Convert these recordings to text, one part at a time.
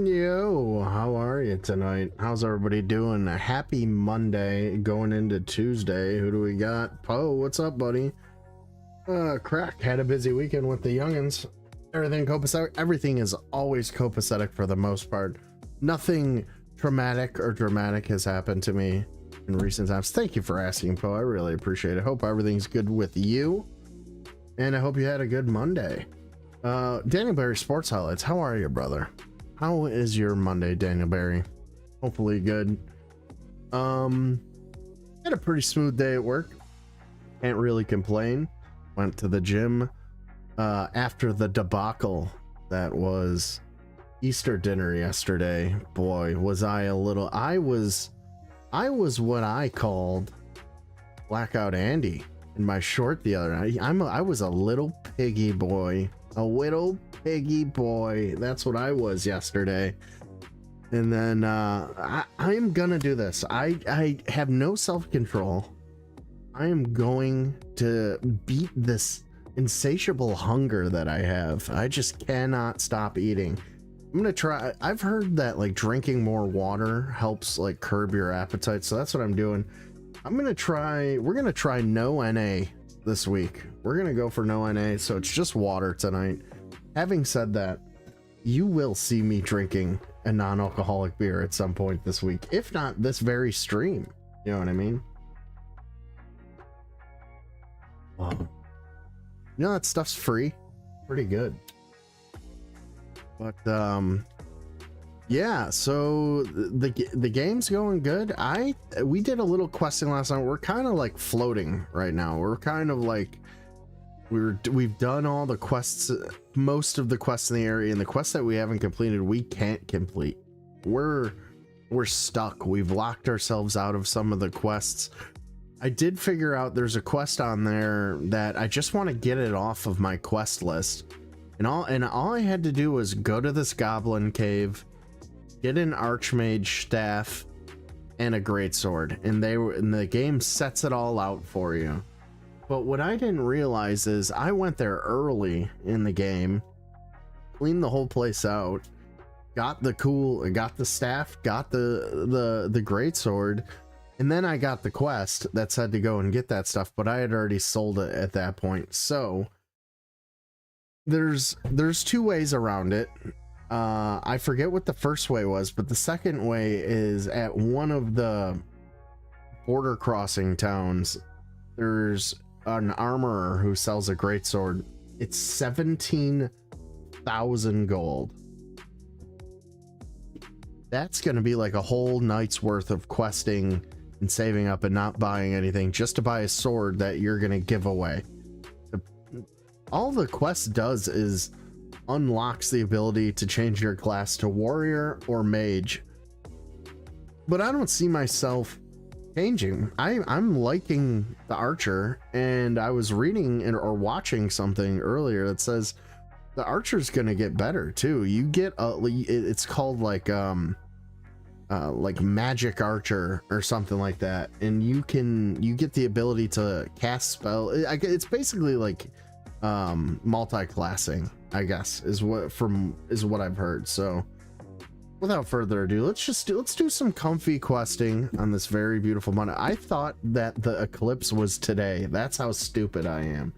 Yo, how are you tonight? How's everybody doing? A happy Monday going into Tuesday. Who do we got? Poe, what's up, buddy? Crack had a busy weekend with the youngins. Everything copacetic. Everything is always copacetic for the most part. Nothing traumatic or dramatic has happened to me in recent times. Thank you for asking, Poe. I really appreciate it. Hope everything's good with you. And I hope you had a good Monday. Daniel Barry Sports Highlights. How are you, brother? How is your Monday, Daniel Barry? Hopefully good. Had a pretty smooth day at work. Can't really complain. Went to the gym after the debacle that was Easter dinner yesterday. Boy, was I a little... I was what I called Blackout Andy in my short the other night. I was a little piggy boy. A little piggy boy. That's what I was yesterday. And then I am gonna do this. I have no self-control. I am going to beat this insatiable hunger that I have. I just cannot stop eating. I'm gonna try. I've heard that like drinking more water helps like curb your appetite, so that's what I'm doing. I'm gonna try. We're gonna try no NA this week. We're gonna go for no NA, so it's just water tonight. Having said that, you will see me drinking a non-alcoholic beer at some point this week, if not this very stream. You know what I mean? Wow. You know that stuff's free. Pretty good. But yeah, so the game's going good. We did a little questing last night. We're kind of like floating right now. We're kind of like we've done all the quests, most of the quests in the area, and the quests that we haven't completed we can't complete. We're stuck. We've locked ourselves out of some of the quests. I did figure out there's a quest on there that I just want to get it off of my quest list. And all I had to do was go to this goblin cave, get an archmage staff, and a greatsword, and the game sets it all out for you. But what I didn't realize is I went there early in the game, cleaned the whole place out, got the staff, got the greatsword, and then I got the quest that said to go and get that stuff, but I had already sold it at that point. So there's two ways around it. I forget what the first way was, but the second way is at one of the border crossing towns. There's an armorer who sells a greatsword. It's 17,000 gold. That's gonna be like a whole night's worth of questing and saving up and not buying anything just to buy a sword that you're gonna give away. All the quest does is unlocks the ability to change your class to warrior or mage, but I don't see myself changing. I'm liking the archer, and I was reading or watching something earlier that says the archer's gonna get better too. You get it's called like magic archer or something like that, and you get the ability to cast spell. It's basically like multi-classing, I guess, is what I've heard. So without further ado, let's do some comfy questing on this very beautiful Monday. I thought that the eclipse was today. That's how stupid I am.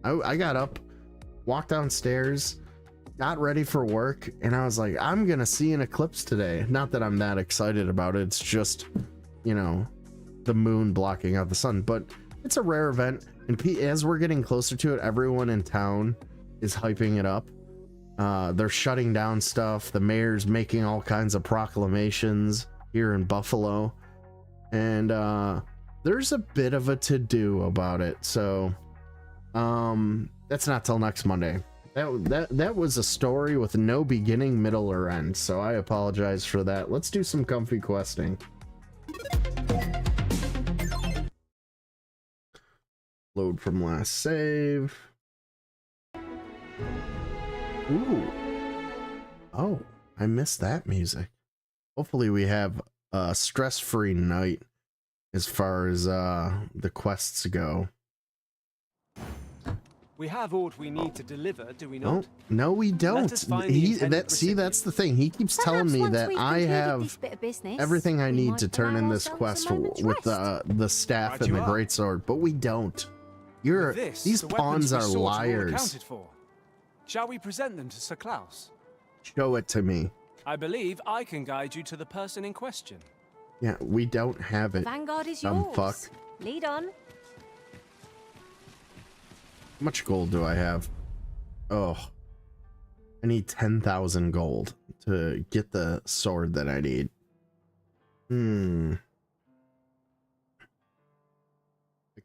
I got up, walked downstairs, got ready for work, and I was like, I'm gonna see an eclipse today. Not that I'm that excited about it. It's just, you know, the moon blocking out the sun, but it's a rare event, and as we're getting closer to it, everyone in town is hyping it up. They're shutting down stuff. The mayor's making all kinds of proclamations here in Buffalo, and there's a bit of a to-do about it. So that's not till next Monday. That was a story with no beginning, middle, or end, so I apologize for that. Let's do some comfy questing. Load from last save. Ooh. Oh, I missed that music. Hopefully we have a stress-free night as far as the quests go. We have all we need to deliver, do we No, not? no, we don't. Let us find the intended See, that's the thing. He keeps telling me that I have everything I need to turn in this quest with the staff Right and you the are. greatsword, but we don't. With this, These the pawns weapons we are sought all liars. accounted for. Shall we present them to Sir Klaus? Show it to me. I believe I can guide you to the person in question. Yeah, we don't have it. Vanguard is Dumb yours. fuck. Lead on. How much gold do I have? Oh, I need 10,000 gold to get the sword that I need. I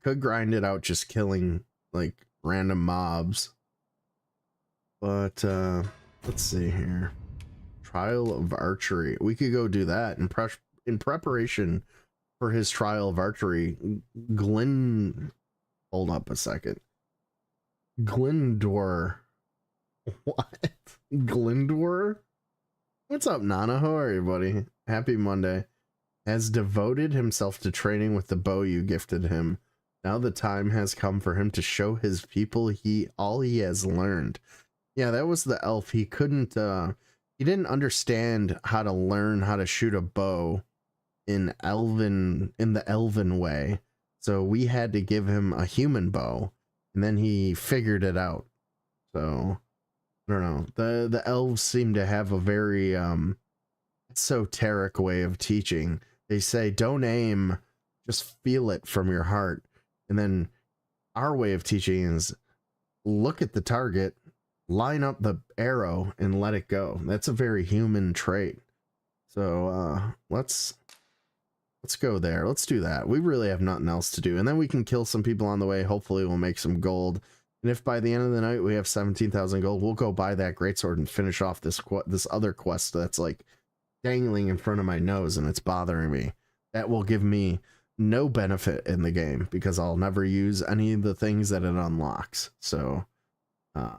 could grind it out just killing like random mobs. But let's see here. Trial of Archery. We could go do that in preparation for his Trial of Archery. Hold up a second. Glindor. What? Glindor? What's up, Nana? How are you, buddy? Happy Monday. Has devoted himself to training with the bow you gifted him. Now the time has come for him to show his people all he has learned. Yeah, that was the elf. He couldn't, he didn't understand how to learn how to shoot a bow in the elven way. So we had to give him a human bow, and then he figured it out. So I don't know. The elves seem to have a very esoteric way of teaching. They say don't aim, just feel it from your heart. And then our way of teaching is look at the target, line up the arrow, and let it go. That's a very human trait. So let's go there. Let's do that. We really have nothing else to do. And then we can kill some people on the way. Hopefully we'll make some gold. And if by the end of the night we have 17,000 gold, we'll go buy that greatsword and finish off this other quest that's like dangling in front of my nose and it's bothering me. That will give me no benefit in the game because I'll never use any of the things that it unlocks. So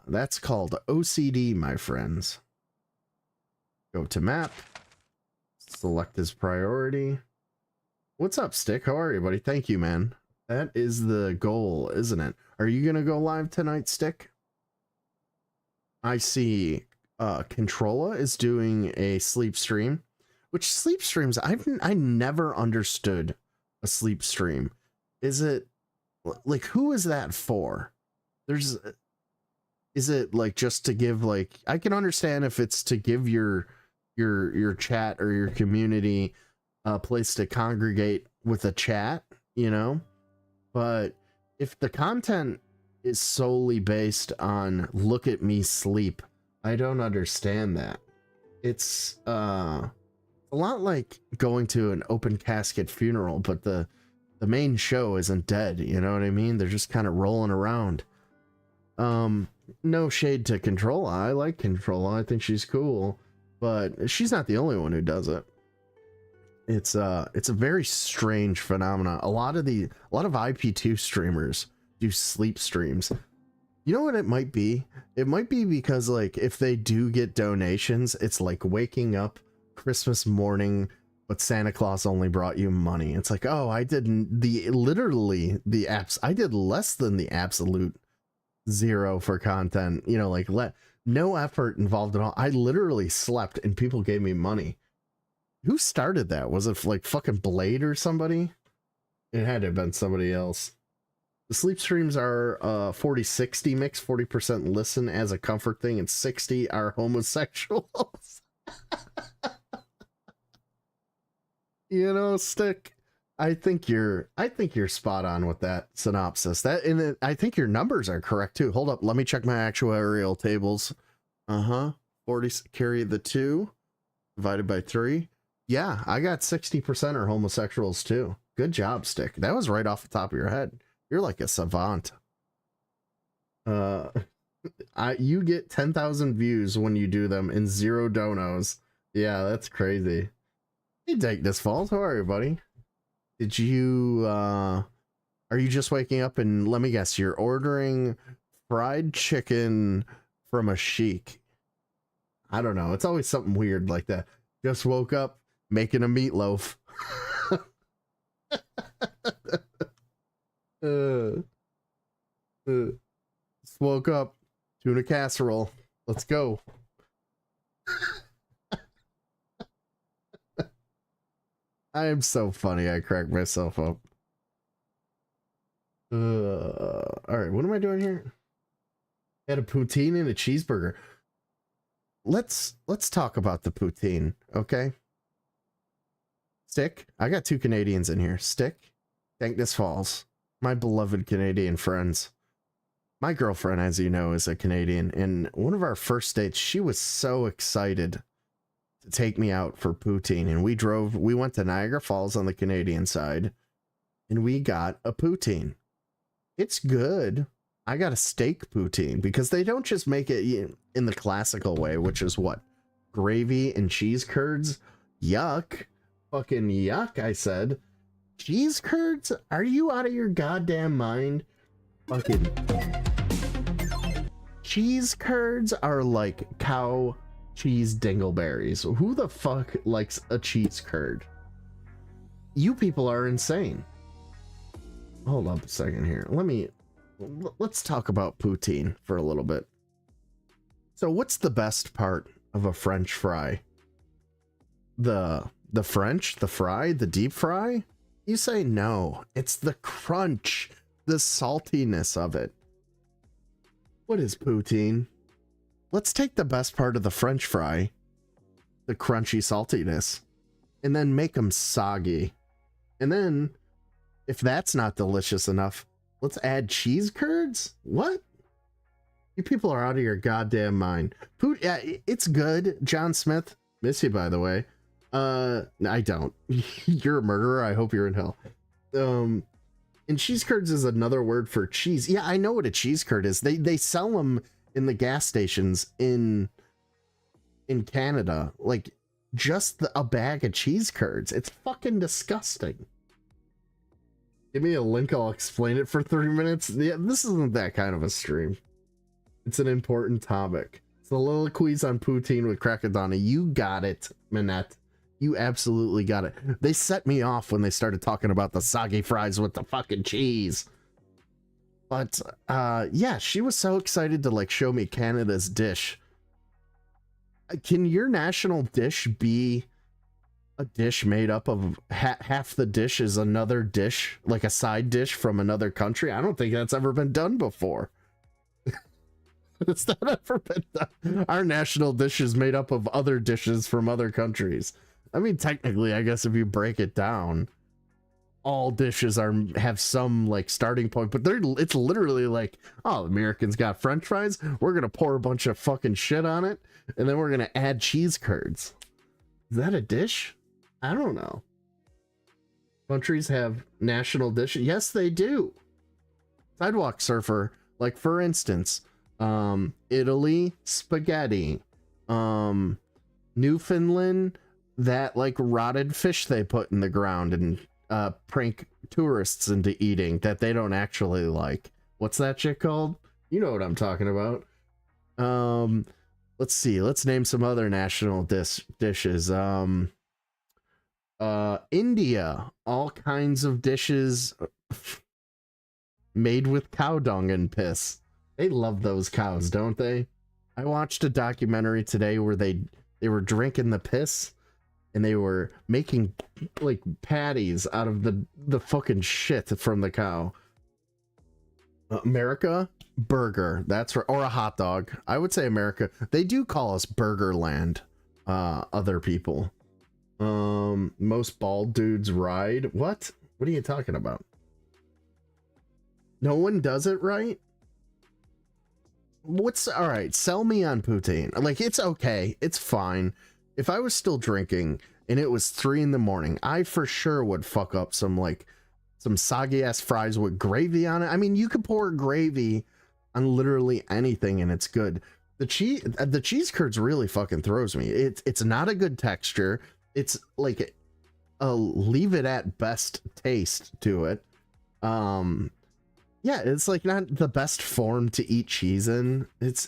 that's called OCD, my friends. Go to map. Select his priority. What's up, Stick? How are you, buddy? Thank you, man. That is the goal, isn't it? Are you gonna go live tonight, Stick? I see Controlla is doing a sleep stream. Which sleep streams, I never understood a sleep stream. Is it like, who is that for? Is it like just to give, like, I can understand if it's to give your chat or your community a place to congregate with a chat, you know? But if the content is solely based on look at me sleep, I don't understand that. It's a lot like going to an open casket funeral, but the main show isn't dead, you know what I mean? They're just kind of rolling around. No shade to Controlla. I like Controlla. I think she's cool, but she's not the only one who does it. It's a very strange phenomenon. A lot of IP2 streamers do sleep streams. You know what it might be? It might be because, like, if they do get donations, it's like waking up Christmas morning, but Santa Claus only brought you money. It's like, oh, I did I did less than the absolute zero for content, you know, like no effort involved at all. I literally slept and people gave me money. Who started that? Was it like fucking Blade or somebody? It had to have been somebody else. The sleep streams are 40-60 mix, 40% listen as a comfort thing, and 60 are homosexuals. You know, Stick, I think you're spot on with that synopsis. I think your numbers are correct too. Hold up, let me check my actuarial tables. 40 carry the 2 divided by 3. Yeah, I got 60% are homosexuals too. Good job, Stick. That was right off the top of your head. You're like a savant. You get 10,000 views when you do them and 0 donos. Yeah, that's crazy. Hey, Dakeness Falls, how are you, buddy? Did you, are you just waking up and, let me guess, you're ordering fried chicken from a sheik? I don't know. It's always something weird like that. Just woke up making a meatloaf. Just woke up. Tuna casserole. Let's go. I am so funny. I crack myself up. All right, what am I doing here? Had a poutine and a cheeseburger. Let's talk about the poutine, okay? Stick, I got 2 Canadians in here. Stick, Dankness Falls, my beloved Canadian friends. My girlfriend, as you know, is a Canadian, and one of our first dates, she was so excited to take me out for poutine, and we went to Niagara Falls on the Canadian side, and we got a poutine. It's good. I got a steak poutine because they don't just make it in the classical way, which is what? Gravy and cheese curds? Yuck. Fucking yuck, I said. Cheese curds? Are you out of your goddamn mind? Fucking cheese curds are like cow cheese dingleberries. Who the fuck likes a cheese curd? You people are insane. Hold up a second here. Let's talk about poutine for a little bit. So what's the best part of a French fry? The French, the fry, the deep fry? You say no. It's the crunch, the saltiness of it. What is poutine? Let's take the best part of the French fry, the crunchy saltiness, and then make them soggy. And then, if that's not delicious enough, let's add cheese curds? What? You people are out of your goddamn mind. Yeah, it's good. John Smith, miss you, by the way. I don't. You're a murderer. I hope you're in hell. And cheese curds is another word for cheese. Yeah, I know what a cheese curd is. They sell them in the gas stations in Canada. Like, just a bag of cheese curds. It's fucking disgusting. Give me a link, I'll explain it for 30 minutes. Yeah, this isn't that kind of a stream. It's an important topic. Soliloquies on poutine with Crackadona. You got it, Minette. You absolutely got it. They set me off when they started talking about the soggy fries with the fucking cheese. But, yeah, she was so excited to, like, show me Canada's dish. Can your national dish be a dish made up of half the dish is another dish, like a side dish from another country? I don't think that's ever been done before. It's not ever been done. Our national dish is made up of other dishes from other countries. I mean, technically, I guess if you break it down, all dishes have some like starting point, but it's literally like, oh, Americans got French fries. We're gonna pour a bunch of fucking shit on it, and then we're gonna add cheese curds. Is that a dish? I don't know. Countries have national dishes. Yes, they do. Sidewalk surfer, like for instance, Italy, spaghetti. Newfoundland, that like rotted fish they put in the ground and prank tourists into eating that they don't actually like. What's that shit called? You know what I'm talking about. Let's see. Let's name some other national dishes. India, all kinds of dishes made with cow dung and piss. They love those cows, don't they? I watched a documentary today where they were drinking the piss and they were making like patties out of the fucking shit from the cow. America, burger. That's right. Or a hot dog. I would say America. They do call us Burger Land. Other people. Most bald dudes ride. What? What are you talking about? No one does it right? All right, sell me on poutine. Like, it's okay. It's fine. If I was still drinking and it was 3 a.m, I for sure would fuck up some soggy ass fries with gravy on it. I mean, you could pour gravy on literally anything and it's good. The cheese curds really fucking throws me. It's not a good texture. It's like a leave it at best taste to it. Yeah, it's like not the best form to eat cheese in. It's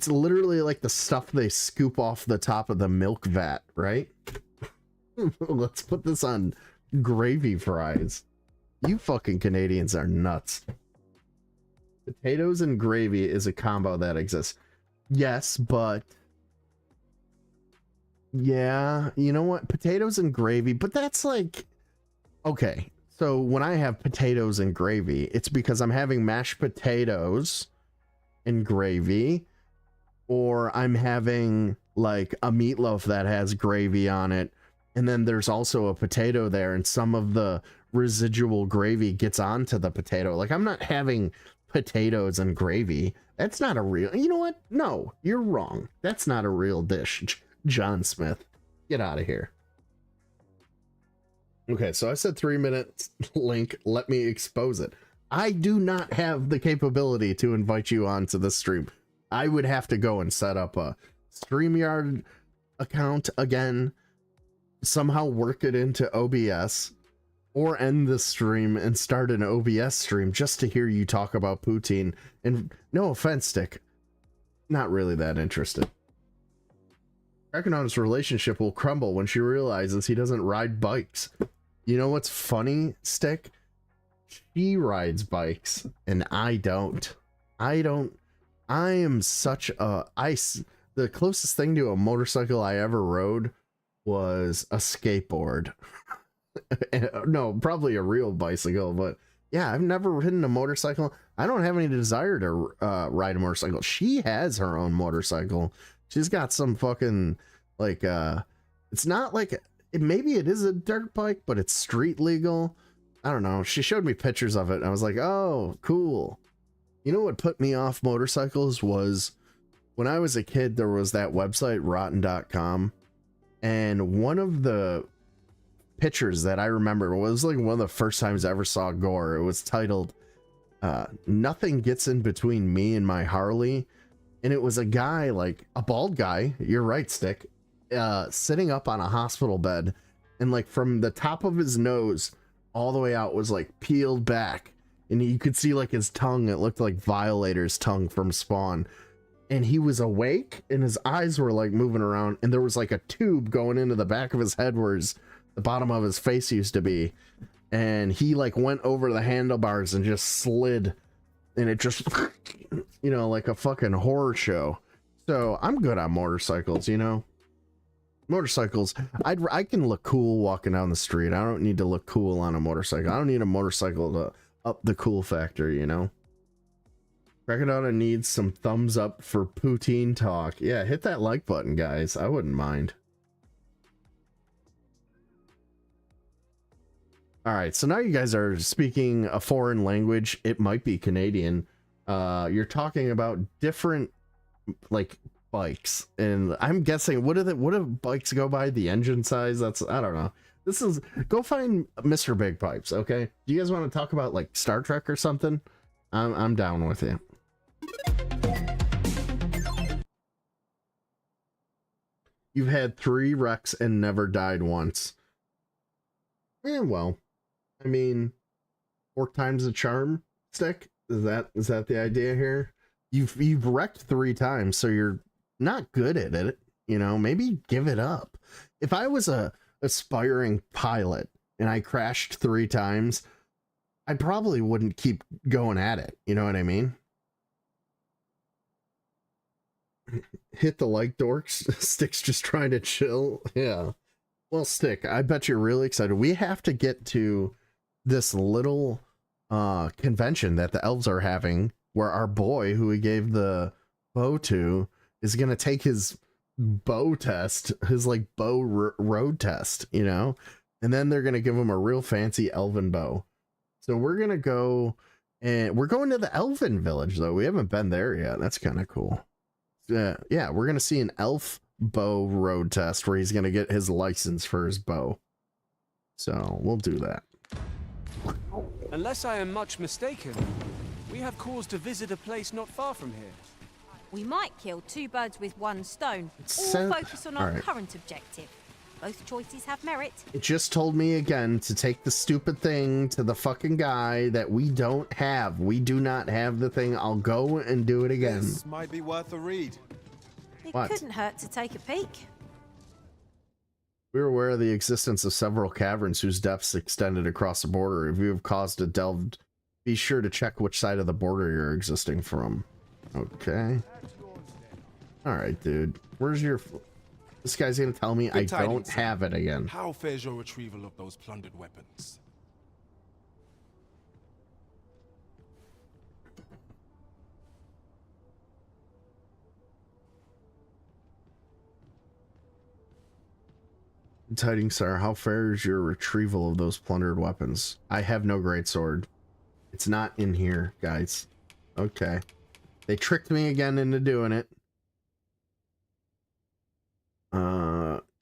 literally like the stuff they scoop off the top of the milk vat, right? Let's put this on gravy fries. You fucking Canadians are nuts. Potatoes and gravy is a combo that exists. Yes, but yeah, you know what? Potatoes and gravy, but that's like, okay. So when I have potatoes and gravy, it's because I'm having mashed potatoes and gravy, or I'm having like a meatloaf that has gravy on it, and then there's also a potato there, and some of the residual gravy gets onto the potato. Like, I'm not having potatoes and gravy. That's not a real, you know what? No, you're wrong. That's not a real dish. John Smith, get out of here. Okay, so I said 3 minutes. Link, let me expose it. I do not have the capability to invite you onto the stream. I would have to go and set up a StreamYard account again, somehow work it into OBS, or end the stream and start an OBS stream just to hear you talk about poutine. And no offense, Stick, not really that interested. Crackadona's relationship will crumble when she realizes he doesn't ride bikes. You know what's funny, Stick? She rides bikes and I don't. I am such a the closest thing to a motorcycle I ever rode was a skateboard. No, probably a real bicycle, but yeah, I've never ridden a motorcycle. I don't have any desire to ride a motorcycle. She has her own motorcycle. She's got some fucking like it's not like maybe it is a dirt bike, but it's street legal. I don't know. She showed me pictures of it and I was like, oh, cool. You know what put me off motorcycles was when I was a kid, there was that website rotten.com, and one of the pictures that I remember was like one of the first times I ever saw gore. It was titled Nothing Gets in Between Me and My Harley, and it was a guy, like a bald guy, you're right, Stick, sitting up on a hospital bed, and like from the top of his nose all the way out was like peeled back, and you could see like his tongue. It looked like Violator's tongue from Spawn, and he was awake and his eyes were like moving around, and there was like a tube going into the back of his head where the bottom of his face used to be, and he like went over the handlebars and just slid, and it just you know, like a fucking horror show. So I'm good on motorcycles, you know. Motorcycles, I can look cool walking down the street. I don't need to look cool on a motorcycle. I don't need a motorcycle to up the cool factor, you know. Crackadona needs some thumbs up for poutine talk. Yeah, hit that like button, guys. I wouldn't mind. All right, so now you guys are speaking a foreign language. It might be Canadian. You're talking about different like bikes, and I'm guessing what do bikes go by? The engine size? That's, I don't know. This is, go find Mr. Big Pipes, okay? Do you guys want to talk about like Star Trek or something? I'm down with you. You've had 3 wrecks and never died once. Well, I mean, 4 times the charm, Stick. Is that the idea here? You've wrecked 3 times, so you're not good at it. You know, maybe give it up. If I was a aspiring pilot and I crashed 3 times, I probably wouldn't keep going at it. You know what I mean? Hit the like, dorks. Stick's just trying to chill. Yeah. Well, Stick, I bet you're really excited. We have to get to this little convention that the elves are having, where our boy, who we gave the bow to, is going to take his bow test, his like bow road test, you know, and then they're going to give him a real fancy elven bow. So we're going to go, and we're going to the elven village, though. We haven't been there yet. That's kind of cool. Yeah, we're going to see an elf bow road test where he's going to get his license for his bow. So we'll do that. Unless I am much mistaken, we have cause to visit a place not far from here. We might kill 2 birds with 1 stone, or focus on our current objective. Both choices have merit. It just told me again to take the stupid thing to the fucking guy that we don't have. We do not have the thing. I'll go and do it again. This might be worth a read. It couldn't hurt to take a peek. We were aware of the existence of several caverns whose depths extended across the border. If you have caused to delved Be sure to check which side of the border you're existing from. Okay. Alright, dude. Where's your... This guy's gonna tell me I don't have it again. How fares your retrieval of those plundered weapons? Tidings, sir. How fares your retrieval of those plundered weapons? I have no greatsword. It's not in here, guys. Okay. They tricked me again into doing it.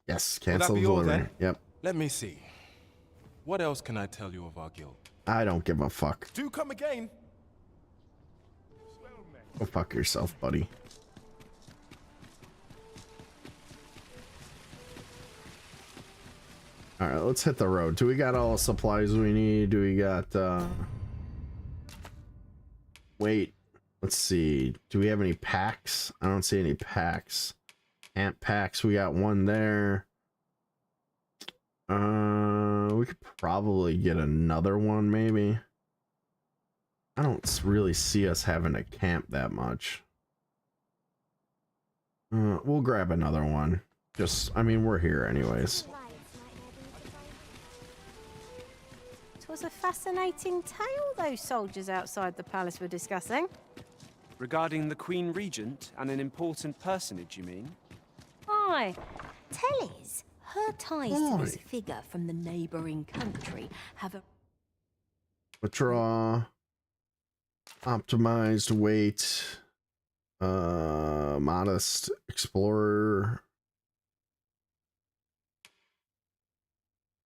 Yes, cancel delivery. Yep. Let me see. What else can I tell you of our guild? I don't give a fuck. Do come again. Go fuck yourself, buddy. Alright, let's hit the road. Do we got all the supplies we need? Do we got, Wait. Let's see. Do we have any packs? I don't see any packs. Ant packs. We got one there. We could probably get another one, maybe. I don't really see us having to camp that much. We'll grab another one. Just, I mean, we're here anyways. It was a fascinating tale those soldiers outside the palace were discussing. Regarding the Queen Regent and an important personage, you mean? Aye. Telly's. Her ties to this figure from the neighbouring country have a... Withdraw. Optimized weight. Modest explorer.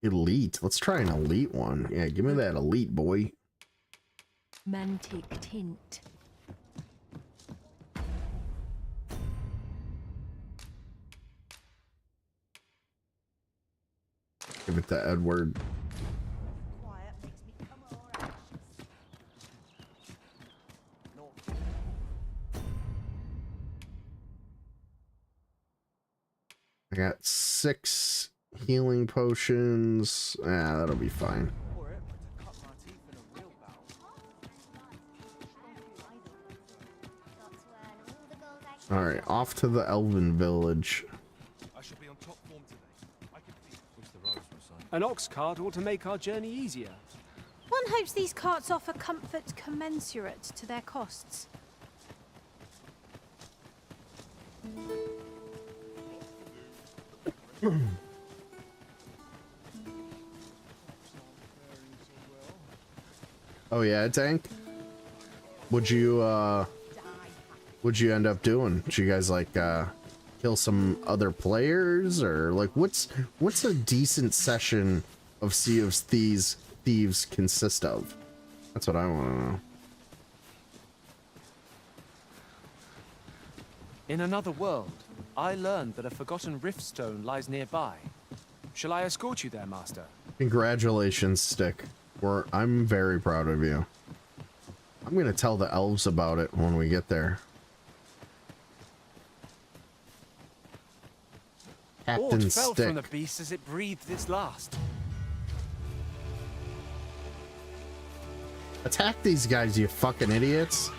Elite. Let's try an elite one. Yeah, give me that elite, boy. Mantic tint. Give it to Edward. I got 6 healing potions. Yeah, that'll be fine. All right, off to the Elven village. An ox cart ought to make our journey easier. One hopes these carts offer comfort commensurate to their costs. Oh yeah, Tank. What'd you end up doing? Did you guys like kill some other players, or like what's a decent session of Sea of Thieves consist of? That's what I want to know. In another world, I learned that a forgotten riftstone lies nearby. Shall I escort you there, Master? Congratulations, Stick. I'm very proud of you. I'm gonna tell the elves about it when we get there. Captain Aught fell Stick. from the beast as it breathed its last. Attack these guys, you fucking idiots.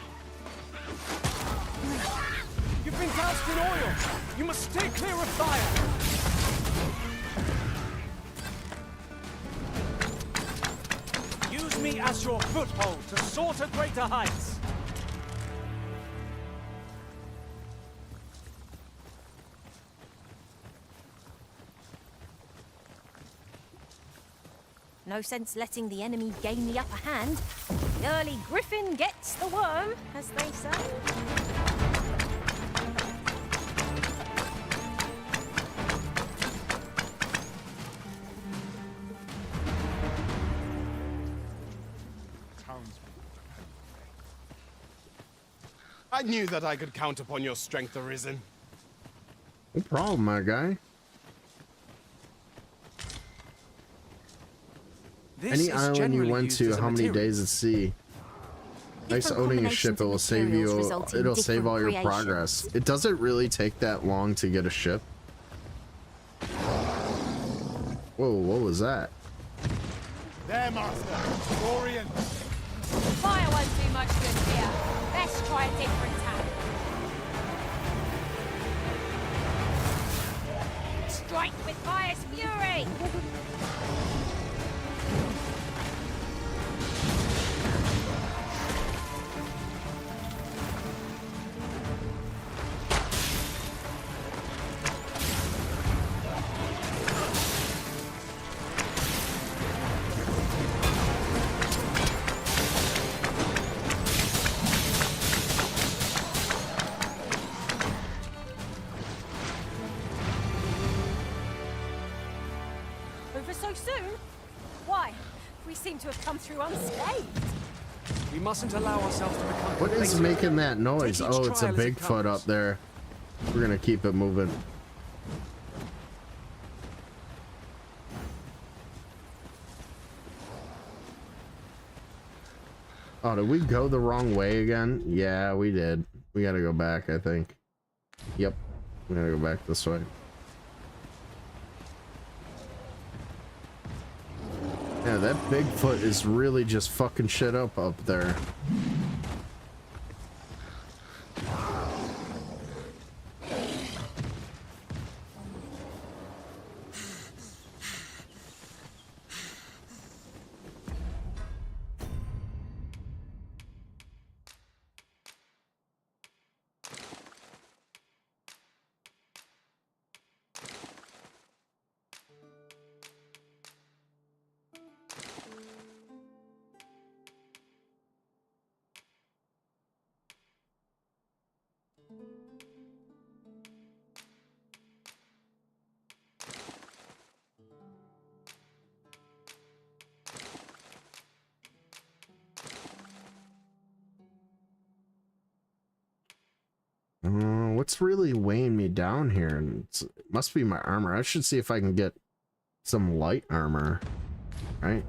You've been doused in oil! You must stay clear of fire! Use me as your foothold to soar to greater heights! No sense letting the enemy gain the upper hand. The early griffin gets the worm, as they say. I knew that I could count upon your strength, Arisen. No problem, my guy. Any island you went to, how many days at sea? Nice owning a ship, it will save you, it'll save all your progress. It doesn't really take that long to get a ship. Whoa, what was that? There, Master. Orient. Fire won't do much good here. Let's try a different tack. Strike with fire's fury! To have come through unscathed. We mustn't allow ourselves to become. What is making that noise? Oh, it's a Bigfoot up there. We're gonna keep it moving. Oh, did we go the wrong way again? Yeah, we did. We gotta go back, I think. Yep, we gotta go back this way. Yeah, that Bigfoot is really just fucking shit up there. What's really weighing me down here? And it must be my armor. I should see if I can get some light armor, right?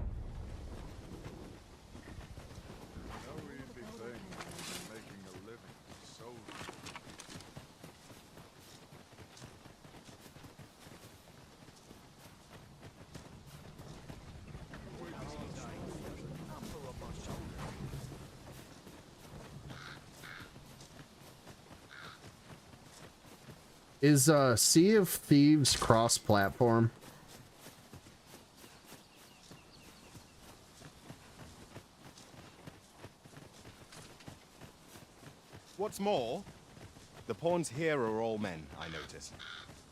Is Sea of Thieves cross-platform? What's more, the pawns here are all men, I notice.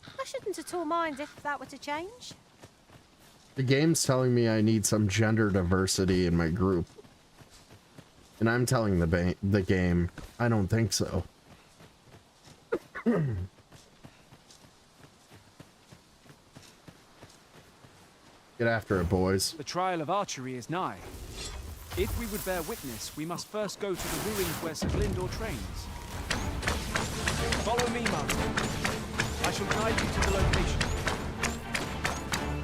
I shouldn't at all mind if that were to change. The game's telling me I need some gender diversity in my group. And I'm telling the game, I don't think so. Get after it, boys. The trial of archery is nigh. If we would bear witness, we must first go to the ruins where Sir Glindor trains. Follow me, Master. I shall guide you to the location.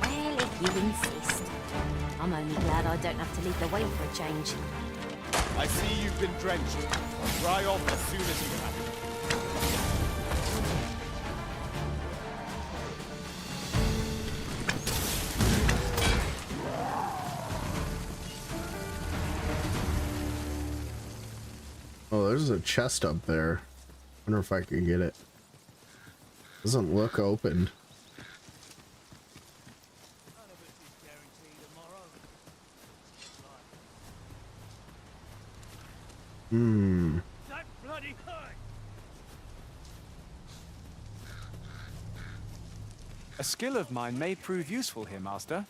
Well, if you insist. I'm only glad I don't have to lead the way for a change. I see you've been drenched. Dry off as soon as you can. Oh, there's a chest up there. Wonder if I can get it. Doesn't look open. A skill of mine may prove useful here, Master.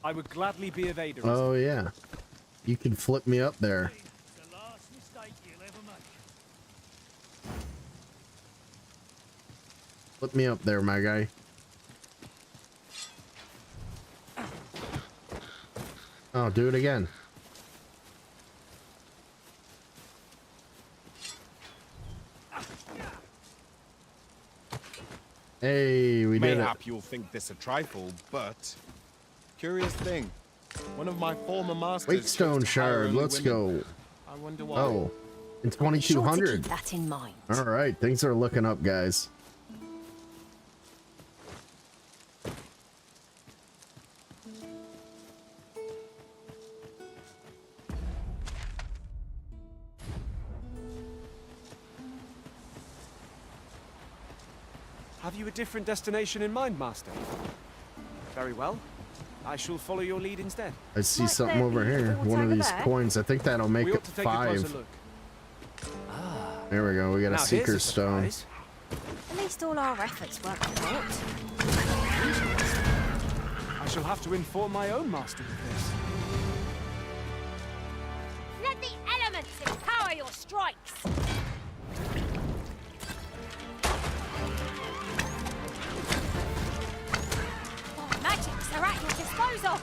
I would gladly be of aid. Oh yeah, you can flip me up there. Flip me up there, my guy. Oh, do it again. Hey, we did it. Mayhap you'll think this a trifle, but curious thing. One of my former masters. Wakestone shard. Let's go. I wonder why. Oh, in 2200. Sure to keep that in mind. All right, things are looking up, guys. Have you a different destination in mind, Master? Very well. I shall follow your lead instead. I see something over here. One of these coins. I think that'll make it 5. There we go. We got a Seeker's Stone. At least all our efforts weren't for naught. I shall have to inform my own master of this. Let the elements empower your strikes! Oh, magics are at your disposal!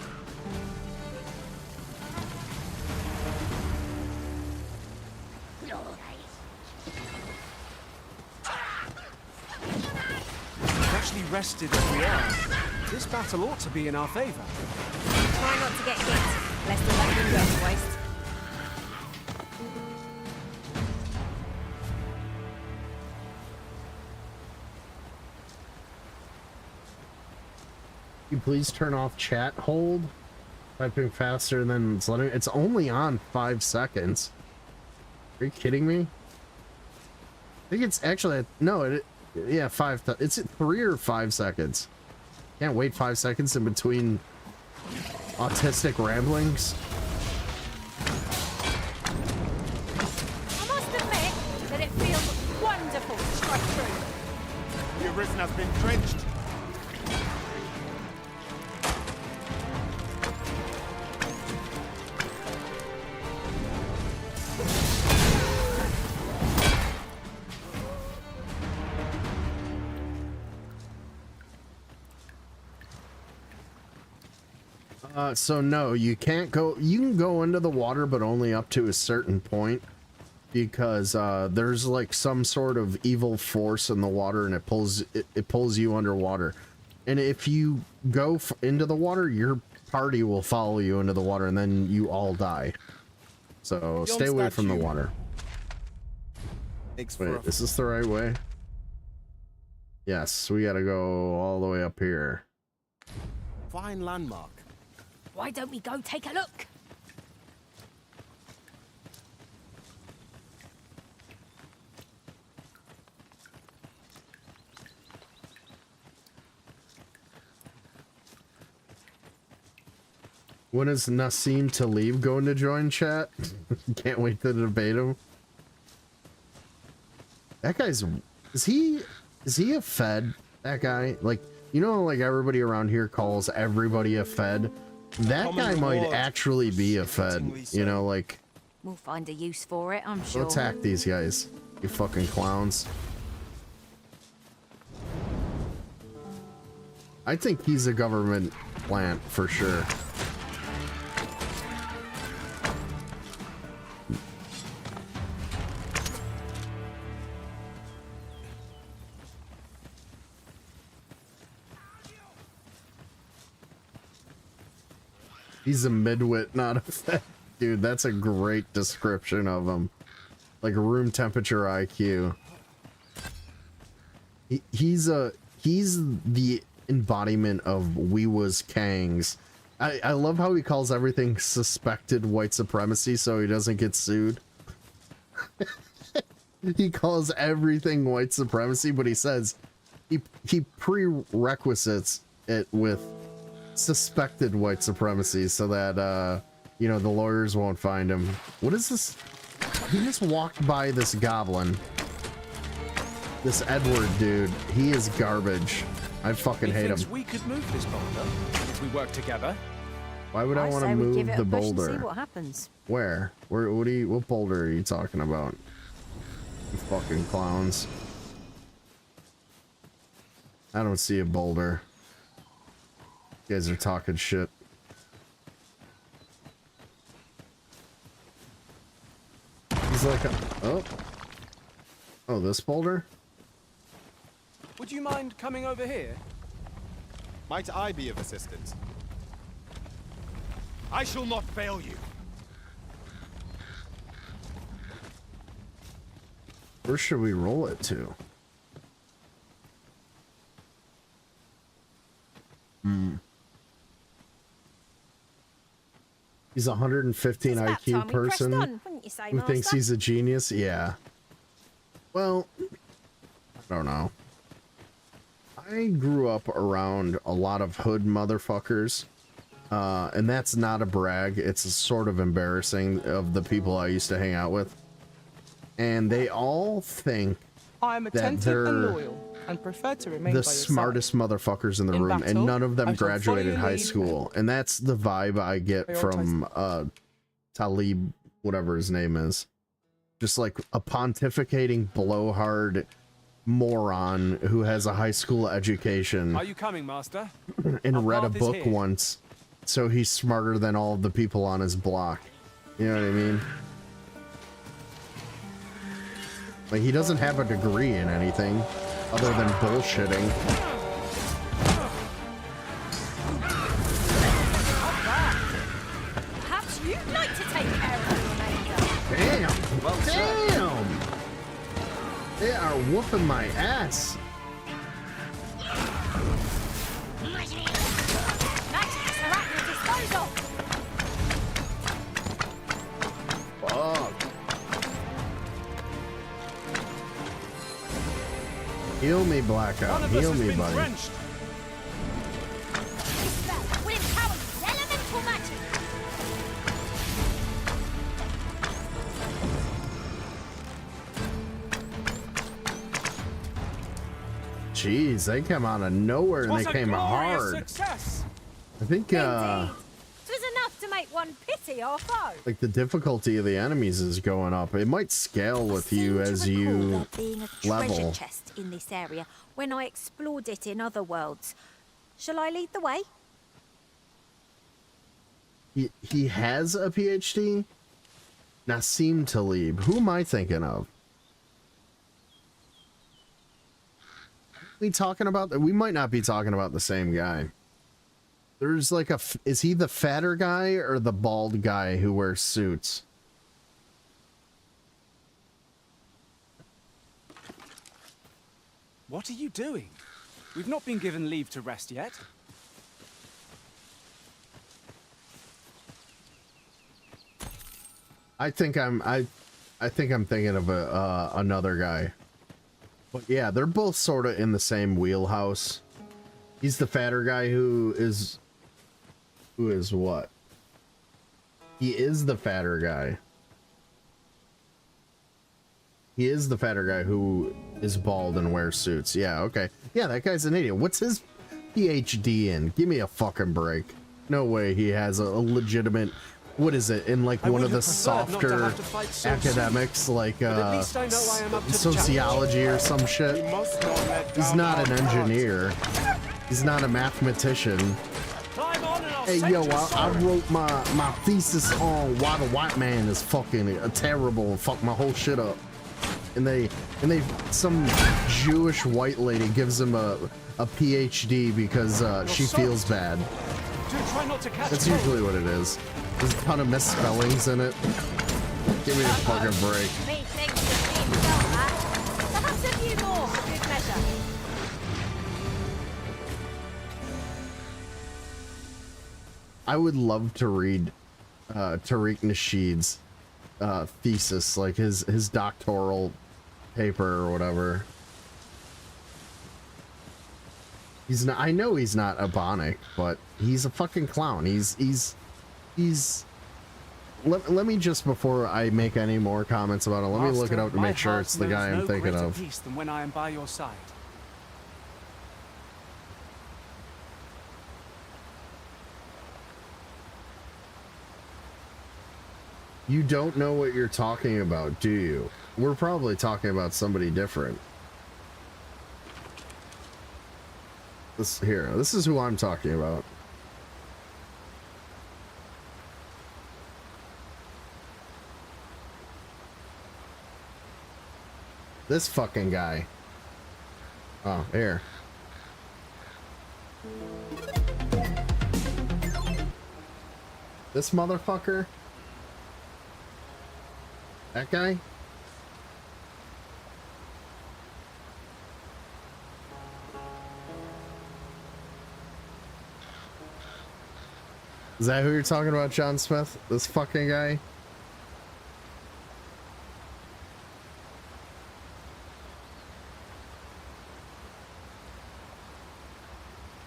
We've actually rested as we are. This battle ought to be in our favor. Try not to get hit, lest all that wind goes to waste. Can you please turn off chat hold? Typing faster than it's letting. It's only on 5 seconds. Are you kidding me? I think it's actually no. Yeah, 5. It's 3 or 5 seconds. Can't wait 5 seconds in between autistic ramblings. I must admit that it feels wonderful to strike through. The Arisen has been drenched. So no, you can't go. You can go into the water, but only up to a certain point, because there's like some sort of evil force in the water, and it pulls you underwater. And if you go into the water, your party will follow you into the water, and then you all die. So stay away from the water. Wait, is this the right way? Yes, we gotta go all the way up here. Fine landmark. Why don't we go take a look? When is Nassim Talib going to join chat? Can't wait to debate him. That guy's... Is he a Fed? That guy? Like, you know, like everybody around here calls everybody a Fed? That guy might actually be a Fed. You know, like... We'll find a use for it, I'm sure. Go attack these guys. You fucking clowns. I think he's a government plant for sure. He's a midwit, not a Fed. Dude, that's a great description of him. Like room temperature IQ. He's the embodiment of we was Kangs. I love how he calls everything suspected white supremacy so he doesn't get sued. He calls everything white supremacy, but he says he prerequisites it with suspected white supremacy so that you know, the lawyers won't find him. What is this? He just walked by this goblin. This Edward dude. He is garbage. I fucking hate him. We could move this boulder if we work together. Why would I want to move the boulder? See what happens. Where? What boulder are you talking about? You fucking clowns. I don't see a boulder. You guys are talking shit. He's like oh, this boulder? Would you mind coming over here? Might I be of assistance? I shall not fail you. Where should we roll it to? He's a 115 IQ person who thinks he's a genius. Yeah. Well, I don't know. I grew up around a lot of hood motherfuckers, and that's not a brag. It's sort of embarrassing of the people I used to hang out with, and they all think I'm attentive and loyal, and prefer to remain the by your smartest side. motherfuckers in the room, battle, and none of them I shall follow graduated your high lead school, and that's the vibe I get from Talib, whatever his name is. Just like a pontificating blowhard moron who has a high school education. Are you coming, Master? And read a book once, so he's smarter than all of the people on his block. You know what I mean? Like, he doesn't have a degree in anything other than bullshitting. Perhaps you'd like to take care of the remainder. Damn! Well, Damn! They are whooping my ass. Magic are at your disposal. Fuck. Heal me, Blackout. Heal me, buddy. Drenched. This spell will empower his elemental magic. Jeez, they come out of nowhere and they came hard. Success. I think, Indeed. 'Twas enough to make one pity our foe. like the difficulty of the enemies is going up. It might scale with you as you being a level. treasure chest in this area when I explored it in other worlds. Shall I lead the way? He has a PhD? Nassim Talib. Who am I thinking of? We talking about? We might not be talking about the same guy. There's like is he the fatter guy or the bald guy who wears suits? What are you doing? We've not been given leave to rest yet. I think I'm thinking of another guy. But yeah, they're both sort of in the same wheelhouse. He's the fatter guy who is what? He is the fatter guy. He is the fatter guy who is bald and wears suits. Yeah, okay. Yeah, that guy's an idiot. What's his PhD in? Give me a fucking break. No way he has a legitimate... What is it? In like one of the softer academics, like sociology or some shit? He's not an engineer. He's not a mathematician. Hey, yo, I wrote my thesis on why the white man is fucking terrible and fuck my whole shit up. And some Jewish white lady gives him a PhD because she feels bad. That's usually what it is. There's a ton of misspellings in it. Give me a fucking break. Perhaps a few more for good measure. I would love to read Tariq Nasheed's thesis, like his doctoral paper or whatever. He's not. I know he's not Ebonic, but he's a fucking clown. He's. Let me just, before I make any more comments about it, let me look it up to make sure it's the guy I'm thinking of. Peace than when I am by your side. You don't know what you're talking about, do you? We're probably talking about somebody different. This is who I'm talking about. This fucking guy. Oh, here. This motherfucker? That guy? Is that who you're talking about, John Smith? This fucking guy?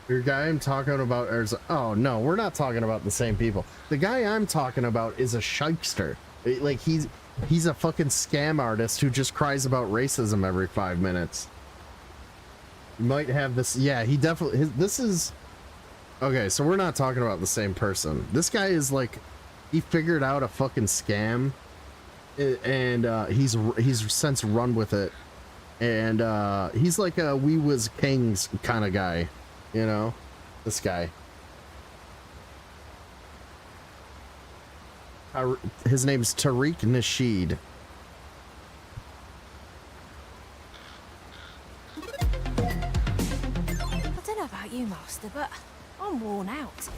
Your guy I'm talking about is... Oh, no, we're not talking about the same people. The guy I'm talking about is a shyster. Like, he's a fucking scam artist who just cries about racism every 5 minutes. You might have this... Yeah, he definitely... This is... Okay, so we're not talking about the same person. This guy is like... He figured out a fucking scam. And he's since run with it. And he's like a We Was Kings kind of guy. You know, this guy. His name's Tariq Nasheed. I don't know about you, Master, but I'm worn out.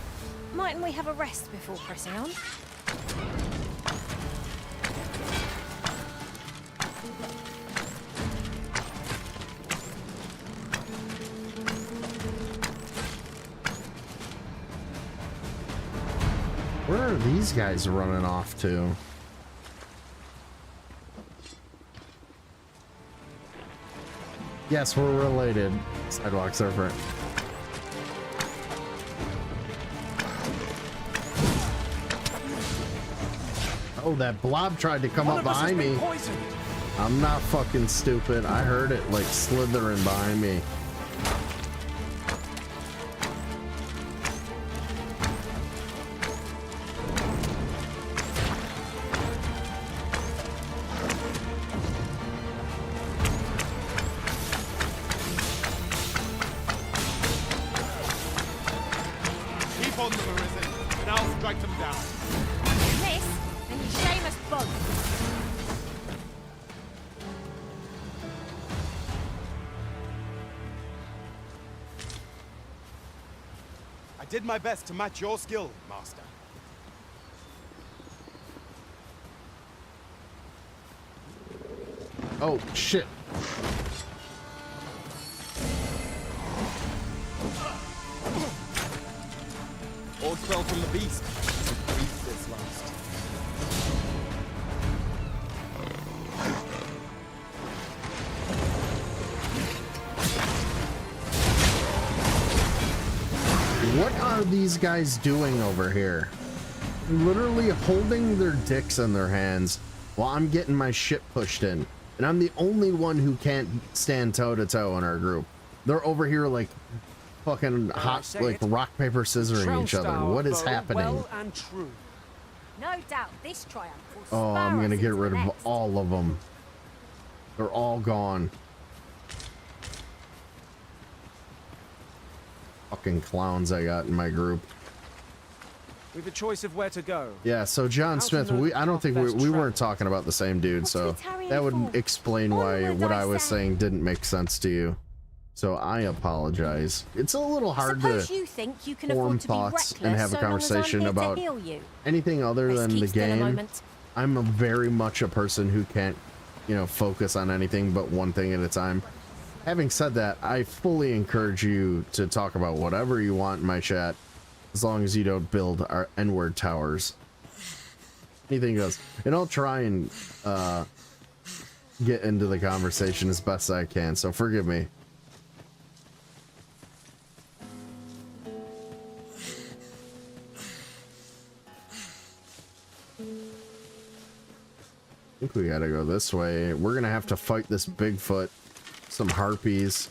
Mightn't we have a rest before pressing on? Where are these guys running off to? Yes, we're related. Sidewalk Surfer. Oh, that blob tried to come up behind me. I'm not fucking stupid. I heard it like slithering behind me. Did my best to match your skill, Master. Oh, shit. All fell from the beast. Breathe this last. What are these guys doing over here? Literally holding their dicks in their hands while I'm getting my shit pushed in. And I'm the only one who can't stand toe to toe in our group. They're over here like fucking hot, like rock, paper, scissoring each other. What is happening? Well and true. No doubt this triumph will Oh, spur I'm gonna us get into rid the of next. all of them. They're all gone. Fucking clowns I got in my group. We've a choice of where to go. Yeah, so John Smith, I don't think we weren't talking about the same dude, so that would explain why what I was saying didn't make sense to you. So I apologize. It's a little hard to form thoughts and have a conversation about anything other than the game. I'm very much a person who can't, you know, focus on anything but one thing at a time. Having said that, I fully encourage you to talk about whatever you want in my chat, as long as you don't build our N-word towers. Anything goes. And I'll try and get into the conversation as best I can, so forgive me. I think we gotta go this way. We're gonna have to fight this Bigfoot. Some harpies.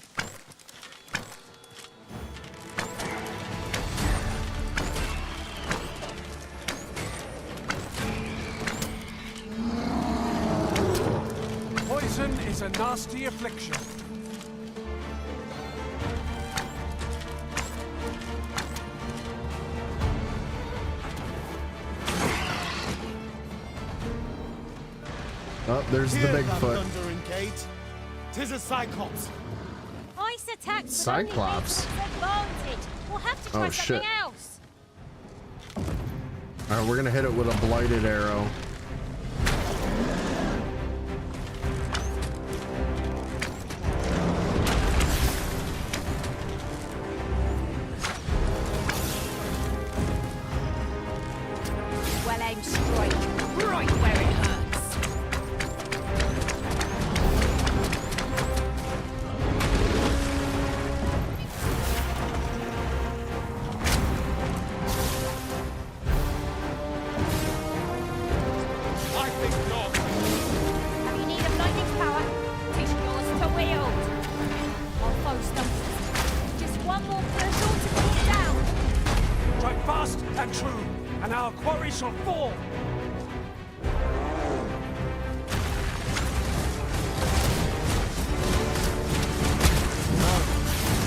Poison is a nasty affliction. Oh, there's the Bigfoot. Tis a Cyclops. Ice attacks Cyclops. Advantage. We'll have to try something else. All right, we're gonna hit it with a blighted arrow. Well aimed straight, right where it hurts. more pressure to keep down. Strike fast and true, and our quarry shall fall.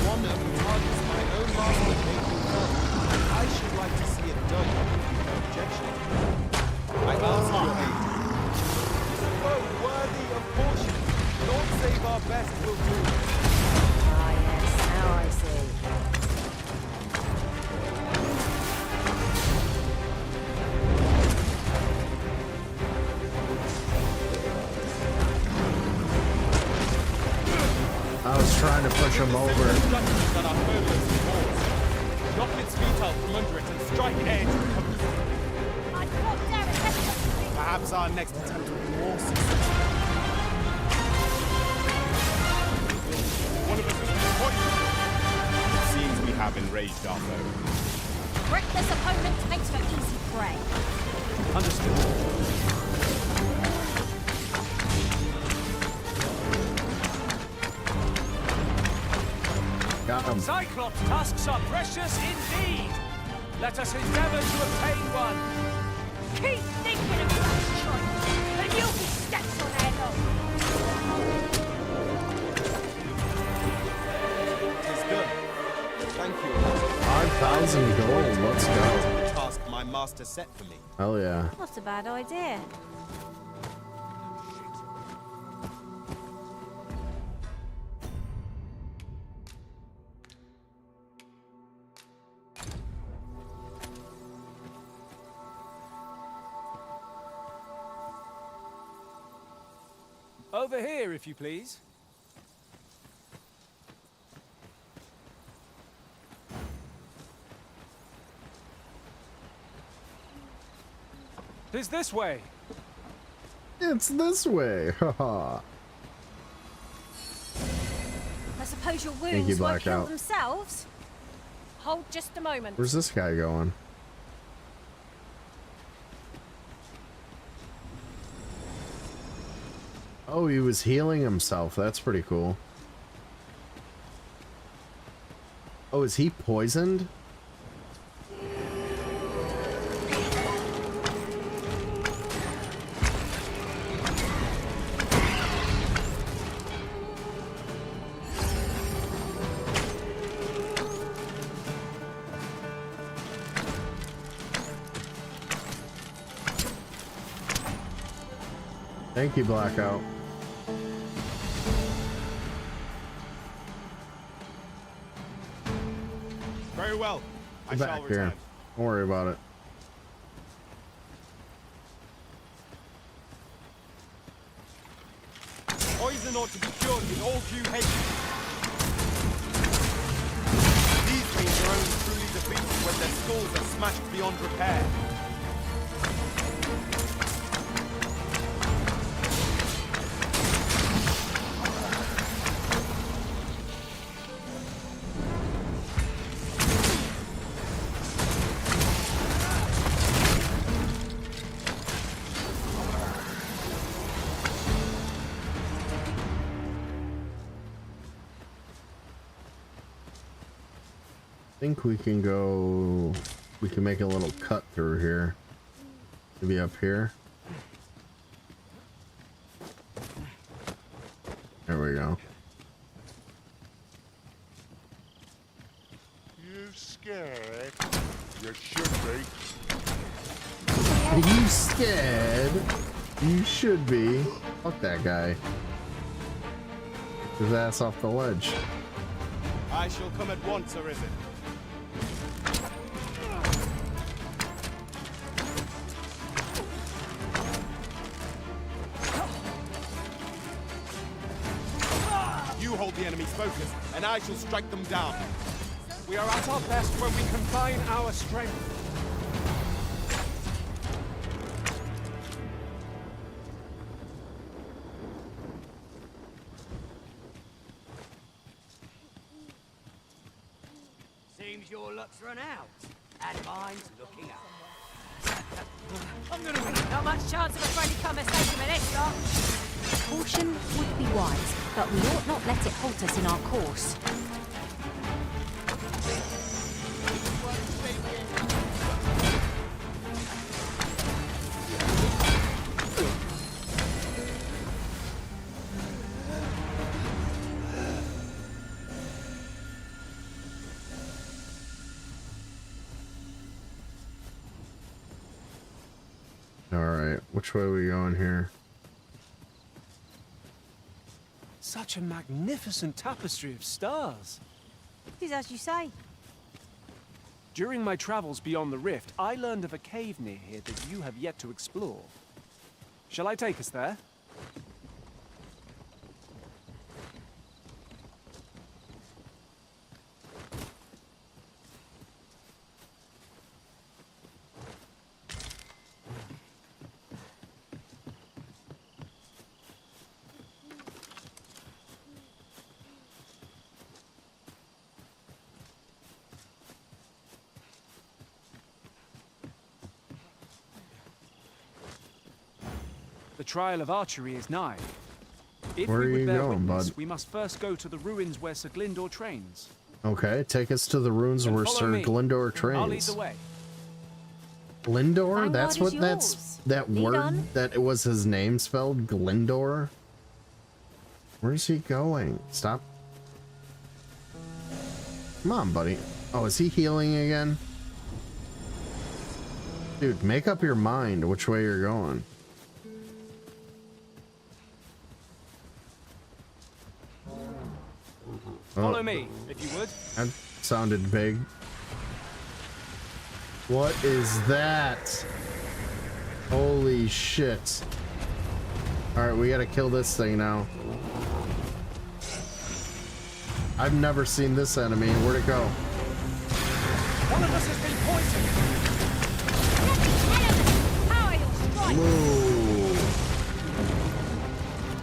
Wonder who targets my own master making fun. I should like to see it done. No objection. I ask your aid. So worthy of caution. Lord save our best will do. Ah, yes, now I see. I was trying to push him over. Knock its feet out from under it and strike edge. I can't dare attempt it. Perhaps our next attempt will be more successful. One of us has been poisoned. It seems we have enraged our foe. Reckless opponent makes for easy prey. Understood. Got him. Cyclops' tusks are precious indeed. Let us endeavor to obtain one. Keep thinking of that choice, and you'll be steps on their nose. It's done. Thank you. 5,000 gold. Let's go. The task my master set for me. Hell yeah. Not a bad idea. Over here, if you please. Tis this way. It's this way. Haha. I suppose your Thank you, wounds won't heal Blackout. themselves? Hold just a moment. Where's this guy going? Oh, he was healing himself. That's pretty cool. Oh, is he poisoned? Thank you, Blackout. Very well. I Get shall back return. here. Don't worry about it. Poison ought to be cured with all due haste. These things are only truly defeated when their skulls are smashed beyond repair. I think we can go. We can make a little cut through here. Maybe up here. There we go. You scared? You should be. Are you scared? You should be. Fuck that guy. His ass off the ledge. I shall come at once, Arisen. You hold the enemy's focus, and I shall strike them down. We are at our best when we combine our strength. Seems your luck's run out, and mine's looking up. I'm gonna win. Not much chance of a friendly conversation with this lot. Caution would be wise, but we ought not let it halt us in our course. which way are we going here? Such a magnificent tapestry of stars. It is as you say. During my travels beyond the rift, I learned of a cave near here that you have yet to explore. Shall I take us there? The trial of archery is nigh. If Where we are would you bear going, witness, bud? we must first go to the ruins where Sir Glyndor trains. Okay, take us to the ruins Then where follow Sir me. Glyndor I'll lead trains. the way. Glyndor? Vanguard That's is what yours. that Lead word on. that it was his name spelled? Glyndor? Where's he going? Stop. Come on, buddy. Oh, is he healing again? Dude, make up your mind which way you're going. Follow me, if you would. That sounded big. What is that? Holy shit. Alright, we gotta kill this thing now. I've never seen this enemy. Where'd it go? One of us has been poisoned. Power your strike. Whoa.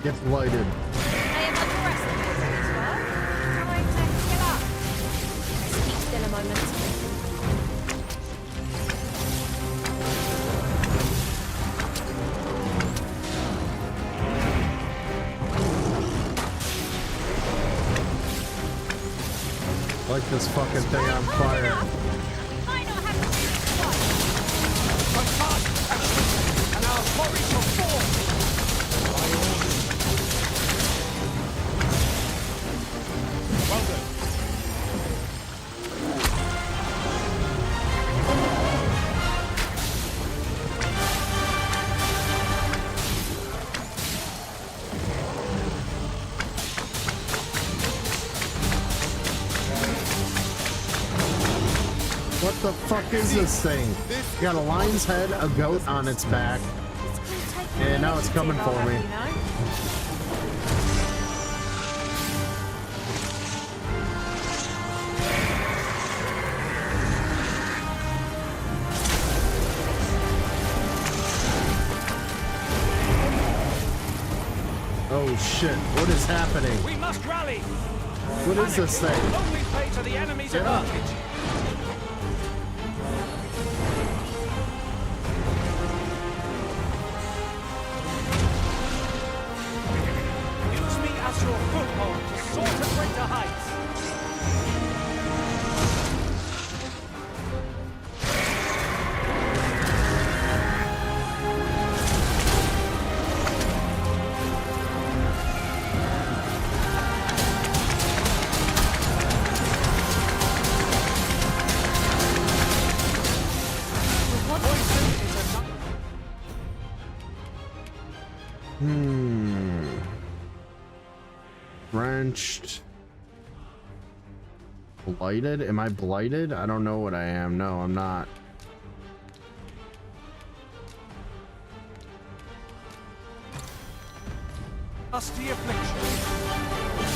Get blighted. I am underestimating this work. Time to kill up. Let's keep still a moment. Light this fucking thing on fire. Might not have to shoot twice. My task is complete, and our quarry shall fall. Well done. What the fuck is this thing? Got a lion's head, a goat on its back. It's gonna take Yeah, now it's coming initiative, for I'll me. have you know. Oh shit, what is happening? We must rally. What is this thing? Only play to the enemy's Get up. advantage. Use me as your foothold to soar to greater heights. Poison is a Wrenched. Blighted? Am I blighted? I don't know what I am. No, I'm not. trusty affliction.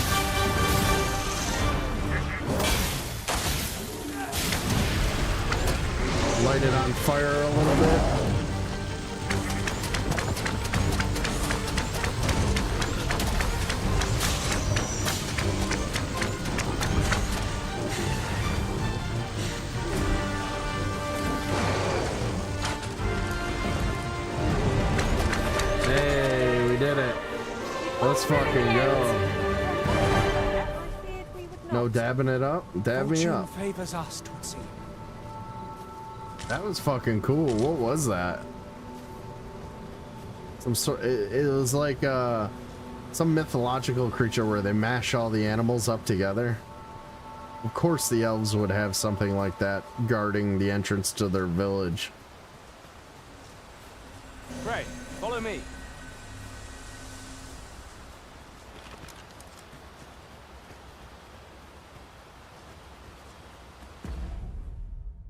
Light it on fire a little bit. Hey, we did it. Let's fucking go. I feared we would not. No dabbing it up? Dab me Fortune up. favors us, twould seem. That was fucking cool. What was that? Some sort. It was like some mythological creature where they mash all the animals up together. Of course, the elves would have something like that guarding the entrance to their village. Great. Follow me.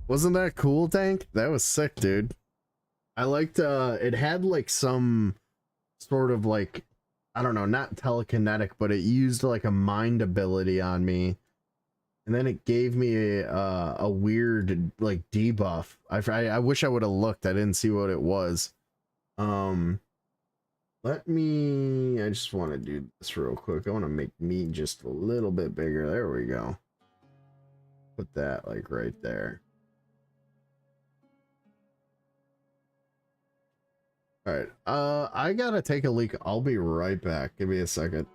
Wasn't that cool, Tank? That was sick, dude. I liked it had like some sort of like, I don't know, not telekinetic, but it used like a mind ability on me. And then it gave me a weird like debuff. I wish I would have looked. I didn't see what it was. Let me, I just want to do this real quick. I want to make me just a little bit bigger. There we go. Put that like right there. All right, I gotta take a leak. I'll be right back. Give me a second.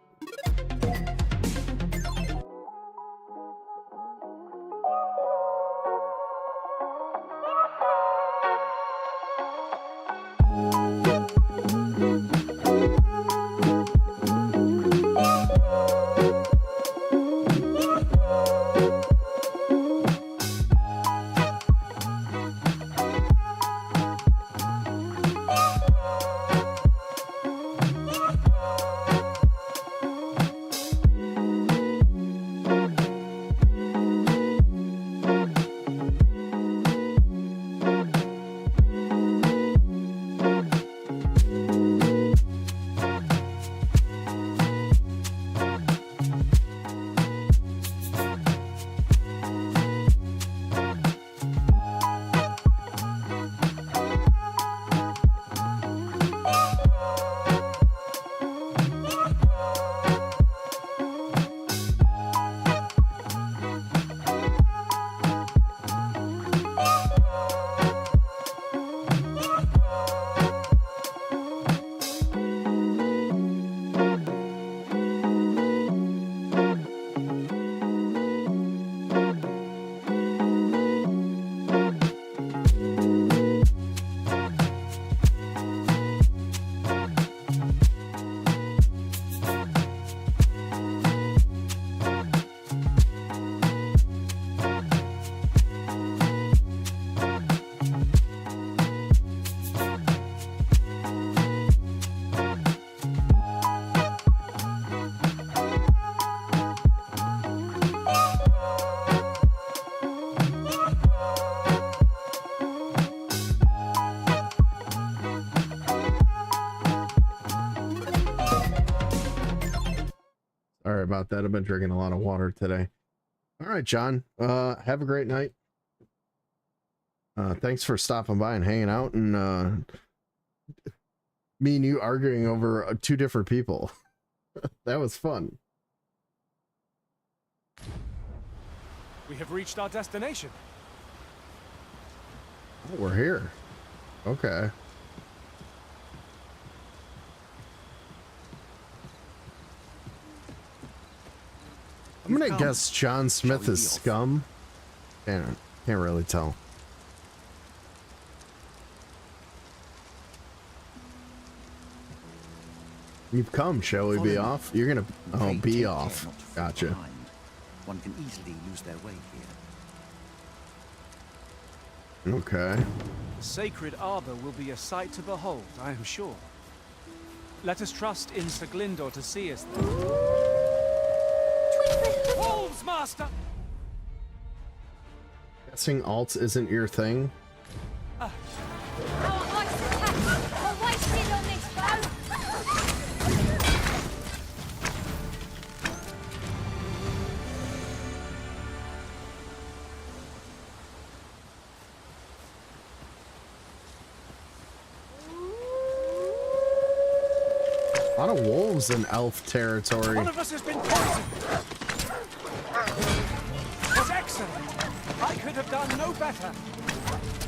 Sorry about that. I've been drinking a lot of water today. All right, John. Have a great night. Thanks for stopping by and hanging out, and me and you arguing over two different people. That was fun. We have reached our destination. Oh, we're here. Okay. I'm gonna guess John Smith is scum. Can't really tell. You've come, shall we be off? You're gonna be off. Gotcha. One can easily lose their way here. Okay. The sacred arbor will be a sight to behold, I am sure. Let us trust in Sir Glyndor to see us there. Wolves, master! Guessing alts isn't your thing? Oh, nice attack! I'll waste it on this bow! A lot of wolves in elf territory. One of us has been poisoned! Was excellent! I could have done no better!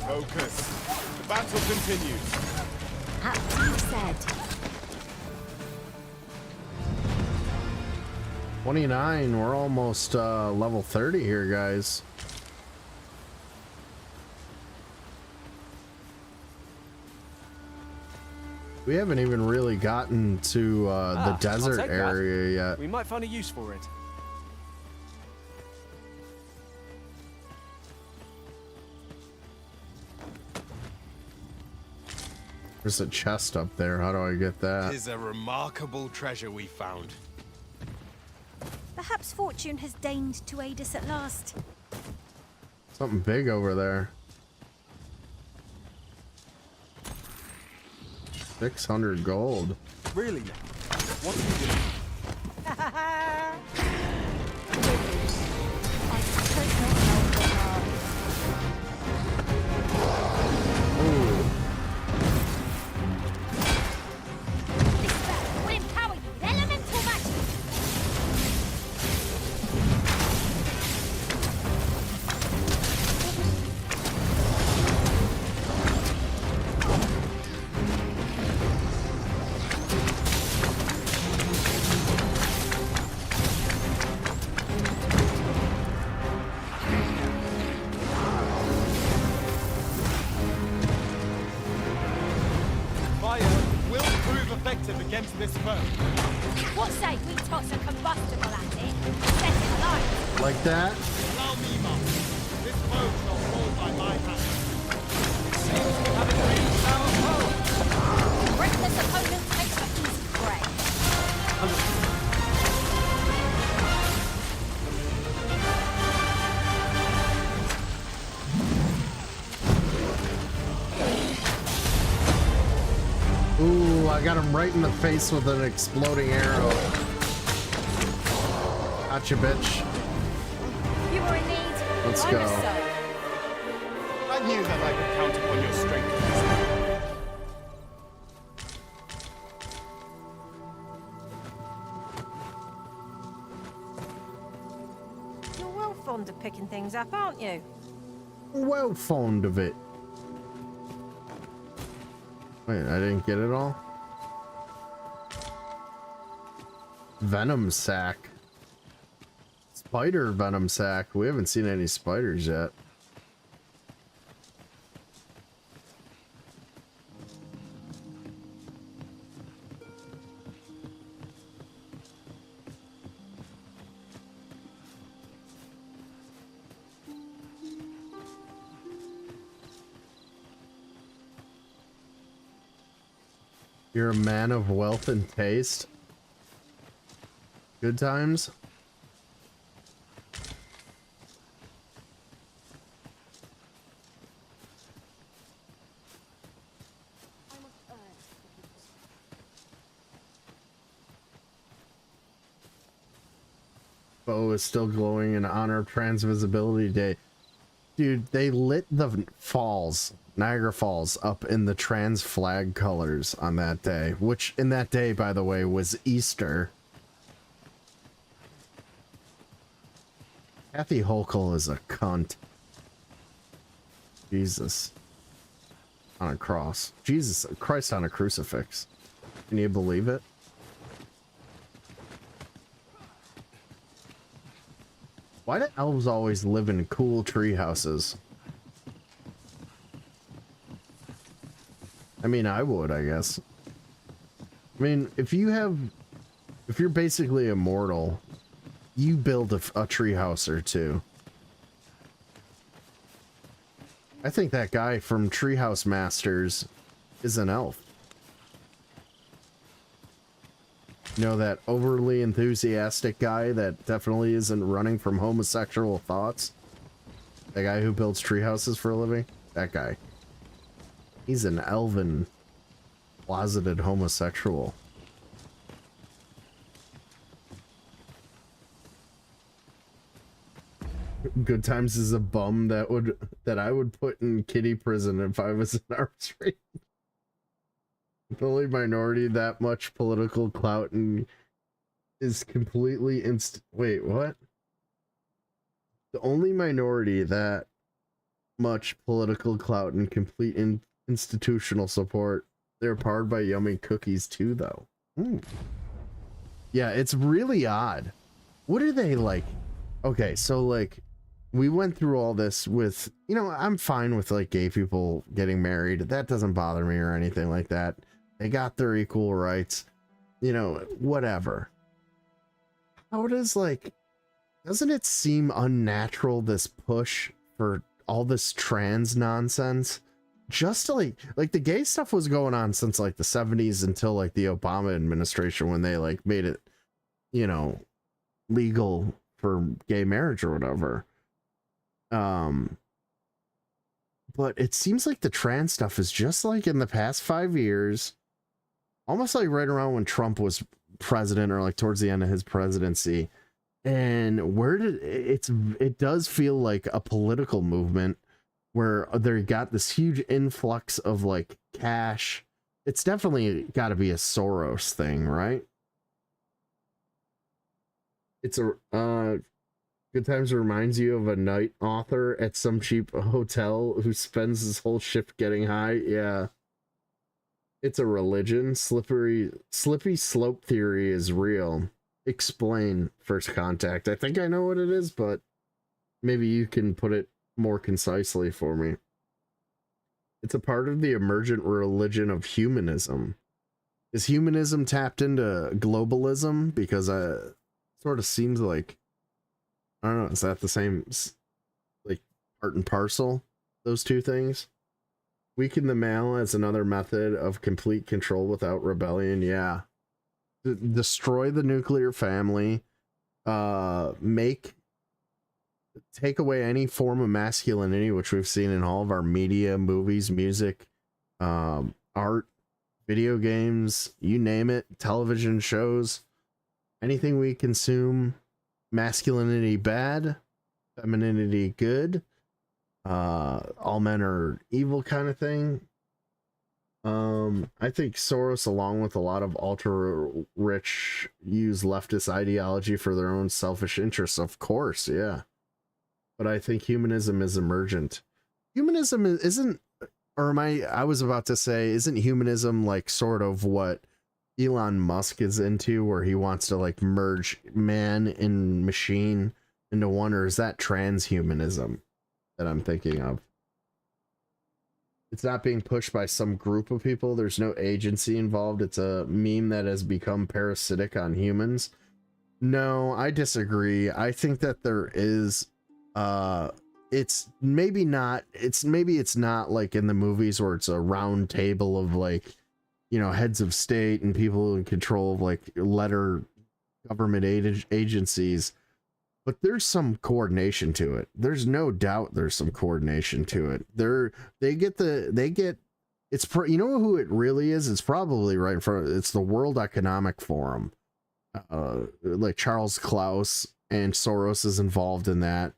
Focus. The battle continues. As said. 29, we're almost level 30 here, guys. We haven't even really gotten to the desert area yet. We might find a use for it. There's a chest up there. How do I get that? Tis a remarkable treasure we found. Perhaps fortune has deigned to aid us at last. Something big over there. 600 gold. Really? What are you doing? This spell will empower you with elemental magic. Against this foe. What say we toss a combustible at it and set it alight? Like that? Allow me, master. This foe shall fall by my hand. It seems we have increased our power. Reckless opponent takes for easy prey. Ooh, I got him right in the face with an exploding arrow. Gotcha, bitch. You were in need. Let's I go. was so. I knew that I could count upon your strength. You're well fond of picking things up, aren't you? Well fond of it. Wait, I didn't get it all? Venom sack. Spider venom sack. We haven't seen any spiders yet. You're a man of wealth and taste. Good times. Bow is still glowing in honor of Transvisibility Day. Dude, they lit the falls, Niagara Falls, up in the trans flag colors on that day, which in that day, by the way, was Easter. Kathy Hochul is a cunt. Jesus. On a cross. Jesus Christ on a crucifix. Can you believe it? Why do elves always live in cool tree houses? I mean, I would, I guess. I mean, if you're basically immortal, you build a tree house or two. I think that guy from Treehouse Masters is an elf. You know, that overly enthusiastic guy that definitely isn't running from homosexual thoughts? The guy who builds tree houses for a living? That guy. He's an elven, closeted homosexual. Good Times is a bum that I would put in kiddie prison if I was an arms race. The only minority that much political clout and is completely wait, what? The only minority that much political clout and complete institutional support. They're powered by yummy cookies too, though. Yeah, it's really odd. What are they like? Okay, so like, we went through all this with, you know, I'm fine with like gay people getting married. That doesn't bother me or anything like that. They got their equal rights, you know, whatever. How does like, doesn't it seem unnatural, this push for all this trans nonsense? just to like the gay stuff was going on since like the 70s until like the Obama administration, when they like made it, you know, legal for gay marriage or whatever. But it seems like the trans stuff is just like in the past 5 years, almost like right around when Trump was president or like towards the end of his presidency. And it does feel like a political movement where they got this huge influx of like cash. It's definitely got to be a Soros thing, right? It's a Good Times reminds you of a night author at some cheap hotel who spends his whole shift getting high. Yeah. It's a religion. Slippy slope theory is real. Explain, First Contact. I think I know what it is, but maybe you can put it more concisely for me. It's a part of the emergent religion of humanism. Is humanism tapped into globalism? Because it sort of seems like, I don't know, is that the same, like, part and parcel, those two things? Weaken the male as another method of complete control without rebellion, yeah. Destroy the nuclear family, take away any form of masculinity, which we've seen in all of our media, movies, music, art, video games, you name it, television shows, anything we consume. Masculinity bad, femininity good, all men are evil kind of thing. I think Soros, along with a lot of ultra rich, use leftist ideology for their own selfish interests, of course, yeah. But I think humanism is emergent. Humanism isn't, or I was about to say, isn't humanism like sort of what Elon Musk is into, where he wants to like merge man and machine into one, or is that transhumanism that I'm thinking of? It's not being pushed by some group of people. There's no agency involved. It's a meme that has become parasitic on humans. No, I disagree. I think that there is, it's maybe it's not like in the movies where it's a round table of like, you know, heads of state and people in control of like letter government agencies, but there's some coordination to it. There's no doubt there's some coordination to it. You know who it really is? It's probably right in front of, it's the World Economic Forum. Like Charles Klaus and Soros is involved in that.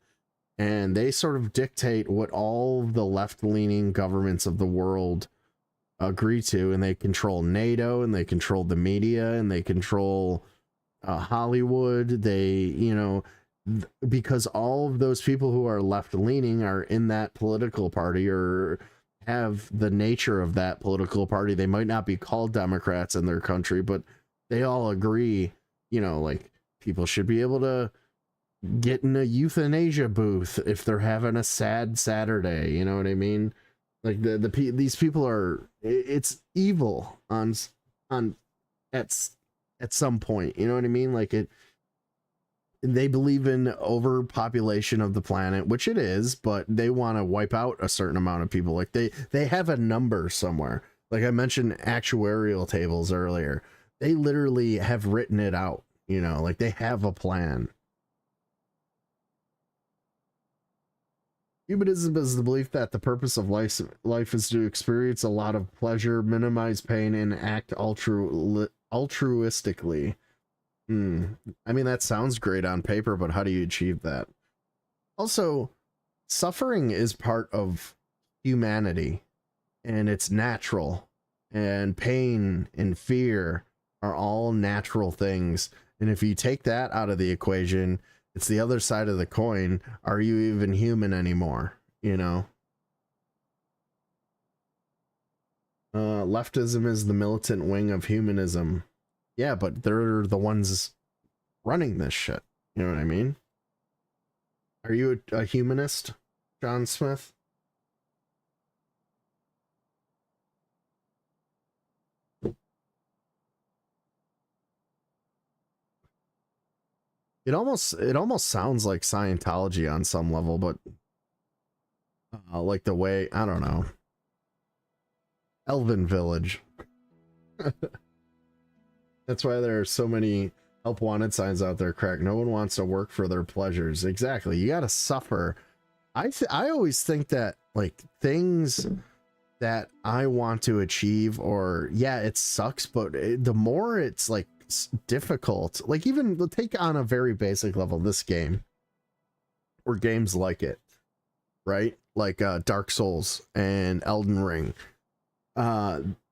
And they sort of dictate what all the left-leaning governments of the world agree to, and they control NATO, and they control the media, and they control Hollywood. They, you know, because all of those people who are left-leaning are in that political party or have the nature of that political party. They might not be called Democrats in their country, but they all agree, you know, like people should be able to get in a euthanasia booth if they're having a sad Saturday. You know what I mean? Like these people are, it's evil at some point, you know what I mean? Like they believe in overpopulation of the planet, which it is, but they want to wipe out a certain amount of people. Like they have a number somewhere. Like I mentioned actuarial tables earlier. They literally have written it out, you know, like they have a plan. Humanism is the belief that the purpose of life is to experience a lot of pleasure, minimize pain, and act altruistically. I mean, that sounds great on paper, but how do you achieve that? Also, suffering is part of humanity, and it's natural. And pain and fear are all natural things. And if you take that out of the equation, it's the other side of the coin. Are you even human anymore? You know? Leftism is the militant wing of humanism. Yeah, but they're the ones running this shit. You know what I mean? Are you a humanist, John Smith? It almost sounds like Scientology on some level, but like the way, I don't know. Elven village. That's why there are so many help wanted signs out there, Crack. No one wants to work for their pleasures. Exactly. You gotta suffer. I always think that, like, things that I want to achieve, or yeah, it sucks, but the more it's like difficult, like even take on a very basic level this game or games like it, right? Like Dark Souls and Elden Ring.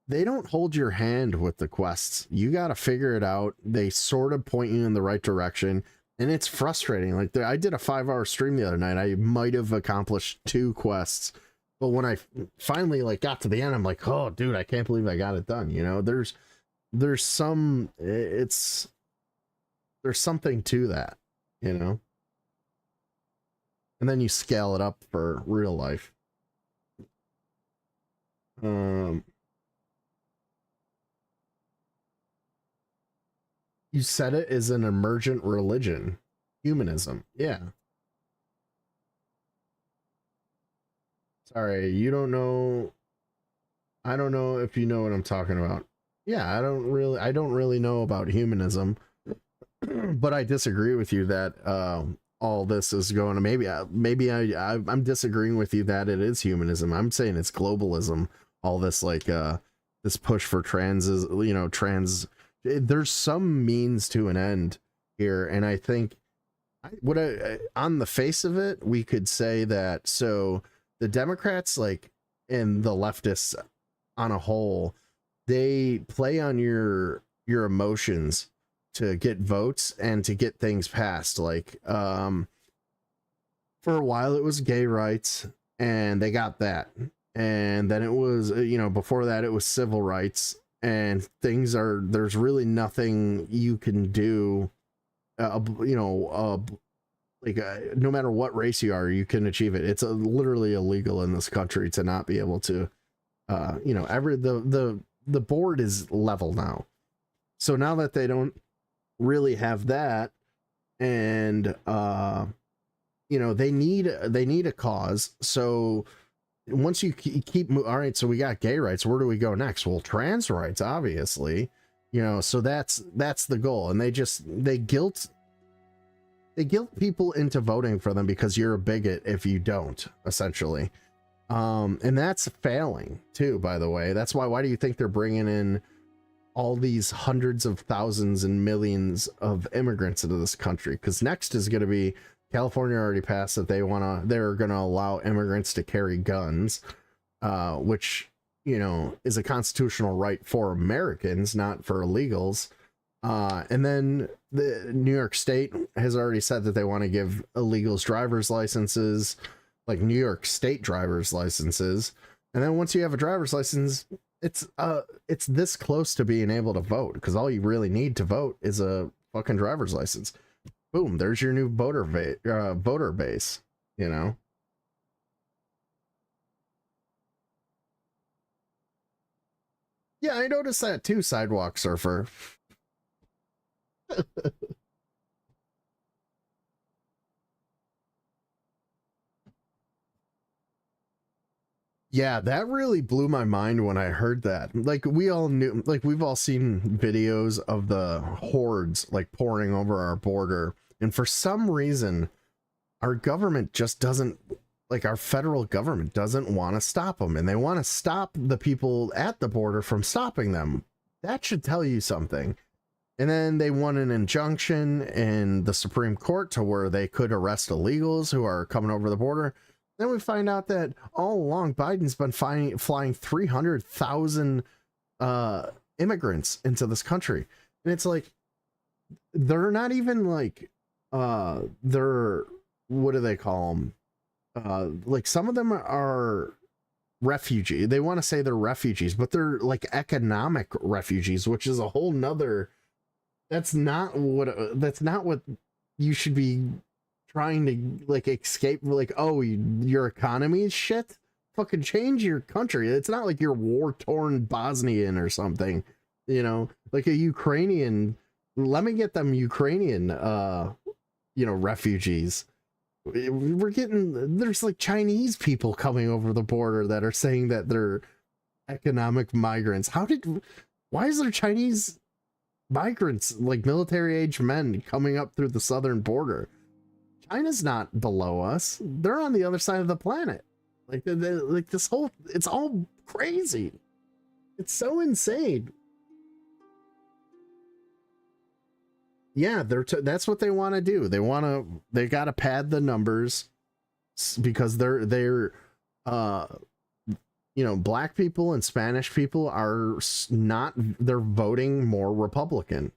They don't hold your hand with the quests. You got to figure it out. They sort of point you in the right direction, and it's frustrating. Like I did a 5-hour stream the other night. I might have accomplished 2 quests, but when I finally like got to the end, I'm like, oh dude, I can't believe I got it done. You know, there's something to that, you know, and then you scale it up for real life. You said it is an emergent religion, humanism. Yeah. Sorry, you don't know. I don't know if you know what I'm talking about. Yeah, I don't really know about humanism, but I disagree with you that all this is going to maybe I'm disagreeing with you that it is humanism. I'm saying it's globalism. All this like this push for there's some means to an end here, and I think on the face of it, we could say that so the Democrats, like, and the leftists on a whole, they play on your emotions to get votes and to get things passed. Like for a while it was gay rights, and they got that, and then it was before that it was civil rights, and there's really nothing you can do no matter what race you are, you can achieve it. It's literally illegal in this country to not be able to the board is level now. So now that they don't really have that, and they need a cause. So once you keep all right, so we got gay rights, where do we go next? Well, trans rights, obviously, so that's the goal. And they guilt people into voting for them because you're a bigot if you don't, essentially. And that's failing too, by the way. That's why do you think they're bringing in all these hundreds of thousands and millions of immigrants into this country? Because next is going to be, California already passed that they're going to allow immigrants to carry guns, which, is a constitutional right for Americans, not for illegals. And then the New York State has already said that they want to give illegals driver's licenses, like New York State driver's licenses. And then once you have a driver's license, it's this close to being able to vote, because all you really need to vote is a fucking driver's license. Boom, there's your new voter base, Yeah, I noticed that too, Sidewalk Surfer. Yeah, that really blew my mind when I heard that. Like, we all knew, like, we've all seen videos of the hordes like pouring over our border, and for some reason our government just doesn't, like, our federal government doesn't want to stop them, and they want to stop the people at the border from stopping them. That should tell you something. And then they won an injunction in the Supreme Court to where they could arrest illegals who are coming over the border. Then we find out that all along Biden's been flying 300,000 immigrants into this country. And it's like, they're not even like, they're, what do they call them? Like, some of them are refugee. They want to say they're refugees, but they're like economic refugees, which is a whole nother, that's not what you should be trying to, like, escape. Like, oh, your economy is shit, fucking change your country. It's not like you're war-torn Bosnian or something, like a Ukrainian. Let me get them Ukrainian refugees. There's like Chinese people coming over the border that are saying that they're Economic migrants. Why is there Chinese migrants, like military-age men, coming up through the southern border? China's not below us. They're on the other side of the planet. Like, like this whole, it's all crazy. It's so insane. Yeah, that's what they want to do. They got to pad the numbers because they're you know, black people and Spanish people are not, they're voting more Republican.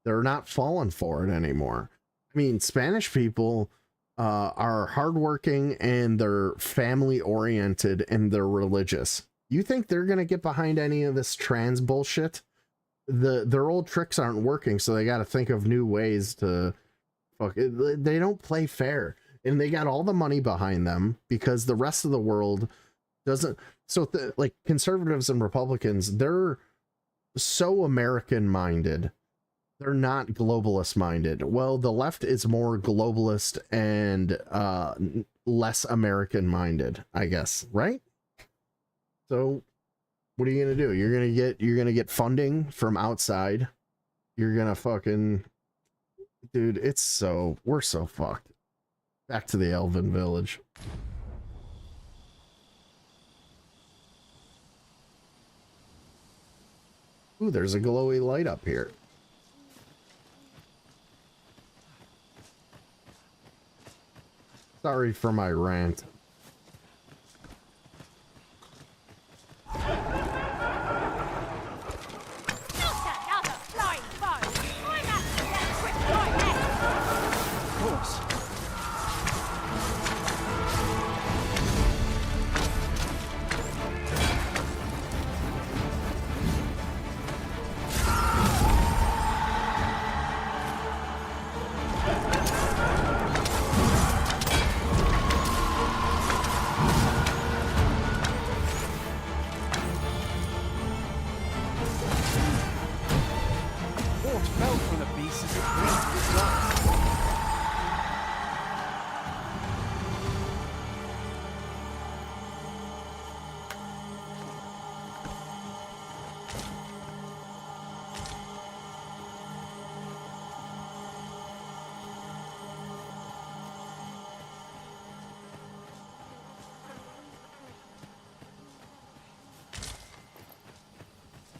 They're not falling for it anymore. I mean, Spanish people are hardworking and they're family oriented and they're religious. You think they're going to get behind any of this trans bullshit? Their old tricks aren't working, so they got to think of new ways to fuck it. They don't play fair, and they got all the money behind them because the rest of the world doesn't. So like conservatives and Republicans, they're so American minded. They're not globalist minded. Well, the left is more globalist and less American minded, I guess, right? So what are you gonna do? You're gonna get funding from outside. You're gonna fucking, dude, we're so fucked. Back to the Elven Village. Ooh, there's a glowy light up here. Sorry for my rant.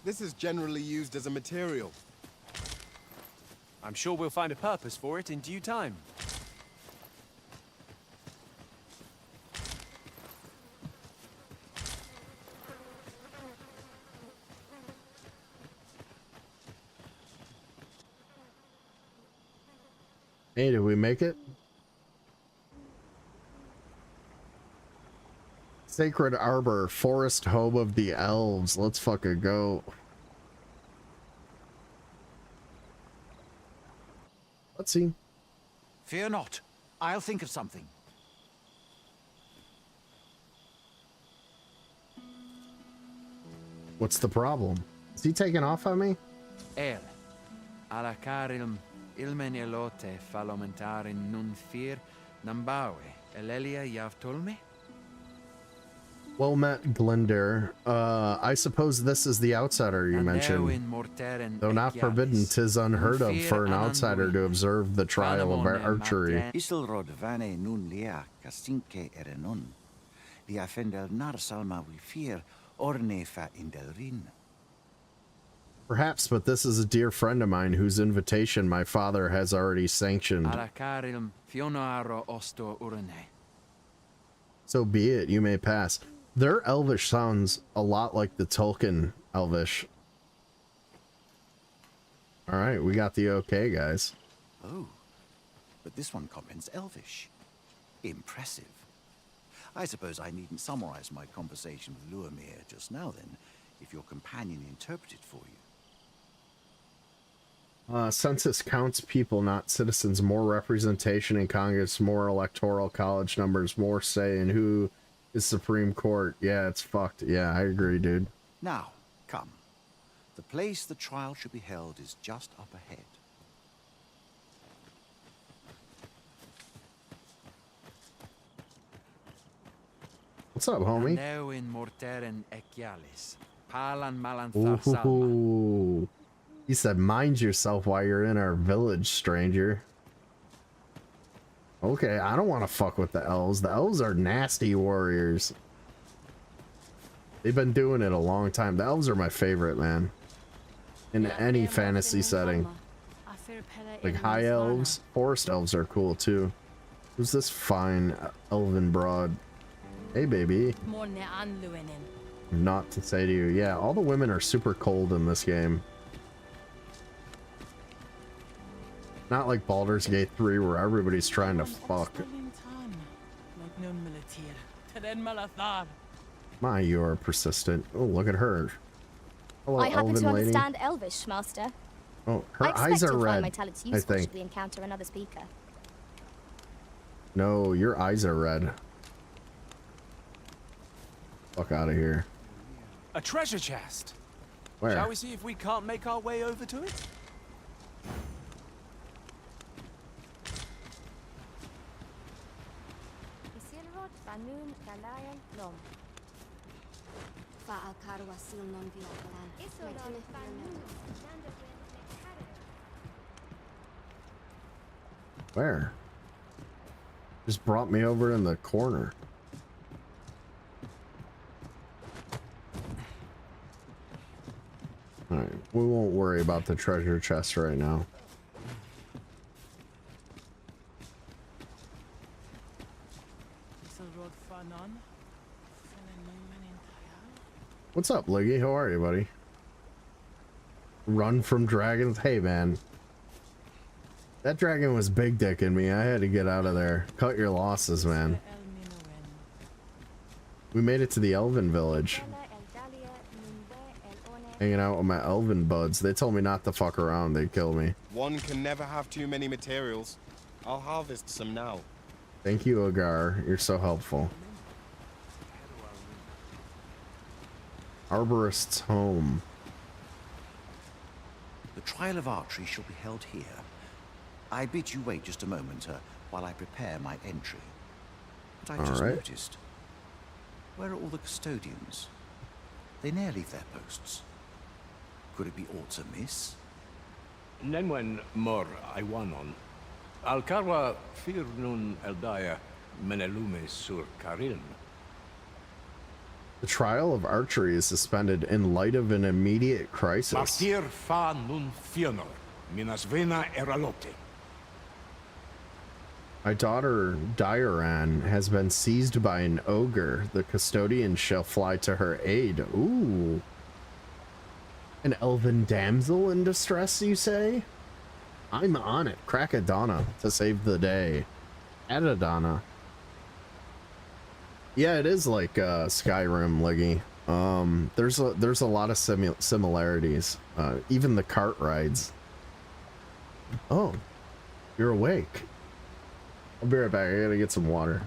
This is generally used as a material. I'm sure we'll find a purpose for it in due time. Hey, did we make it? Sacred Arbor, forest home of the elves. Let's fucking go. Let's see. Fear not. I'll think of something. What's the problem? Is he taking off on me? El. Alacarilm ilmen elote falomentarin nun fear nambawe. Elelia yavtolme? Well met, Glyndar. I suppose this is the outsider you mentioned. Though not forbidden, 'tis unheard of for an outsider to observe the trial of archery. Isilrod vane nun lia casinque erenon. Lia fendel nar salma we fear orne fa indelrin. Perhaps, but this is a dear friend of mine whose invitation my father has already sanctioned. Alacarilm fionoaro osto urne. So be it, you may pass. Their Elvish sounds a lot like the Tolkien Elvish. Alright, we got the okay, guys. Oh, but this one comments Elvish. Impressive. I suppose I needn't summarize my conversation with Luamir just now then, if your companion interpreted for you. Census counts people, not citizens. More representation in Congress, more electoral college numbers, more say in who is Supreme Court. Yeah, it's fucked. Yeah, I agree, dude. Now, come. The place the trial should be held is just up ahead. What's up, homie? Andeu in morteren ecialis, palan malanthar salma. Ooh. He said, mind yourself while you're in our village, stranger. Okay, I don't want to fuck with the elves. The elves are nasty warriors. They've been doing it a long time. The elves are my favorite, man. In any fantasy setting. Like high elves, forest elves are cool too. Who's this fine elven broad? Hey, baby. Not to say to you. Yeah, all the women are super cold in this game. Not like Baldur's Gate 3 where everybody's trying to fuck. My, you are persistent. Oh, look at her. Hello, I happen elven to lady. understand Elvish, Master. Oh, her I eyes are expect you'll red. find my talents useful think. should we encounter another speaker. No, your eyes are red. Fuck out of here. A treasure chest. Where? Shall we see if we can't make our way over to it? Where? Just brought me over in the corner. Alright, we won't worry about the treasure chest right now. What's up, Liggy? How are you, buddy? Run from dragons? Hey, man. That dragon was big dicking me. I had to get out of there. Cut your losses, man. We made it to the elven village. Hanging out with my elven buds. They told me not to fuck around. They'd kill me. One can never have too many materials. I'll harvest some now. Thank you, Agar. You're so helpful. Arborist's home. The trial of archery shall be held here. I bid you wait just a moment while I prepare my entry. But I've just noticed. Where are all the custodians? They ne'er leave their posts. Could it be aught amiss? Nenwen mor Iwanon. Alcarwa fir nun eldaya menelume sur Karilm. The trial of archery is suspended in light of an immediate crisis. Martir fa nun fionor. Minas vena eralote. My daughter, Dioran, has been seized by an ogre. The custodian shall fly to her aid. Ooh. An elven damsel in distress, you say? I'm on it. Crackadona to save the day. Catadona. Yeah, it is like Skyrim, Liggy. There's a lot of similarities. Even the cart rides. Oh, you're awake. I'll be right back. I gotta get some water.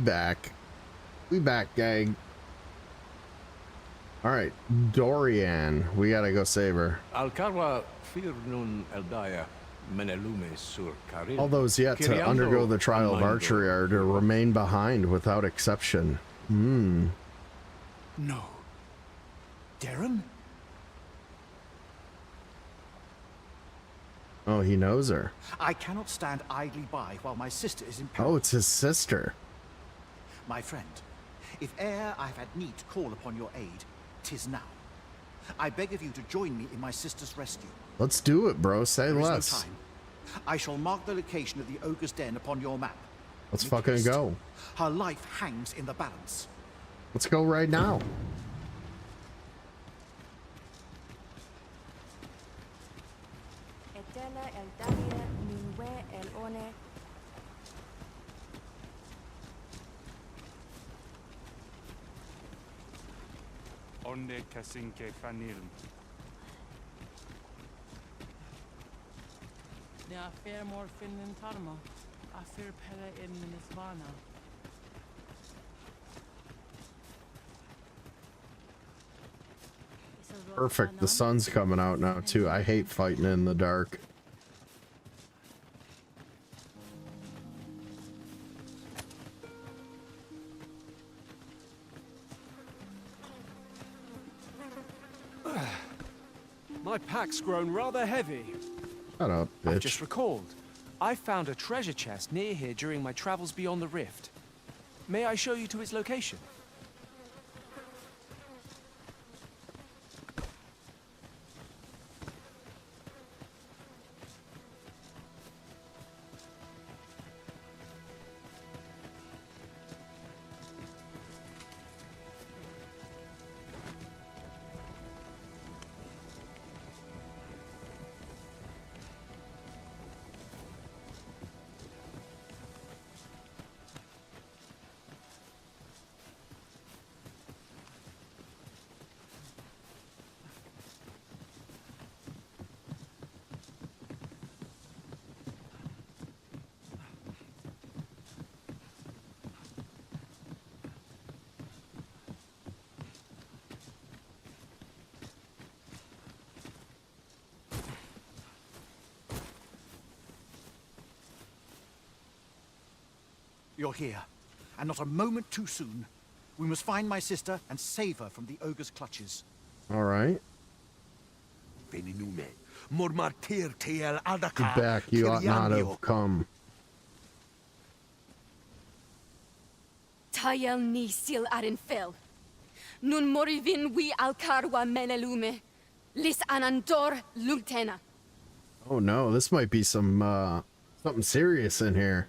back. We back, gang. All right, Dorian. We gotta go save her. Alcarwa fir nun eldaya menelume sur caril. All those yet to undergo the trial of archery are to remain behind without exception. No. Darren? Oh, he knows her. I cannot stand idly by while my sister is in peril. Oh, it's his sister. My friend, if e'er I've had need to call upon your aid, 'tis now. I beg of you to join me in my sister's rescue. Let's do it, bro. Say There is less. no time. I shall mark the location of the ogre's den upon your map. Let's Make fucking haste. go. Her life hangs in the balance. Let's go right now. Onde kasinke fanil. Ne afer mor finnin tarma. Afer pele in Minisvana. Perfect. The sun's coming out now, too. I hate fighting in the dark. My pack's grown rather heavy. Shut up, I've bitch. just recalled. I found a treasure chest near here during my travels beyond the rift. May I show you to its location? You're here, and not a moment too soon. We must find my sister and save her from the ogre's clutches. All right. Veninume. Mormartir tel Get adaka. back. You ought not have come. Tayel ni sil arin fel. Nun morivin we alcarwa menelume. Lis anandor lumtena. Oh no, this might be some something serious in here.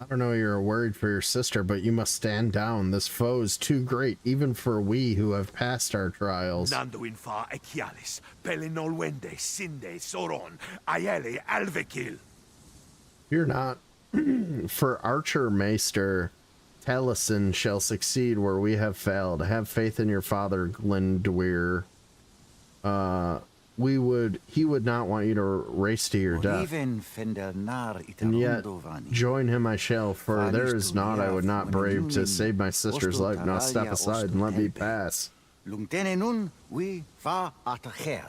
I don't know you're worried for your sister, but you must stand down. This foe is too great, even for we who have passed our trials. Nando infa ekialis. Pelinolwende sinde soron. Ayele alvekil. Fear not, for Archer Maester Taliesin shall succeed where we have failed. Have faith in your father, Glendower. He would not want you to race to your death. And yet, join him I shall, for there is naught I would not brave to save my sister's life. Now step aside and let me pass. Lungtene nun we fa atacher.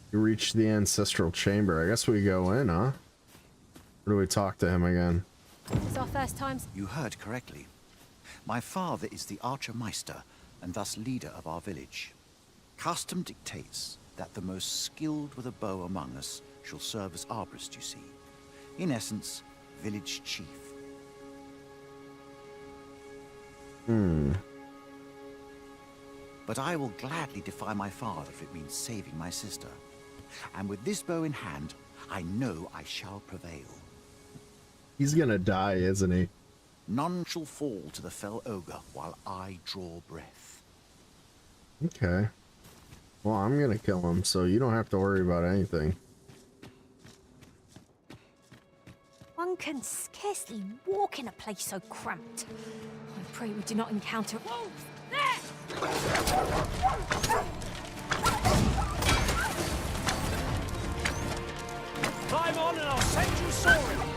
You reach the ancestral chamber. I guess we go in, huh? Or do we talk to him again? It's our first time. You heard correctly. My father is the Archer Meister, and thus leader of our village. Custom dictates that the most skilled with a bow among us shall serve as arborist, you see. In essence, village chief. But I will gladly defy my father if it means saving my sister. And with this bow in hand, I know I shall prevail. He's gonna die, isn't he? None shall fall to the fell ogre while I draw breath. Okay. Well, I'm gonna kill him, so you don't have to worry about anything. can scarcely walk in a place so cramped. I pray we do not encounter wolves. There! Climb on and I'll send you soaring.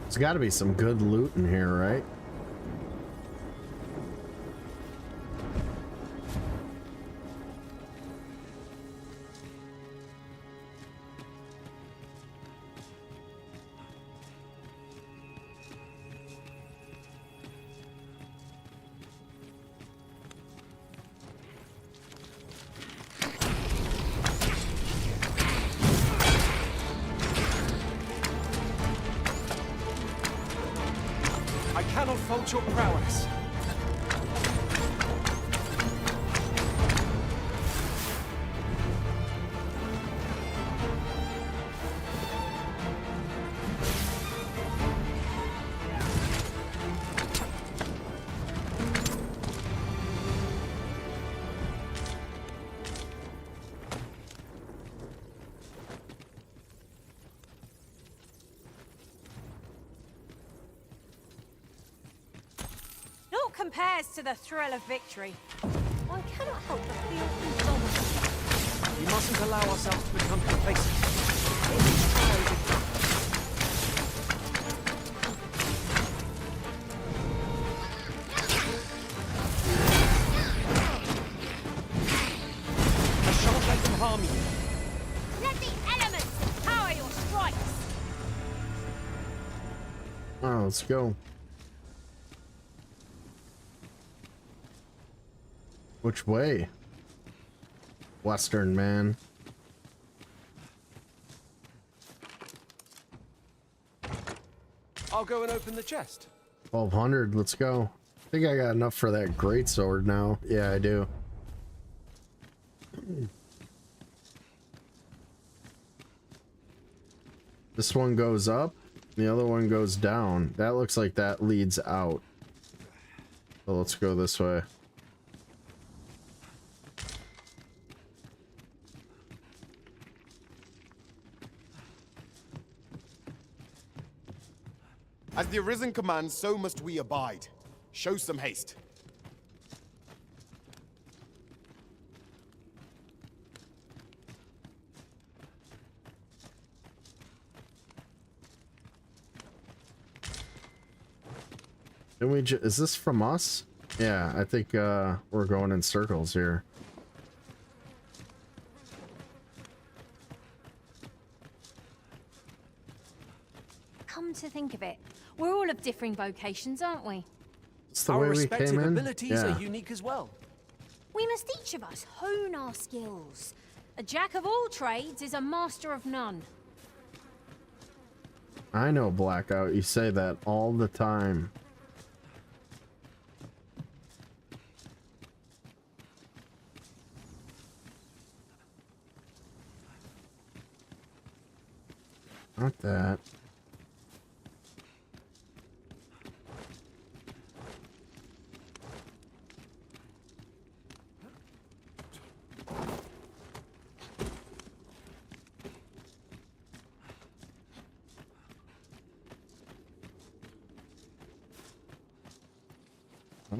There's got to be some good loot in here, right? I cannot fault your prowess. Compares to the thrill of victory. I cannot help but feel indomitable. We mustn't allow ourselves to become complacent. Let's try again. I shan't let them harm you. Let the elements empower your strikes. Oh, let's go. Which way? Western, man. I'll go and open the chest. 1200, let's go. I think I got enough for that great sword now. Yeah, I do. This one goes up, the other one goes down. That looks like that leads out. So let's go this way. As the Arisen commands, so must we abide. Show some haste. Can we is this from us? Yeah, I think we're going in circles here. Come to think of it, we're all of differing vocations, aren't we? It's the Our way we respective came in. abilities Yeah. are unique as well. We must each of us hone our skills. A jack of all trades is a master of none. I know, Blackout. You say that all the time. Not that.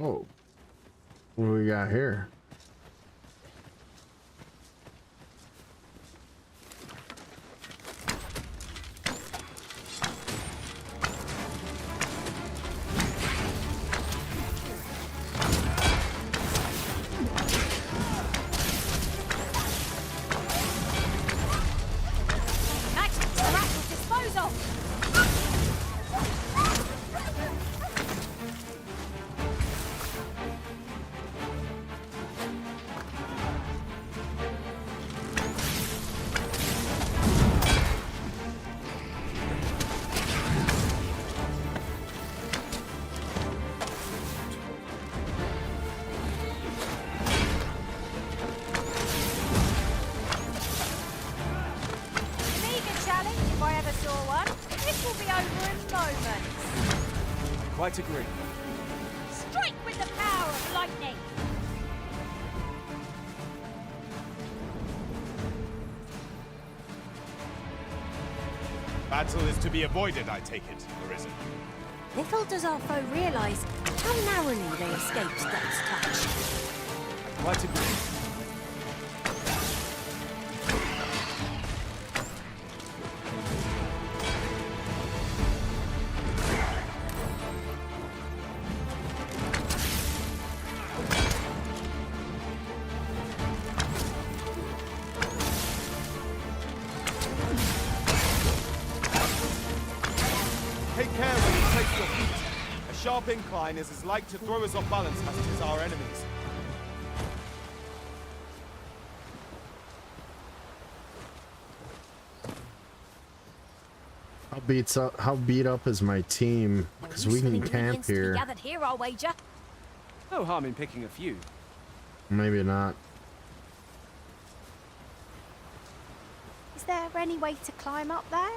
Oh, what do we got here? quite agree. Strike with the power of lightning! Battle is to be avoided, I take it, Arisen. Little does our foe realise how narrowly they escaped Death's touch. Quite agree. Take care when you place your feet. A sharp incline is as like to throw us off balance as it is our enemies. How beat up is my team? Because we can camp here. Gathered here, I'll wager. No harm in picking a few. Maybe not. Is there any way to climb up there?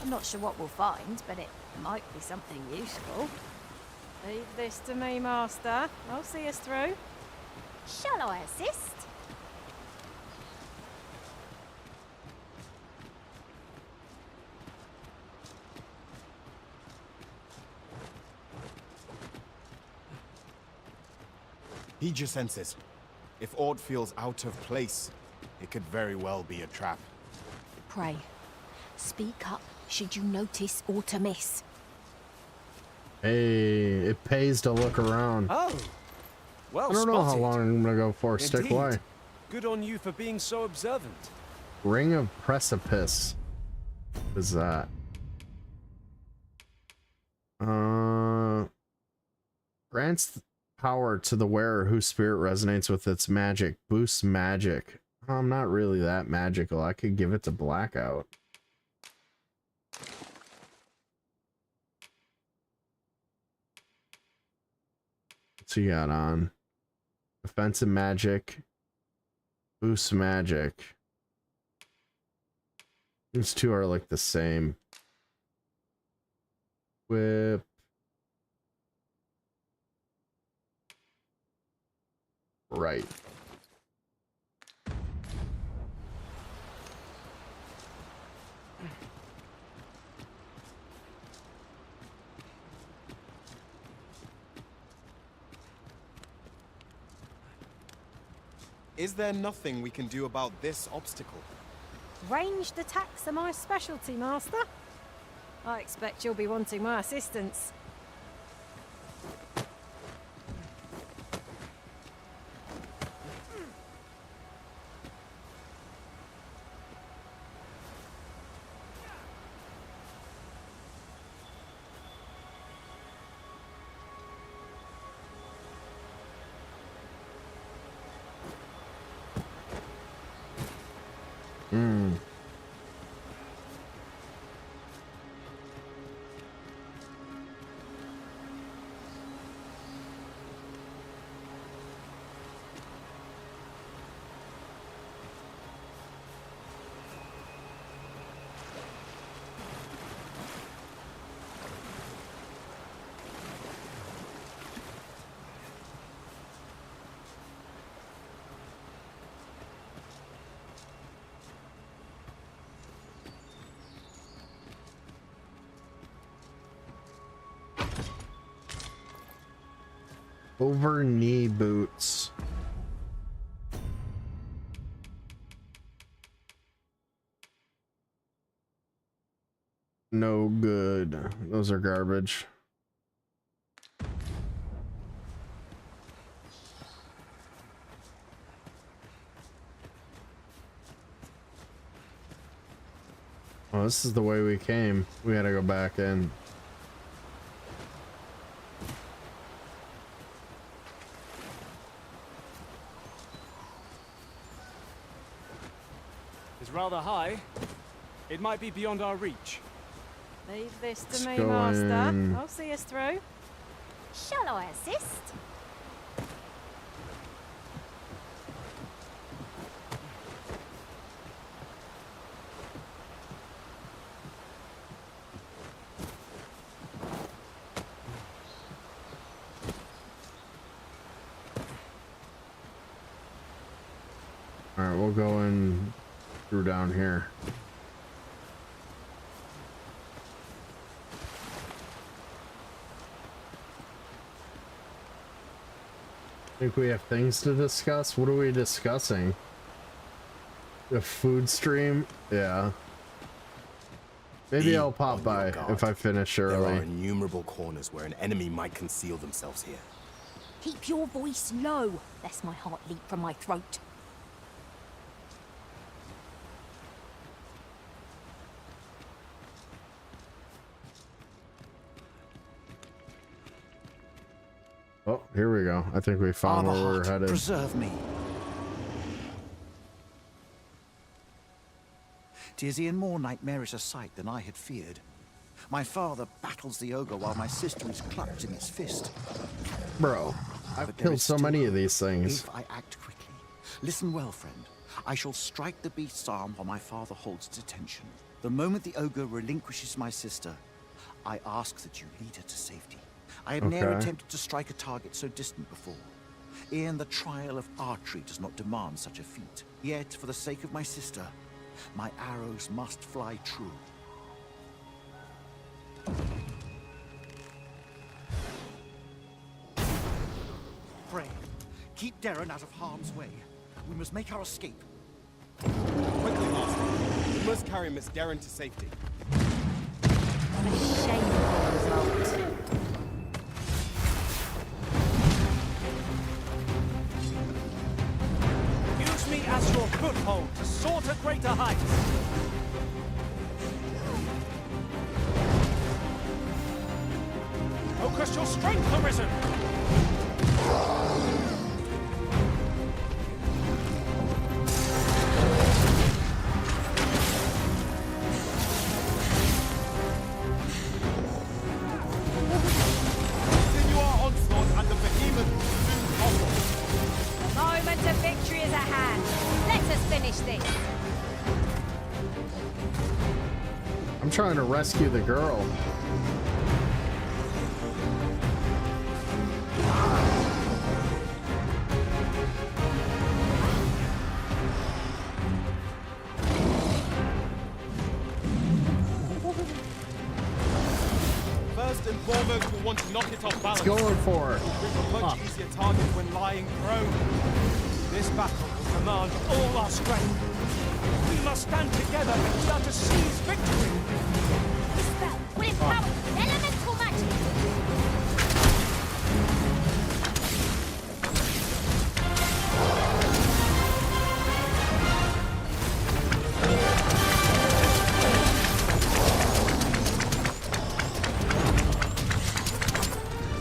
I'm not sure what we'll find, but it might be something useful. Leave this to me, Master. I'll see us through. Shall I assist? Heed your senses. If aught feels out of place, it could very well be a trap. Pray, speak up should you notice or to miss. Hey, it pays to look around. Oh, well I don't know how spotted. long I'm gonna go for. Stick Indeed. away. Good on you for being so observant. Ring of Precipice. What is that? Grants power to the wearer whose spirit resonates with its magic. Boosts magic. I'm not really that magical. I could give it to Blackout. What's he got on? Offensive magic. Boost magic. These two are like the same. Whip. Right. Is there nothing we can do about this obstacle? Ranged attacks are my specialty, Master. I expect you'll be wanting my assistance. Over knee boots. No good. Those are garbage. Oh, this is the way we came. We gotta go back in. It's rather high. It might be beyond our reach. Leave this to Let's me, go Master. in. I'll see us through. Shall I assist? we'll go in through down here. Think we have things to discuss? What are we discussing? The food stream? Yeah. Maybe I'll pop by if I finish early. There are innumerable corners where an enemy might conceal themselves here. Keep your voice low, lest my heart leap from my throat. Oh, here we go. I think we found where we're headed. Preserve me. Tis e'en more nightmarish a sight than I had feared. My father battles the ogre while my sister is clutched in his fist. Bro, I've killed so many of these things. If I act quickly. Listen well, friend. I shall strike the beast's arm while my father holds its attention. The moment the ogre relinquishes my sister, I ask that you lead her to safety. I had ne'er attempted to strike a target so distant before. E'en the trial of archery does not demand such a feat. Yet, for the sake of my sister, my arrows must fly true. Pray, keep Darren out of harm's way. We must make our escape. Quickly, Master. We must carry Miss Darren to safety. What a shameful result. Use me as your foothold to soar to greater heights. Focus your strength, Arisen! Continue our onslaught and the behemoth soon topple. The moment of victory is at hand. Let us finish this. I'm trying to rescue the girl. First and foremost, we'll want to knock it off balance. It's going for it. We're a much easier target when lying prone. This battle will demand all our strength. We must stand together if we are to seize victory. This spell will empower elemental magic.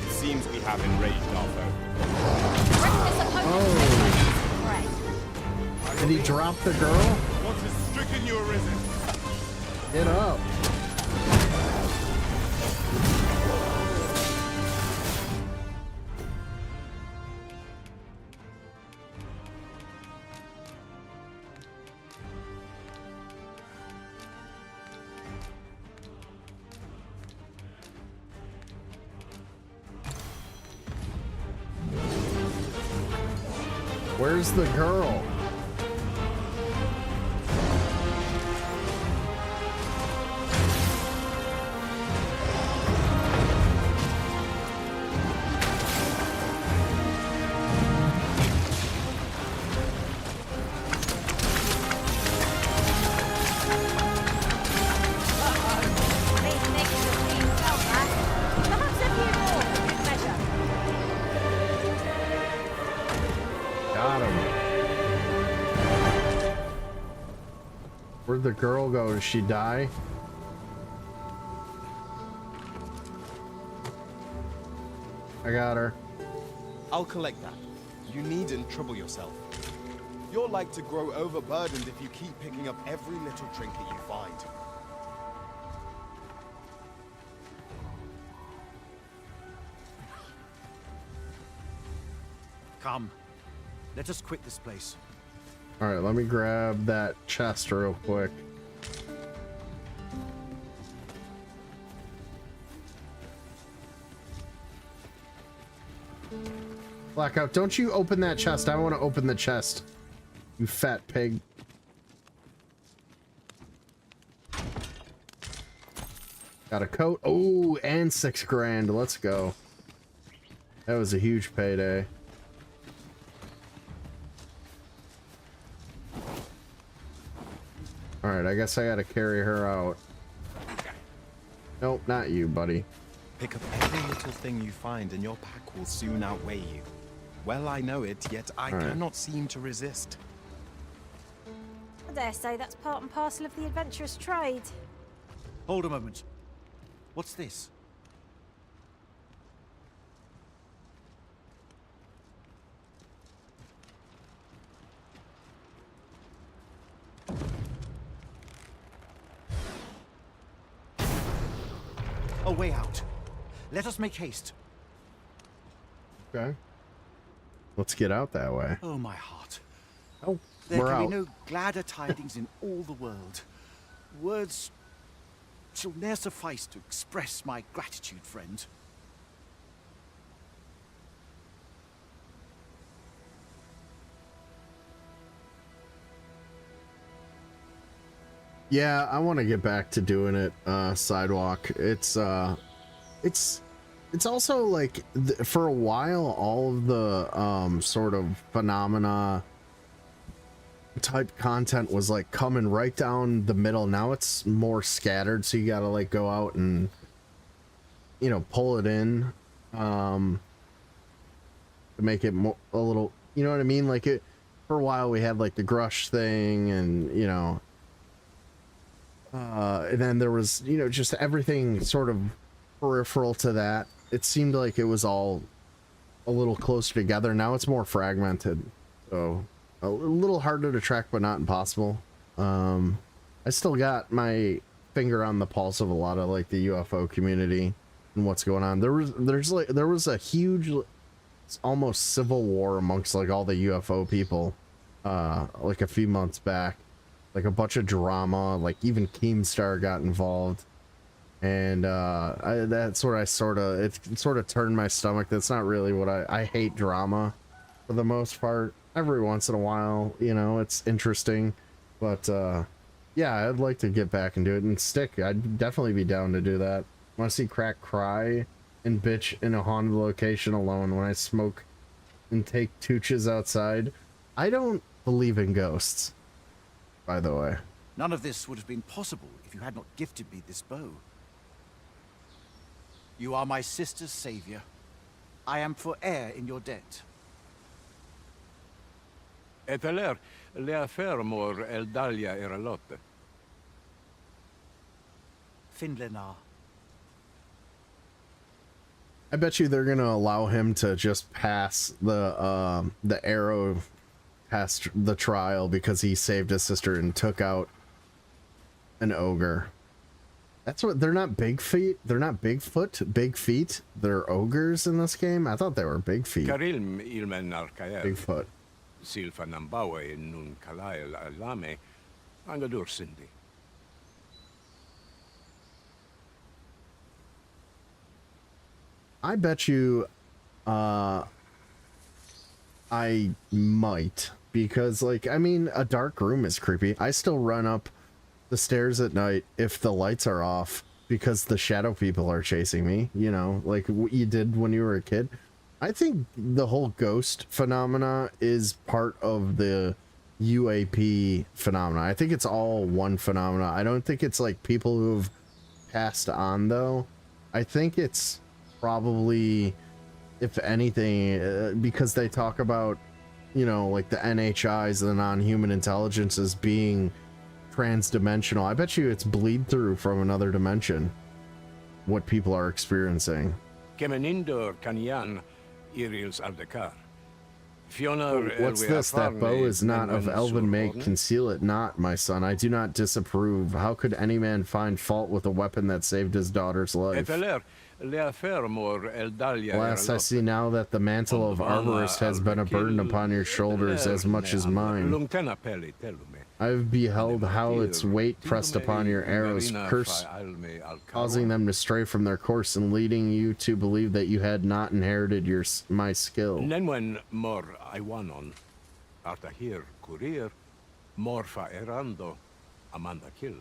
It seems we have enraged our foe. Did he drop the girl? What has stricken you, Arisen? Get up. Where's the girl? Where'd the girl go? Did she die? I got her. I'll collect that. You needn't trouble yourself. You're like to grow overburdened if you keep picking up every little trinket you find. Come. Let us quit this place. All right, let me grab that chest real quick. Blackout, don't you open that chest. I want to open the chest. You fat pig. Got a coat. Oh, and 6 grand. Let's go. That was a huge payday. Alright, I guess I gotta carry her out. Nope, not you, buddy. Pick up every little thing you find and your pack will soon outweigh you. Well, I know it, yet I cannot seem to resist. I dare say that's part and parcel of the adventurous trade. Hold a moment. What's this? A way out. Let us make haste. Okay. Let's get out that way. Oh, my heart. Oh, there we're can out. be no gladder tidings in all the world. Words shall ne'er suffice to express my gratitude, friend. Yeah, I want to get back to doing it, sidewalk. It's also like for a while all of the sort of phenomena type content was like coming right down the middle. Now it's more scattered, so you gotta like go out and, you know, pull it in to make it more a little, you know what I mean? Like it for a while we had like the Grush thing, and you know, and then there was, you know, just everything sort of peripheral to that. It seemed like it was all a little closer together. Now it's more fragmented, so a little harder to track, but not impossible. I still got my finger on the pulse of a lot of like the UFO community and what's going on. There was a huge, almost civil war amongst like all the UFO people, like a few months back. Like a bunch of drama, like even Keemstar got involved, and that's where it sort of turned my stomach. That's not really what I hate drama for the most part. Every once in a while, you know, it's interesting, but yeah, I'd like to get back and do it and stick. I'd definitely be down to do that. Want to see Crack cry and bitch in a haunted location alone when I smoke and take tooches outside. I don't believe in ghosts, by the way. None of this would have been possible if you had not gifted me this bow. You are my sister's savior. I am forever in your debt. Eteler, le affermor Eldalia eralotte. Finlenar. I bet you they're gonna allow him to just pass the arrow past the trial because he saved his sister and took out an ogre. That's what they're not big feet. They're not Bigfoot, big feet. They're ogres in this game. I thought they were big feet. Karilm ilmen arkaer. Bigfoot. Silfa nambawe nun kalael alame. Angadur sindi. I bet you I might, because like, I mean, a dark room is creepy. I still run up the stairs at night if the lights are off because the shadow people are chasing me, you know, like what you did when you were a kid. I think the whole ghost phenomena is part of the UAP phenomena. I think it's all one phenomena. I don't think it's like people who've passed on though. I think it's probably, if anything, because they talk about, you know, like the NHIs, the non-human intelligences being trans-dimensional. I bet you it's bleed through from another dimension, what people are experiencing. Kemenindor kanyan irils aldekar. Fiona, What's this? That bow is not of elven make. Conceal it not, my son. I do not disapprove. How could any man find fault with a weapon that saved his daughter's life? Alas, I see now that the mantle of arborist has been a burden upon your shoulders as much as mine. I've beheld how its weight pressed upon your arrows, causing them to stray from their course and leading you to believe that you had not inherited my skill. courier, morfa errando, amanda kill.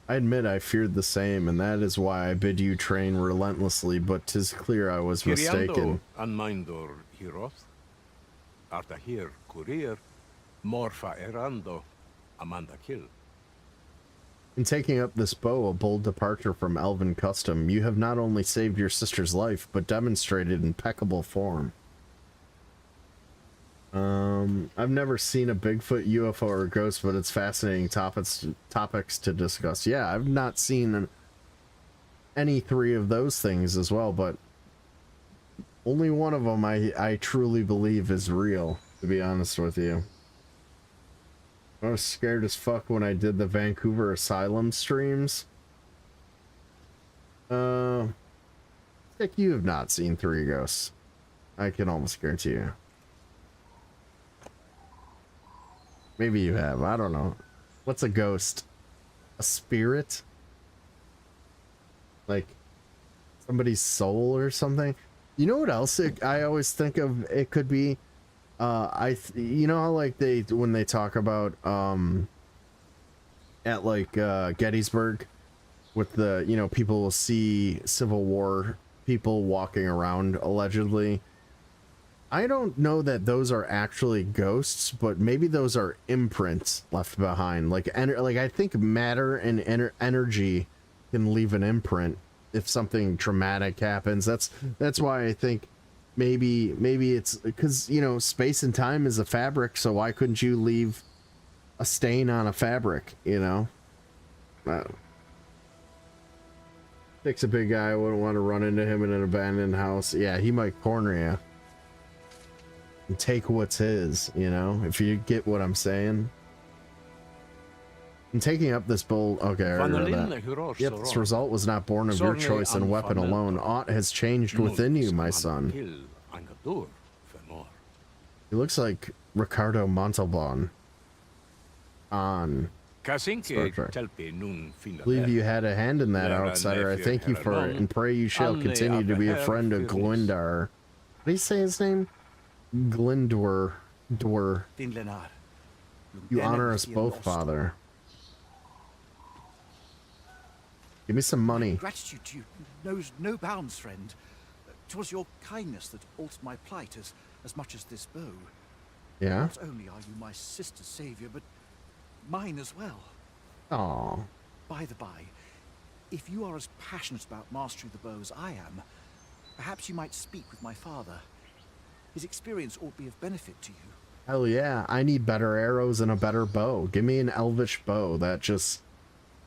I admit I feared the same, and that is why I bid you train relentlessly, but 'tis clear I was mistaken. An mindor hiroth, arta here courier, morfa errando, amanda kill. In taking up this bow, a bold departure from elven custom, you have not only saved your sister's life, but demonstrated impeccable form. I've never seen a Bigfoot, UFO, or ghost, but it's fascinating topics to discuss. Yeah, I've not seen any three of those things as well, but only one of them I truly believe is real, to be honest with you. I was scared as fuck when I did the Vancouver Asylum streams. Nick, you have not seen three ghosts. I can almost guarantee you. Maybe you have. I don't know. What's a ghost? A spirit? Like somebody's soul or something? You know what else I always think of it could be? You know how like when they talk about at like Gettysburg with the, you know, people will see Civil War people walking around allegedly. I don't know that those are actually ghosts, but maybe those are imprints left behind. Like I think matter and energy can leave an imprint if something traumatic happens. That's why I think maybe it's because, you know, space and time is a fabric, so why couldn't you leave a stain on a fabric, you know? Nick's a big guy. I wouldn't want to run into him in an abandoned house. Yeah, he might corner you and take what's his, you know, if you get what I'm saying. I'm taking up this bold... Okay, I already read that. Yep, this result was not born of your choice and weapon alone. Aught has changed within you, my son. He looks like Ricardo Montalban on Star Trek. Believe you had a hand in that, outsider. I thank you for it, and pray you shall continue to be a friend of Gwendar. What did he say his name? Glindor. You honor us both, Father. Give me some money. Gratitude to you knows no bounds, friend. 'Twas your kindness that altered my plight as much as this bow. Yeah? Not only are you my sister's savior, but mine as well. Aww. By the by, if you are as passionate about mastery of the bow as I am, perhaps you might speak with my father. His experience ought to be of benefit to you. Hell yeah, I need better arrows and a better bow. Give me an elvish bow that just,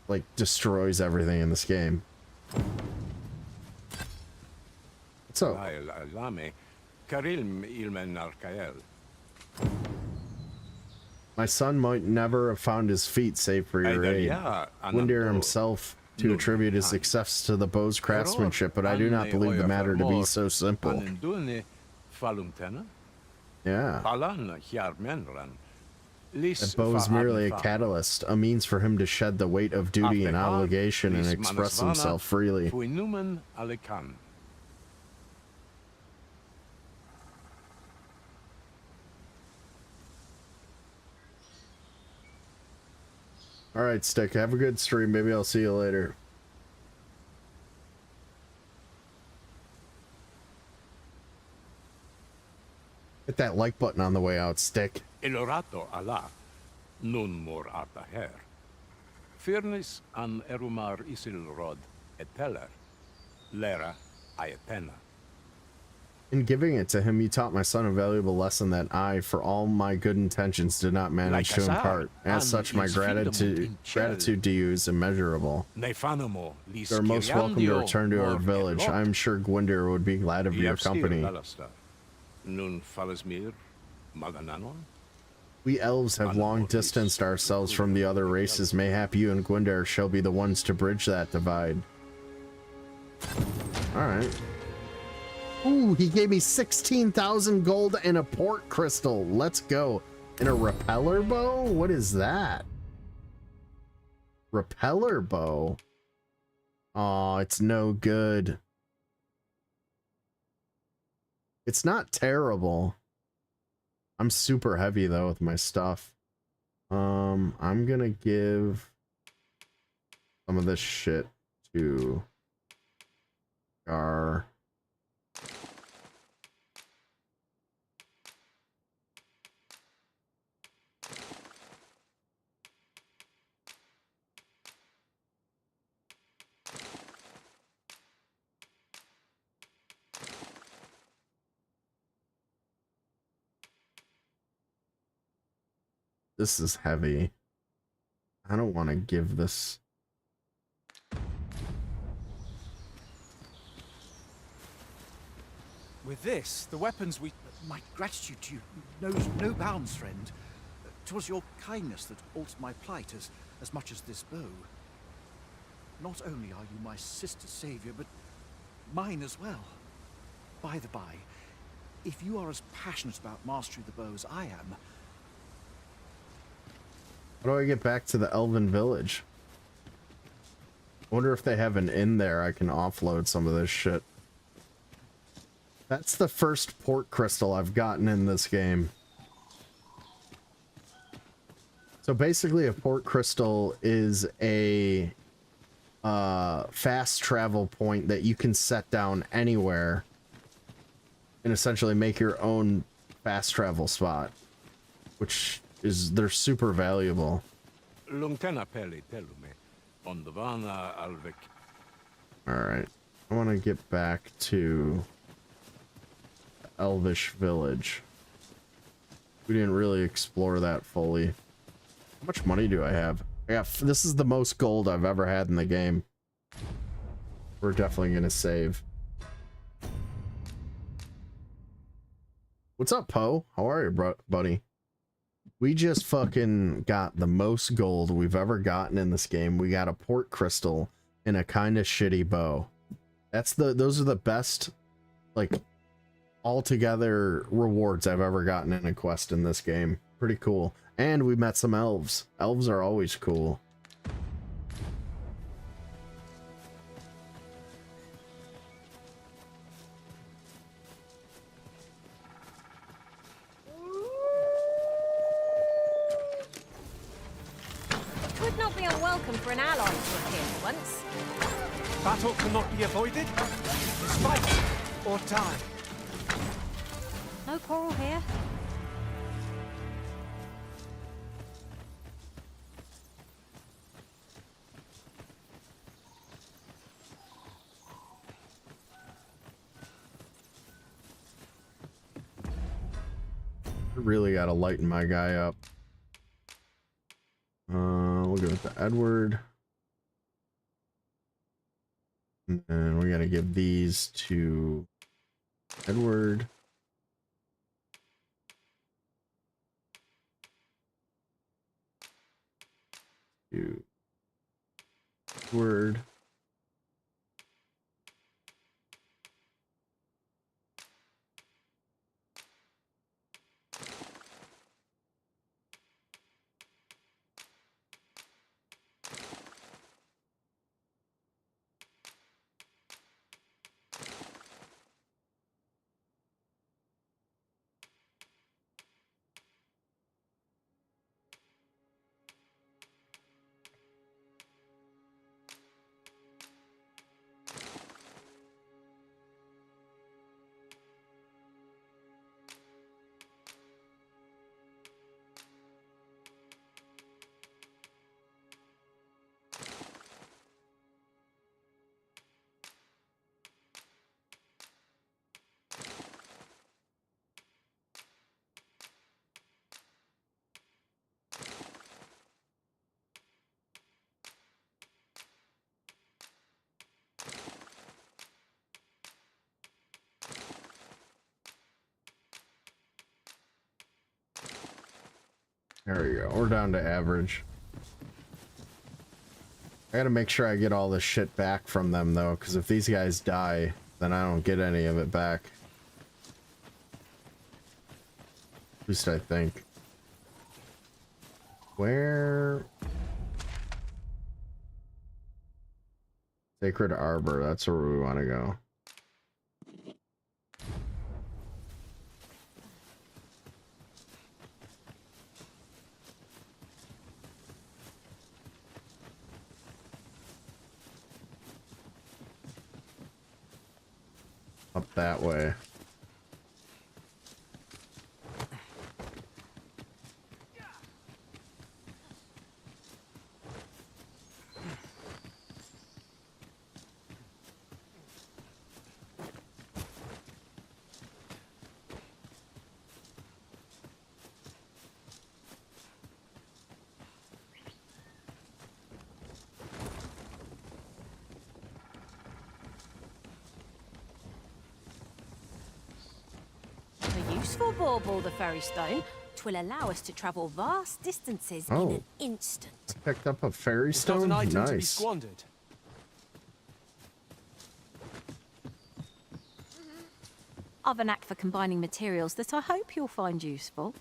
like, destroys everything in this game. So, my son might never have found his feet save for your aid. Windir himself to attribute his success to the bow's craftsmanship, but I do not believe the matter to be so simple. Yeah. That bow is merely a catalyst, a means for him to shed the weight of duty and obligation and express himself freely. Alright, Stick, have a good stream. Maybe I'll see you later. Hit that like button on the way out, Stick. Elorato Allah, nun mor arta her. Firnis an erumar isilrod eteller, lera ayetena. In giving it to him, you taught my son a valuable lesson that I, for all my good intentions, did not manage to impart. As such, my gratitude to you is immeasurable. You are most welcome to return to our village. I am sure Gwendar would be glad of your company. We elves have long distanced ourselves from the other races. Mayhap you and Gwendar shall be the ones to bridge that divide. Alright. Ooh, he gave me 16,000 gold and a port crystal. Let's go. And a repeller bow? What is that? Repeller bow? Oh, it's no good. It's not terrible. I'm super heavy though with my stuff. I'm gonna give some of this shit to Gar. This is heavy. I don't want to give this. With this, the weapons we... My gratitude to you knows no bounds, friend. 'Twas your kindness that altered my plight as much as this bow. Not only are you my sister's savior, but mine as well. By the by, if you are as passionate about mastery of the bow as I am... How do I get back to the Elven village? I wonder if they have an inn there I can offload some of this shit. That's the first port crystal I've gotten in this game. So basically a port crystal is a fast travel point that you can set down anywhere and essentially make your own fast travel spot, which is, they're super valuable. Lungtena peli telume. Ondavana alvik. Alright. I want to get back to the Elvish village. We didn't really explore that fully. How much money do I have? This is the most gold I've ever had in the game. We're definitely gonna save. What's up, Poe? How are you, buddy? We just fucking got the most gold we've ever gotten in this game. We got a port crystal and a kind of shitty bow. Those are the best, like, altogether rewards I've ever gotten in a quest in this game. Pretty cool. And we met some elves. Elves are always cool. Would not be unwelcome for an ally to appear once. Battle cannot be avoided. Fight or die. No quarrel here. Really gotta lighten my guy up. We'll give it to Edward. And we're gonna give these to Edward. To Edward. There we go. We're down to average. I gotta make sure I get all this shit back from them, though, because if these guys die, then I don't get any of it back. At least I think. Where? Sacred Arbor, that's where we want to go. up that way. A useful bauble, the ferry stone. 'Twill allow us to travel vast distances in an instant. I picked up a fairy It's not stone. an item Nice. to be squandered. I've a knack for combining materials that I hope you'll find useful.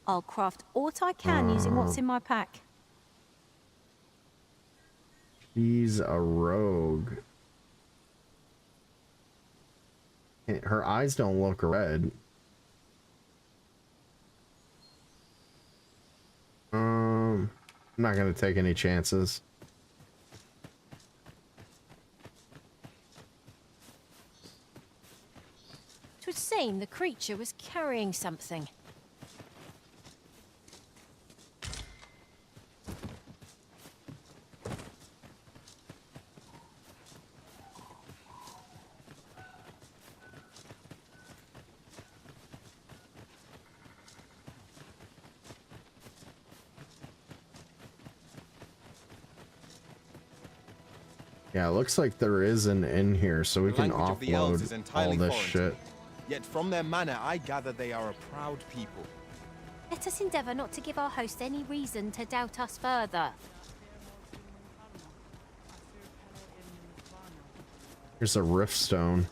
I'll craft aught I can using what's in my pack. She's a rogue. Her eyes don't look red. I'm not gonna take any chances. 'Twould seem the creature was carrying something. Yeah, it looks like there is an inn here, so we The can language of the elves is offload all entirely this foreign to shit. me. Yet from their manner, I gather they are a proud people. Let us endeavour not to give our host any reason to doubt us further. Here's a rift stone.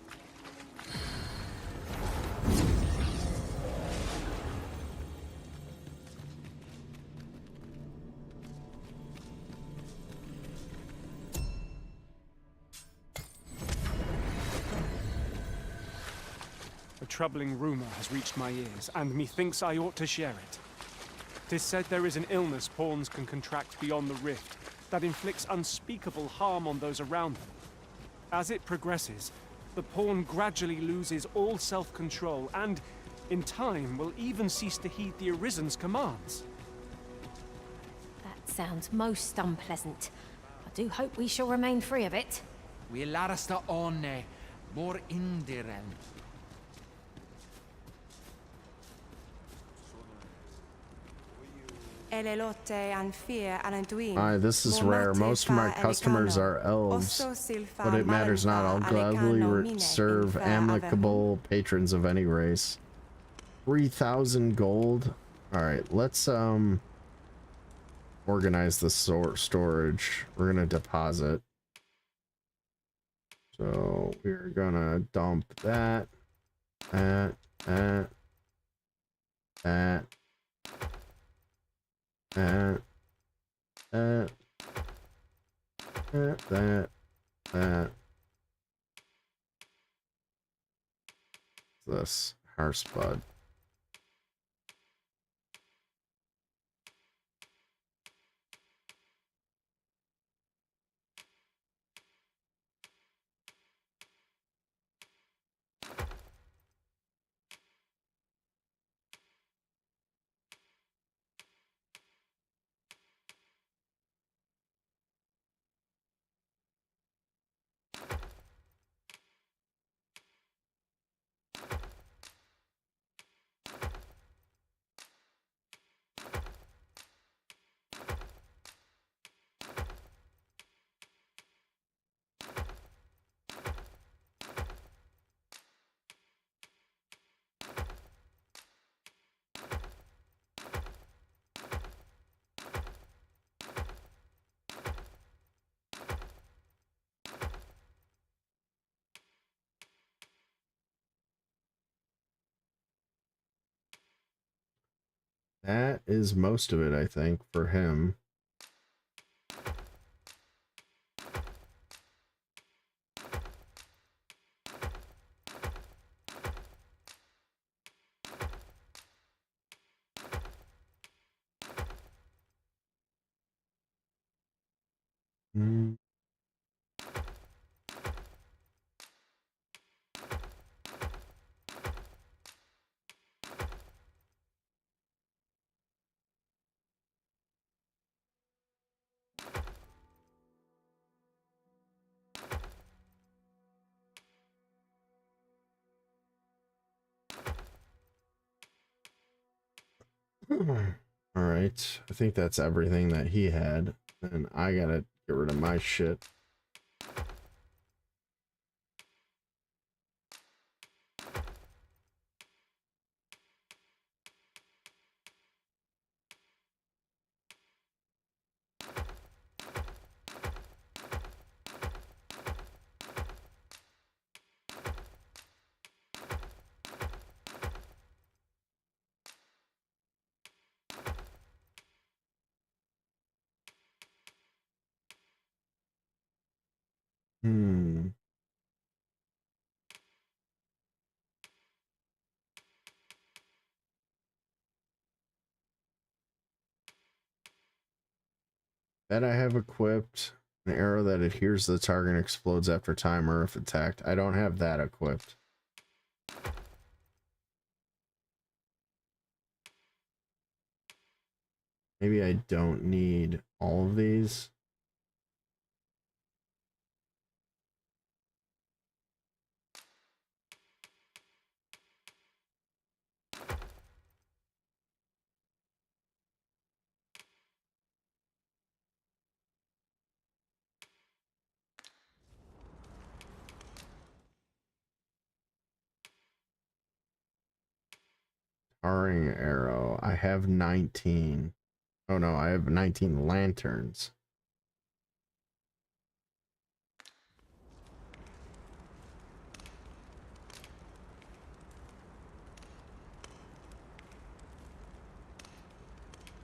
A troubling rumour has reached my ears, and methinks I ought to share it. 'Tis said there is an illness pawns can contract beyond the rift that inflicts unspeakable harm on those around them. As it progresses, the pawn gradually loses all self-control and, in time, will even cease to heed the Arisen's commands. That sounds most unpleasant. I do hope we shall remain free of it. We larasta onne, more indiren. This is rare. Most of my customers are elves, but it matters not. I'll gladly serve amicable patrons of any race. 3,000 gold. All right, let's organize the storage. We're gonna deposit. So we're gonna dump that, that, that, that. That. This Harspud. That is most of it, I think, for him. All right, I think that's everything that he had, and I gotta get rid of my shit. That I have equipped. An arrow that adheres to the target and explodes after time or if attacked. I don't have that equipped. Maybe I don't need all of these. Tarring arrow. I have 19. Oh no, I have 19 lanterns.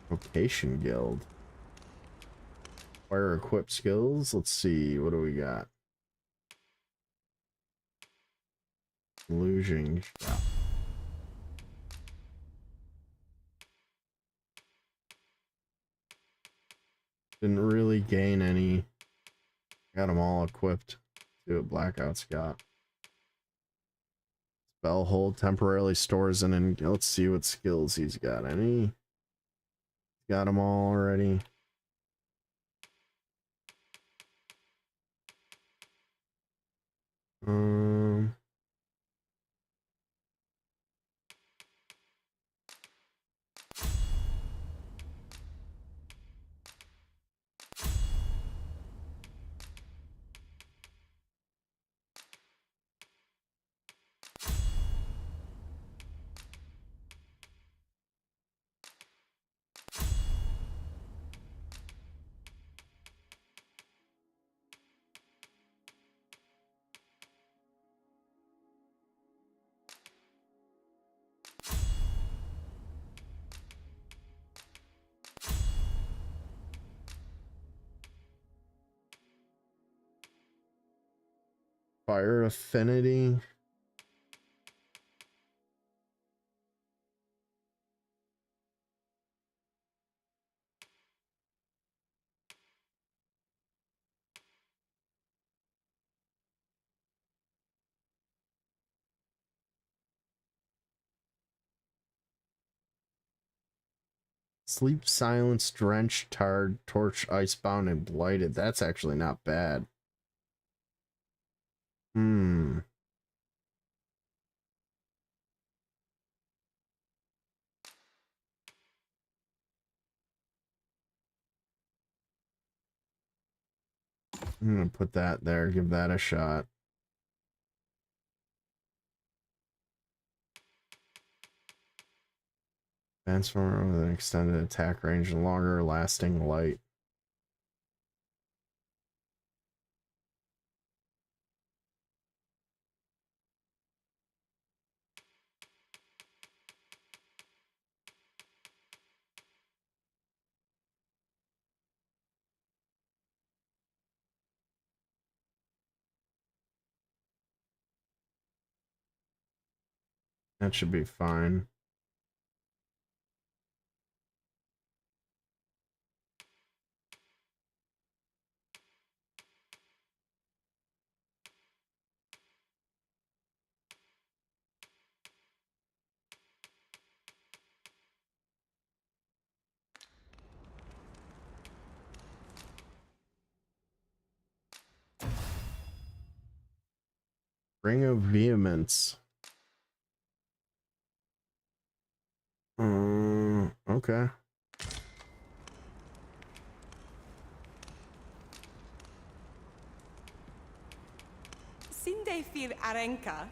Vocation guild. Fire equipped skills. Let's see. What do we got? Illusion shot. Didn't really gain any. Got them all equipped. See what Blackout's got. Spell hold temporarily stores and let's see what skills he's got. Any? Got them all already. Um. Fire affinity. Sleep, silence, drenched, tarred, torch, icebound, and blighted. That's actually not bad. Hmm. I'm gonna put that there, give that a shot. Transformer with an extended attack range and longer lasting light. That should be fine. Ring of Vehemence. Okay. Sinde fir arenka.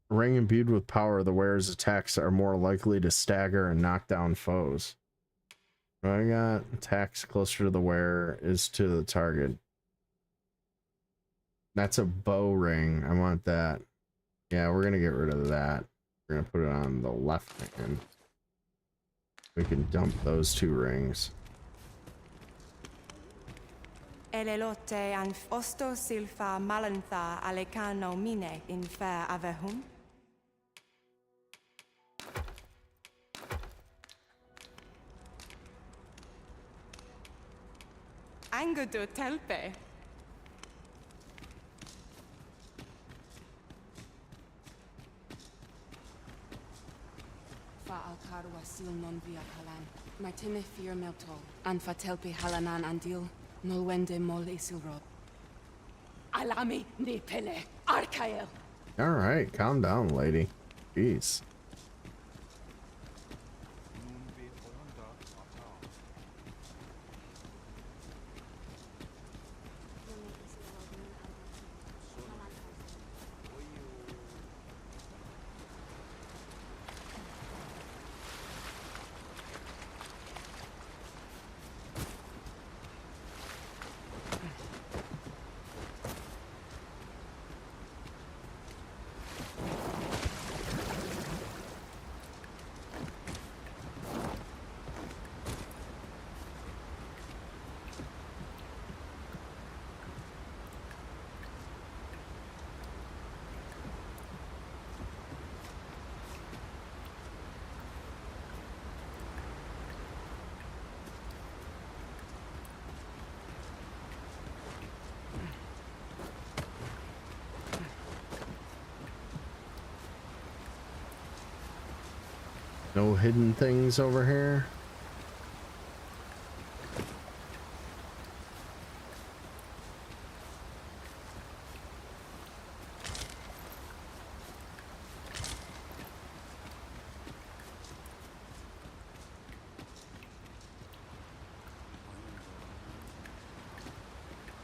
Ring imbued with power, the wearer's attacks are more likely to stagger and knock down foes. I got attacks closer to the wearer is to the target. That's a bow ring. I want that. Yeah, we're gonna get rid of that. We're gonna put it on the left hand. We can dump those 2 rings. Elelote an osto silfa malantha alecano mine in fair avehum. Angudu telpe. Fa alcarwa sil non via halan. My time fear meltol. An fa telpe halanan andil. Nolwende mol isilrob. Alami ni pele. Arkael. Alright, calm down, lady. Jeez. No hidden things over here.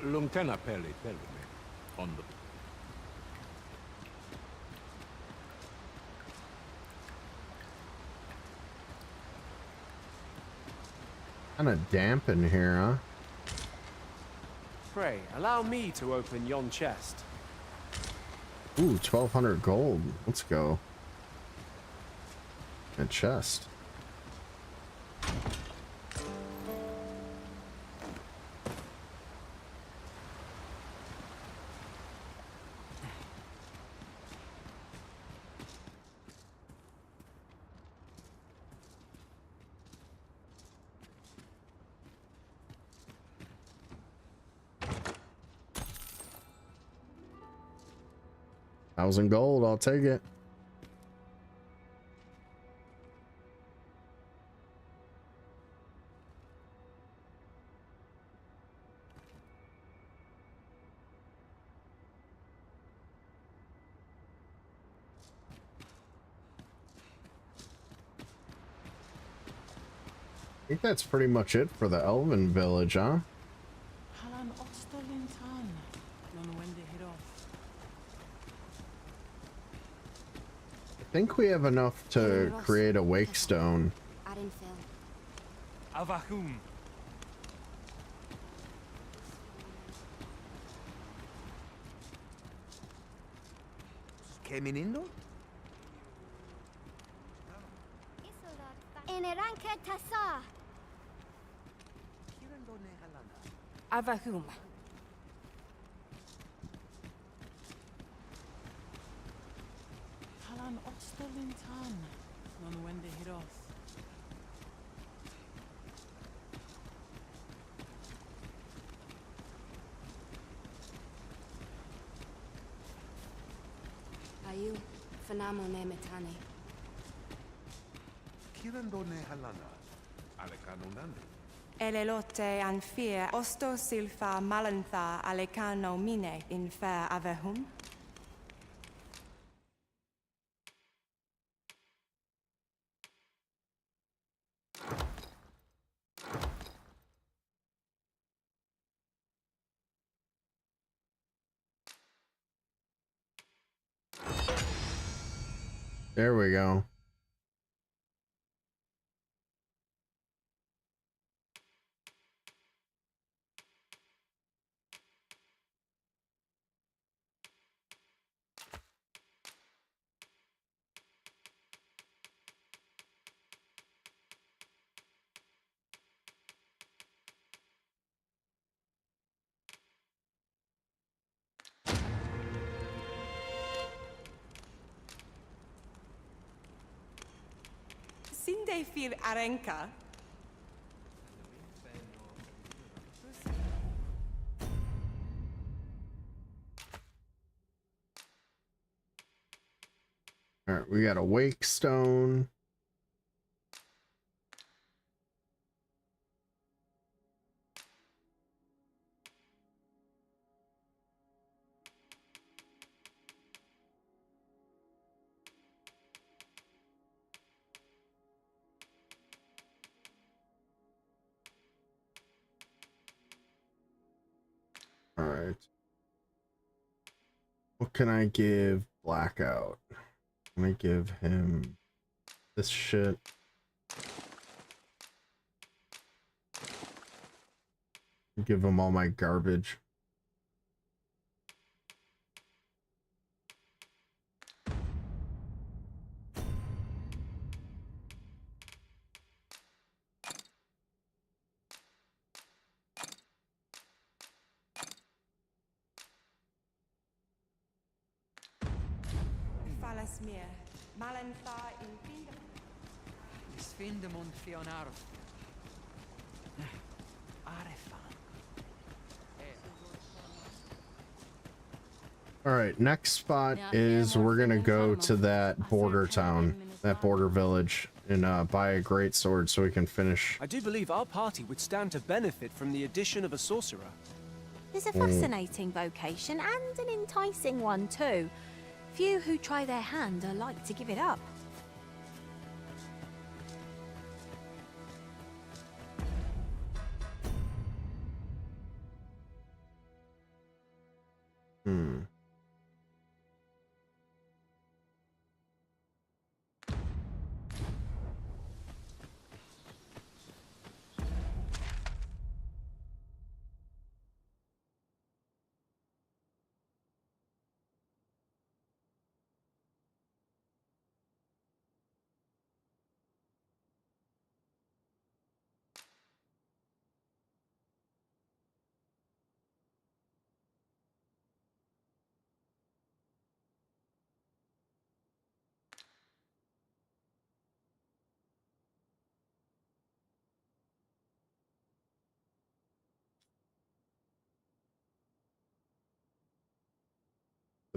Lungtena peli me on the Kind of damp in here, huh? Pray, allow me to open yon chest. Ooh, 1,200 gold. Let's go. A chest. $1,000 gold, I'll take it. I think that's pretty much it for the Elven village, huh? I think we have enough to create a wake stone. Avahum. Keminindo? Eneranka tasa. Avahum. Halan Ostolintan. Non wende hiroth. Ayu, fanamo ne metane. Kirando ne halana. Alecano nande. Elelote and fear osto silfa malantha alecano mine in fair avehum. There we go. Sinde fir arenka. All right, we got a wake stone. All right. What can I give Blackout? Let me give him this shit. Give him all my garbage. Falasmir. Malantha in Findam. Sfindamon Fionar. All right, next spot is we're gonna go to that border town, that border village, and buy a great sword so we can finish. I do believe our party would stand to benefit from the addition of a sorcerer. There's a fascinating vocation and an enticing one too. Few who try their hand are like to give it up.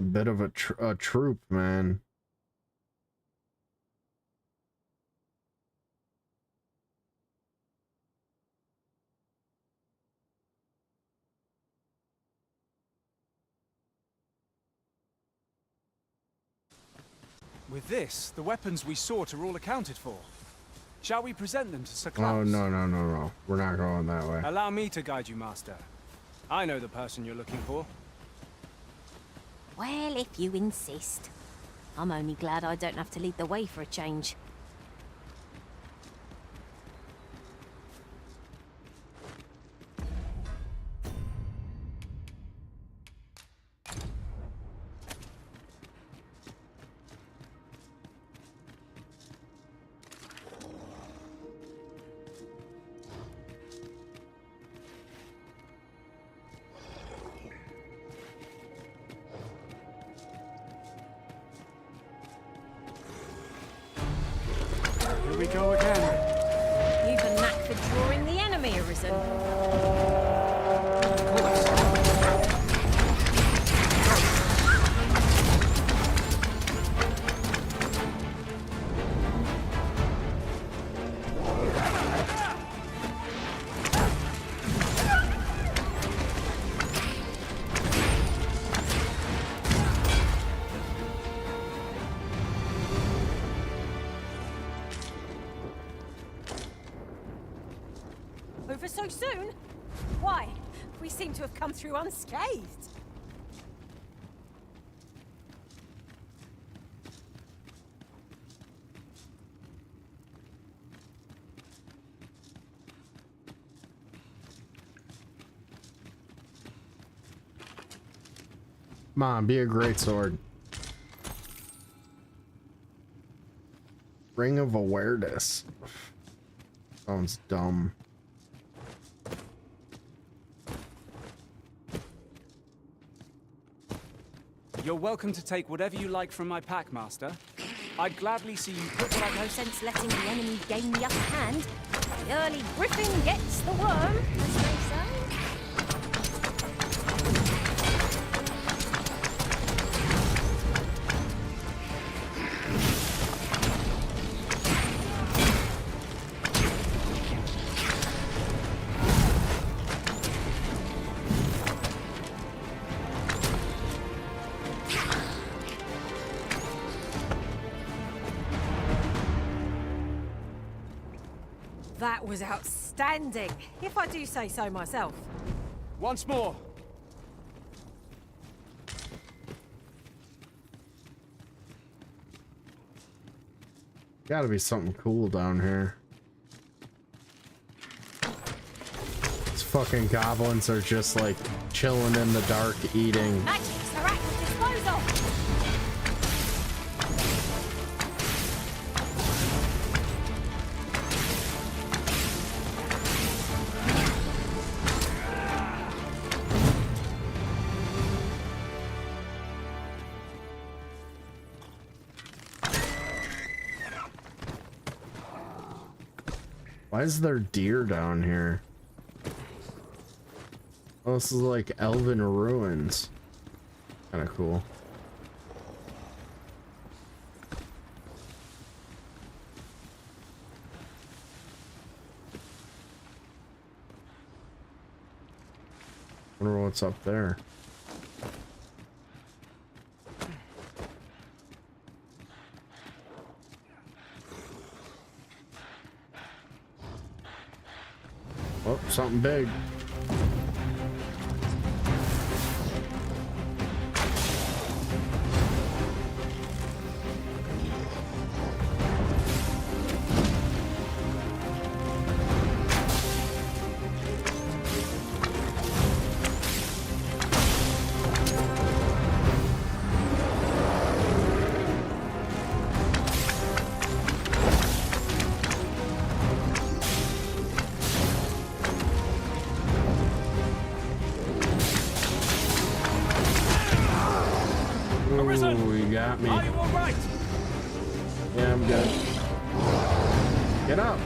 A bit of a troop, man. With this, the weapons we sought are all accounted for. Shall we present them to Sir Klaus? Oh, no. We're not going that way. Allow me to guide you, Master. I know the person you're looking for. Well, if you insist. I'm only glad I don't have to lead the way for a change. Here we go again. You've a knack for drawing the enemy, Arisen. over so soon? Why? We seem to have come through unscathed. Come on, be a great sword. Ring of Awareness. Sounds dumb. You're welcome to take whatever you like from my pack, Master. I'd gladly see you put what No sense letting the enemy gain the upper hand. The early griffin gets the worm, as they say. That was outstanding, if I do say so myself. Once more. Gotta be something cool down here. These fucking goblins are just like chilling in the dark eating. Magic's are at your disposal. Why is there deer down here? Oh, this is like elven ruins. Kind of cool. Wonder what's up there. Oh, something big. Got me. Are you all right? Yeah, I'm good. Get up.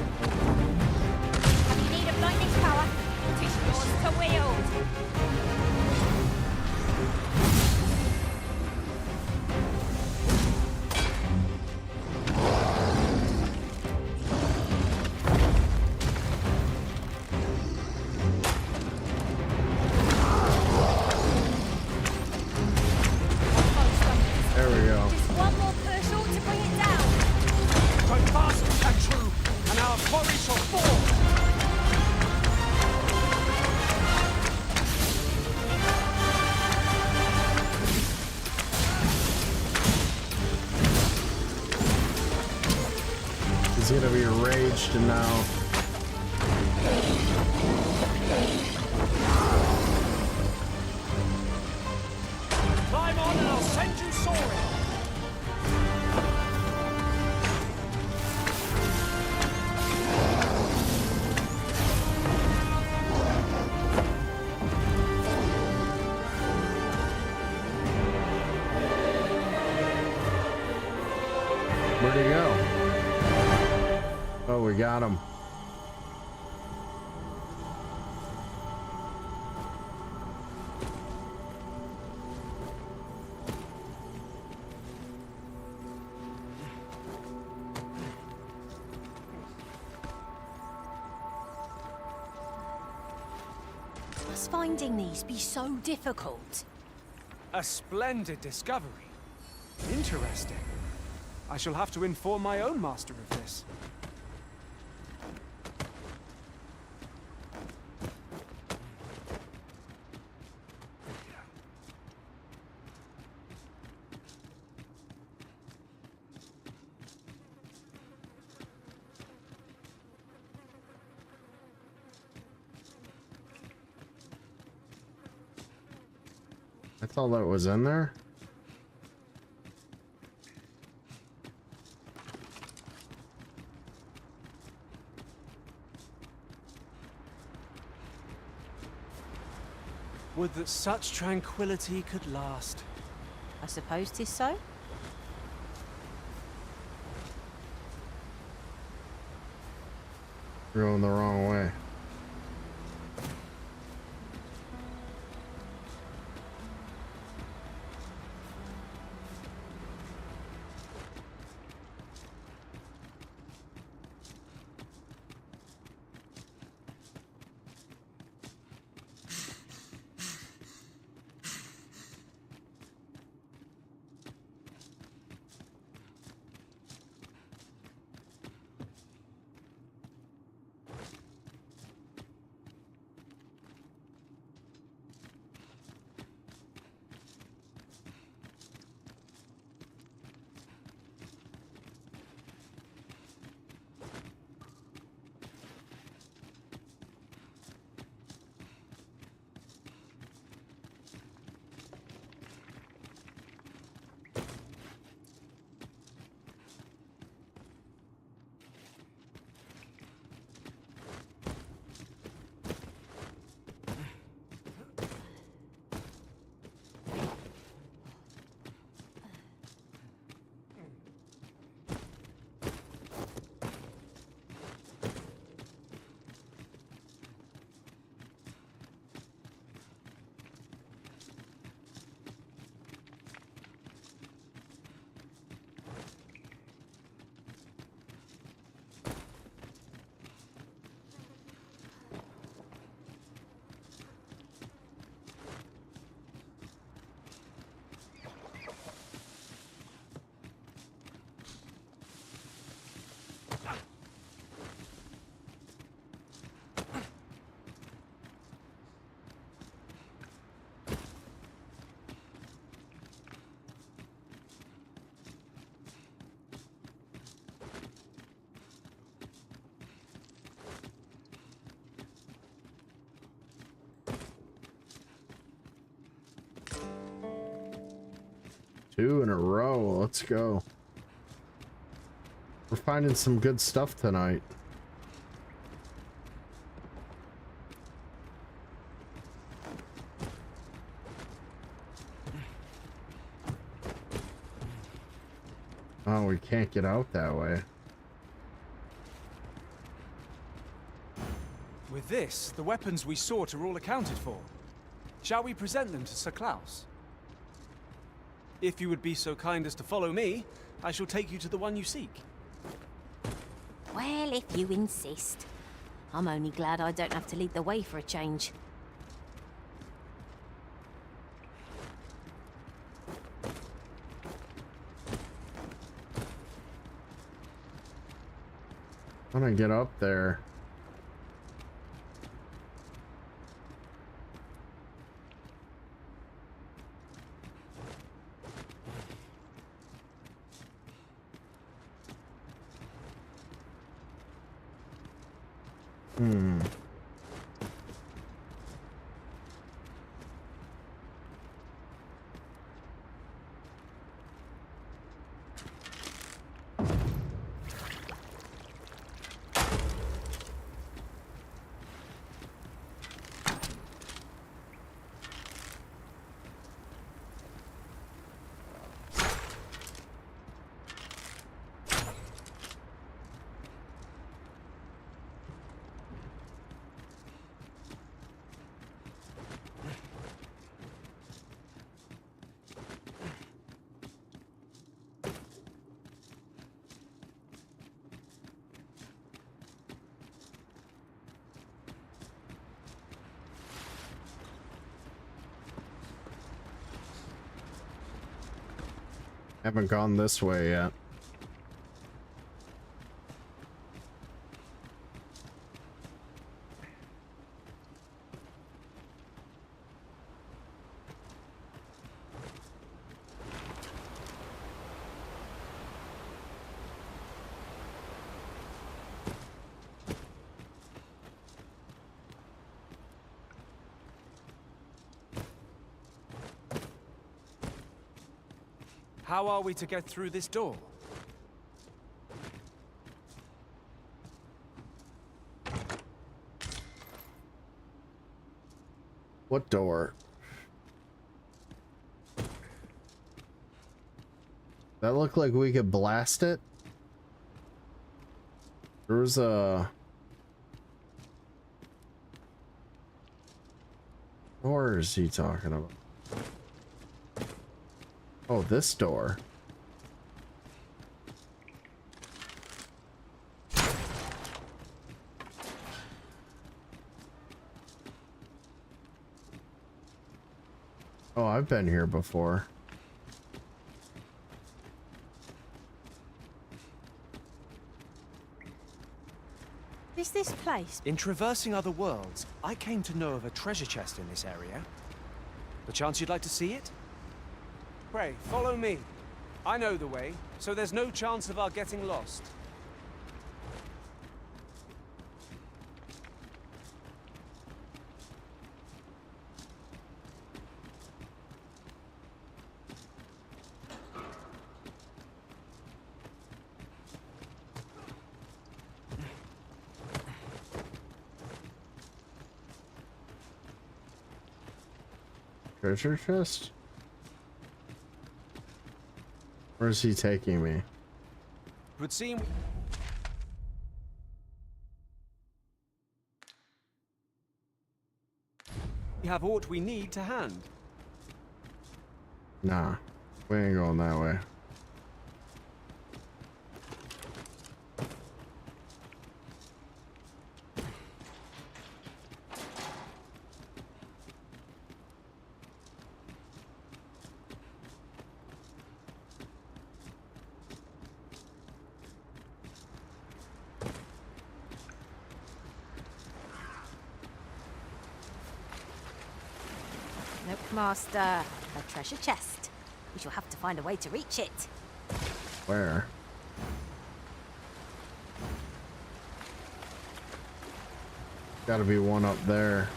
You need of lightning's power. It is yours to wield. He's gonna be enraged now. Climb on and I'll send you soaring. Where'd he go? Oh, we got him. Must finding these be so difficult? A splendid discovery. Interesting. I shall have to inform my own master of this. That's all that was in there? Would that such tranquility could last. I suppose 'tis so. You're going the wrong way. Two in a row. Let's go. We're finding some good stuff tonight. Oh, we can't get out that way. With this, the weapons we sought are all accounted for. Shall we present them to Sir Klaus? If you would be so kind as to follow me, I shall take you to the one you seek. Well, if you insist. I'm only glad I don't have to lead the way for a change. I want to get up there. Haven't gone this way yet. How are we to get through this door? What door? That looked like we could blast it. There was a... Or is he talking about? Oh, this door. Oh, I've been here before. Is this place? In traversing other worlds, I came to know of a treasure chest in this area. The chance you'd like to see it? Pray, follow me. I know the way, so there's no chance of our getting lost. Treasure chest? Where is he taking me? It would seem... we have aught we need to hand. Nah, we ain't going that way. Nope, Master. A treasure chest. We shall have to find a way to reach it. Where? Gotta be one up there.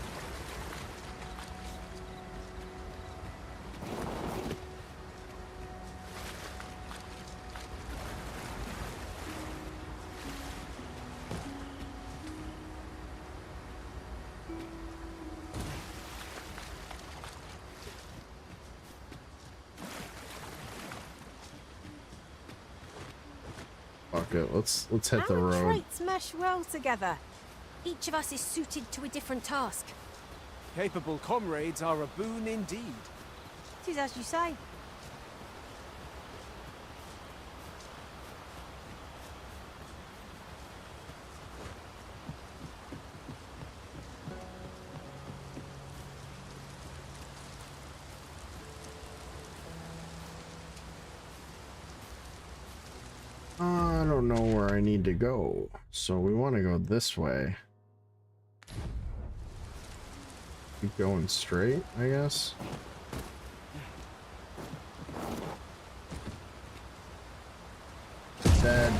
Fuck it, let's hit the Our road. traits mesh well together. Each of us is suited to a different task. Capable comrades are a boon indeed. Tis as you say. I don't know where I need to go, so we want to go this way. Keep going straight, I guess. Dead.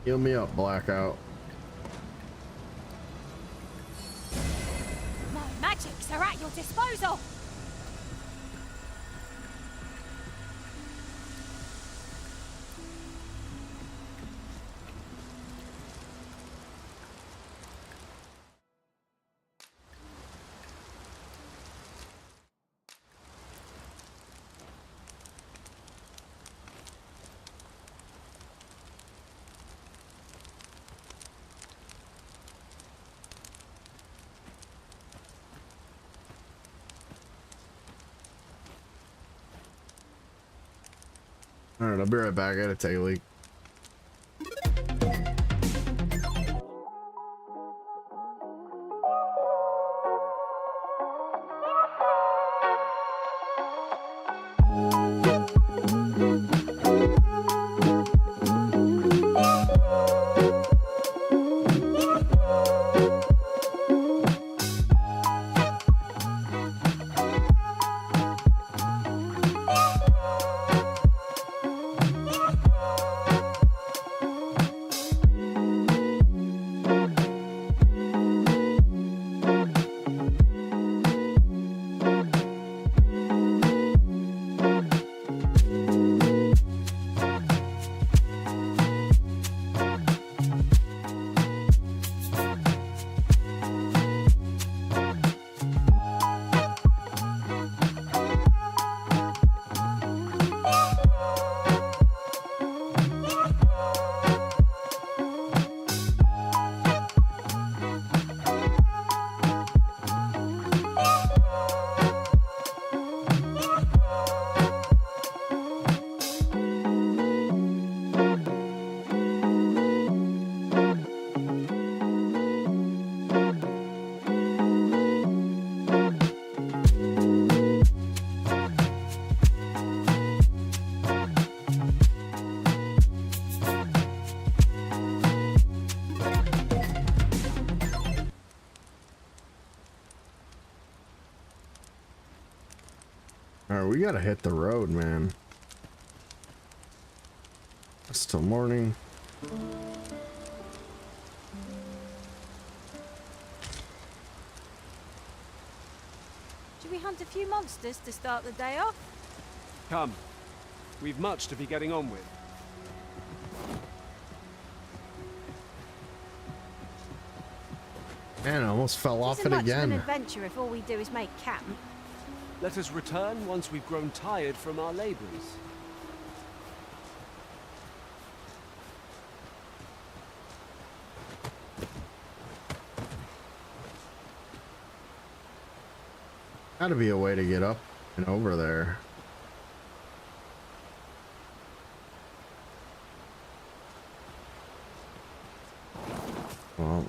Heal me up, Blackout. My magics are at your disposal. Alright, I'll be right back. I gotta take a leak. we gotta hit the road, man. It's still morning. Should we hunt a few monsters to start the day off? Come. We've much to be getting on with. Man, I almost fell off it Much of an again. adventure if all we do is make camp. Let us return once we've grown tired from our labors. Gotta be a way to get up and over there. Well,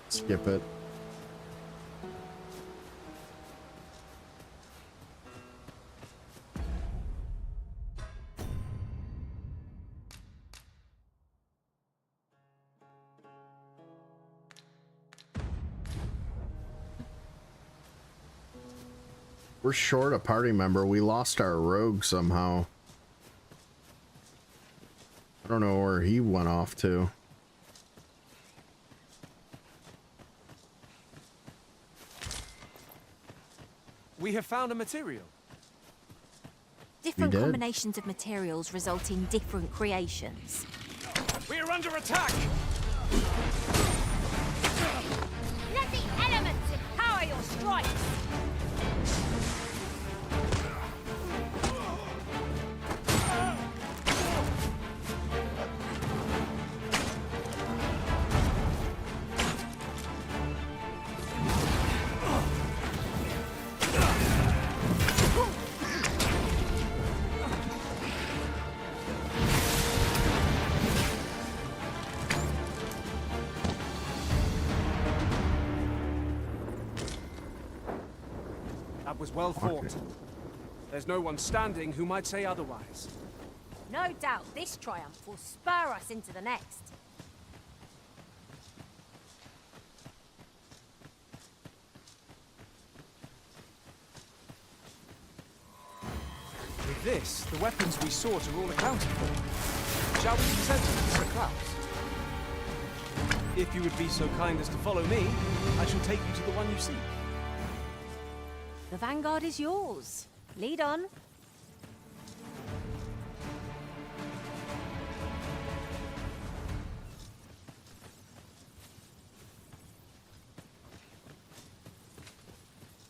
skip it. We're short a party member. We lost our rogue somehow. I don't know where he went off to. We have found a material. Different combinations of materials result in different creations. We are under attack! Let the elements empower your strikes! Was well fought. There's no one standing who might say otherwise. No doubt this triumph will spur us into the next. With this, the weapons we sought are all accounted for. Shall we present them to Sir Klaus? If you would be so kind as to follow me, I shall take you to the one you seek. The vanguard is yours. Lead on.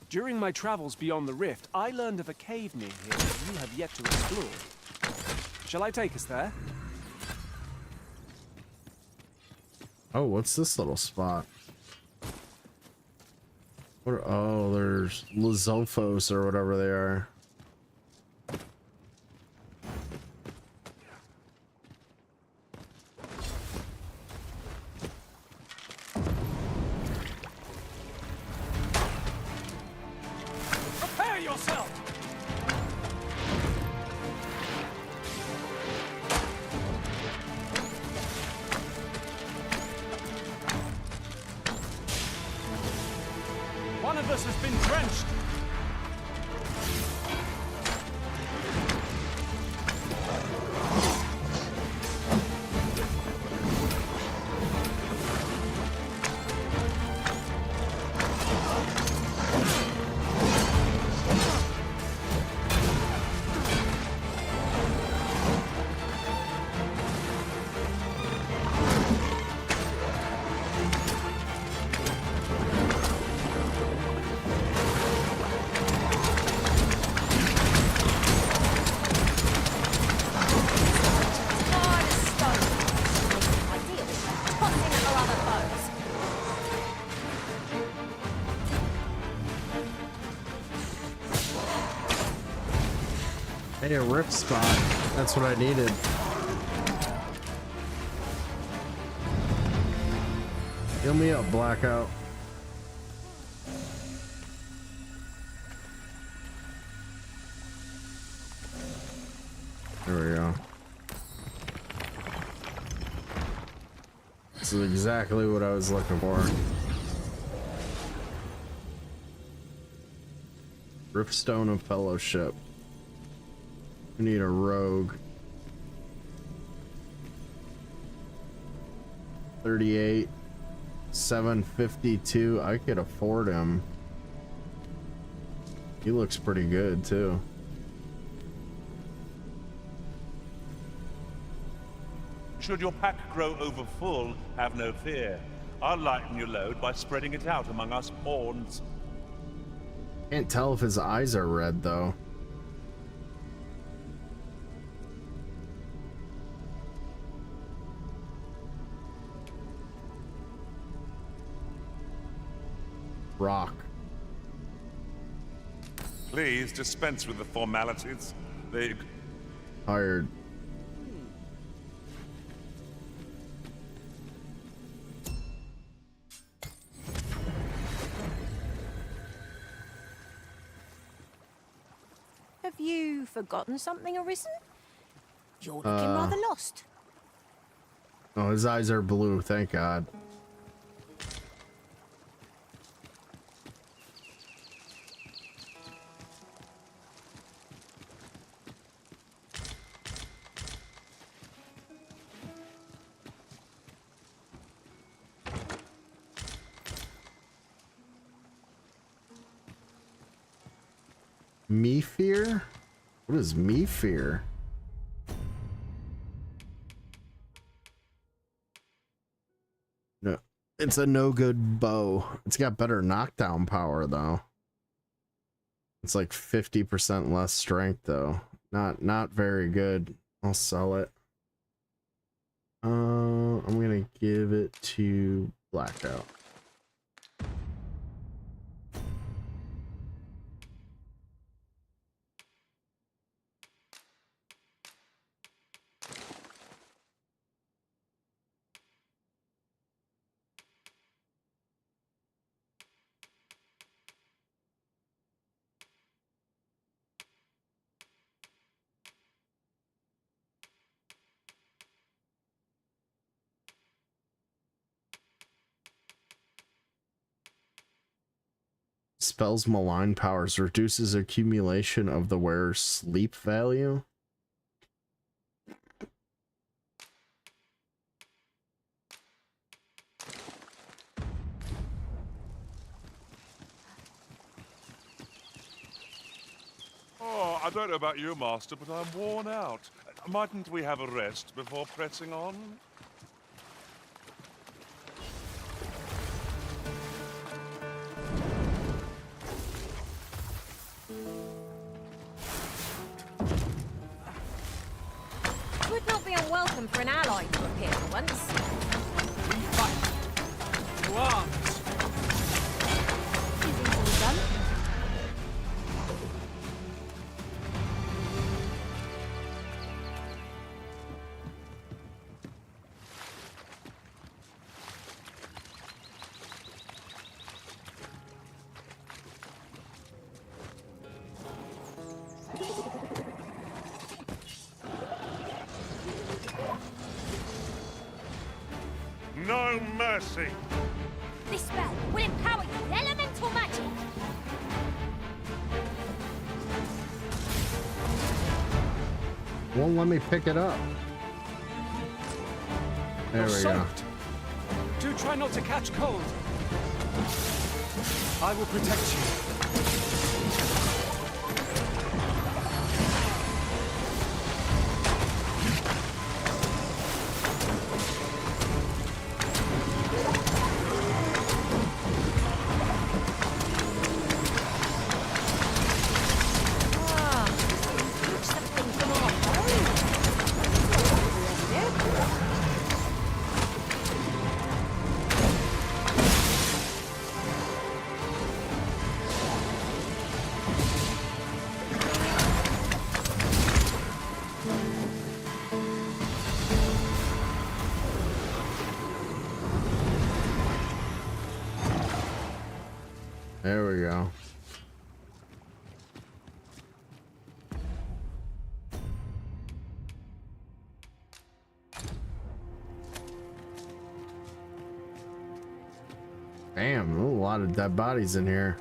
During my travels beyond the rift, I learned of a cave near here that you have yet to explore. Shall I take us there? Oh, what's this little spot? What are, oh, there's Lizalfos or whatever they are. Prepare yourself! One of us has been drenched. Hey, a rip spot. That's what I needed. Heal me up, Blackout. There we go. This is exactly what I was looking for. Ripstone of Fellowship. We need a rogue. 38, 752. I could afford him. He looks pretty good too. Should your pack grow over full, have no fear. I'll lighten your load by spreading it out among us pawns. Can't tell if his eyes are red though. Rock. Please dispense with the formalities. They... Hired. Have you forgotten something, Arisen? You're looking rather lost. Oh, his eyes are blue, thank God. Me fear? What is me fear? No, it's a no good bow. It's got better knockdown power though. It's like 50% less strength though. Not very good. I'll sell it. I'm gonna give it to Blackout. Spells malign powers, reduces accumulation of the wearer's sleep value. Oh, I don't know about you, Master, but I'm worn out. Mightn't we have a rest before pressing on? Would not be unwelcome for an ally to appear for once. We fight. To arms. Easy done. No mercy! This spell will empower you with elemental magic. Won't let me pick it up. There we go. Do try not to catch cold. I will protect you. There we go. Damn, a lot of dead bodies in here.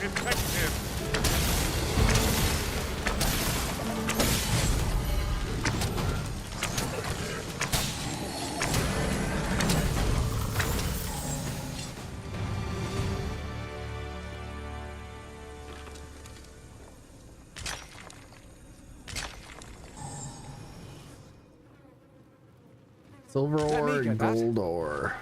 effective. Silver ore and gold ore.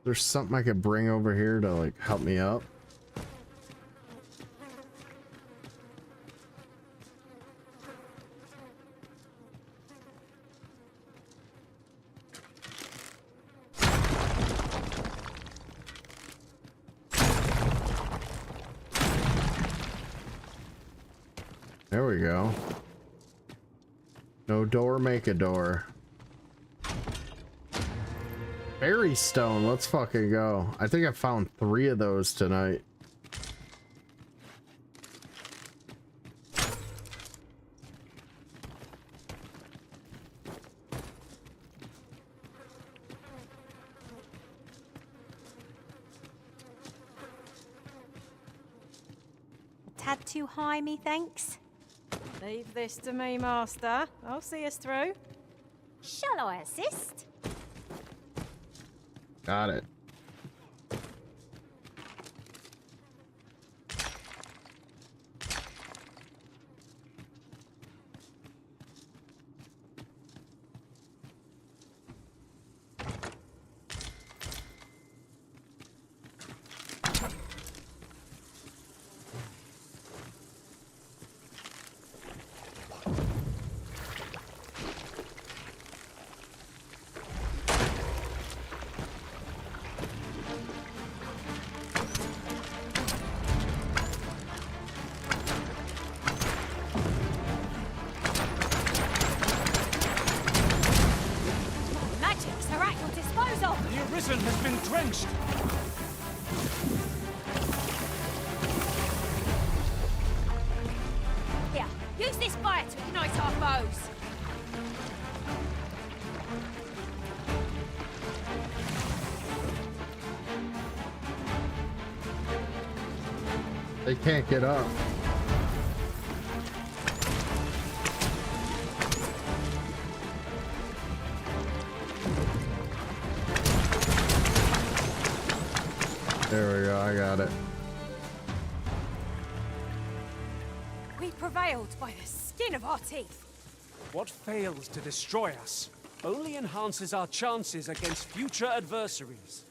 There's something I could bring over here to like help me up. There we go. No door, make a door. Fairy stone, let's fucking go. I think I found 3 of those tonight. A tad too high, me thanks. Leave this to me, Master. I'll see us through. Shall I assist? Got it. Has been drenched. Here, use this fire to ignite our foes. They can't get up. There we go, I got it. We prevailed by the skin of our teeth. What fails to destroy us only enhances our chances against future adversaries.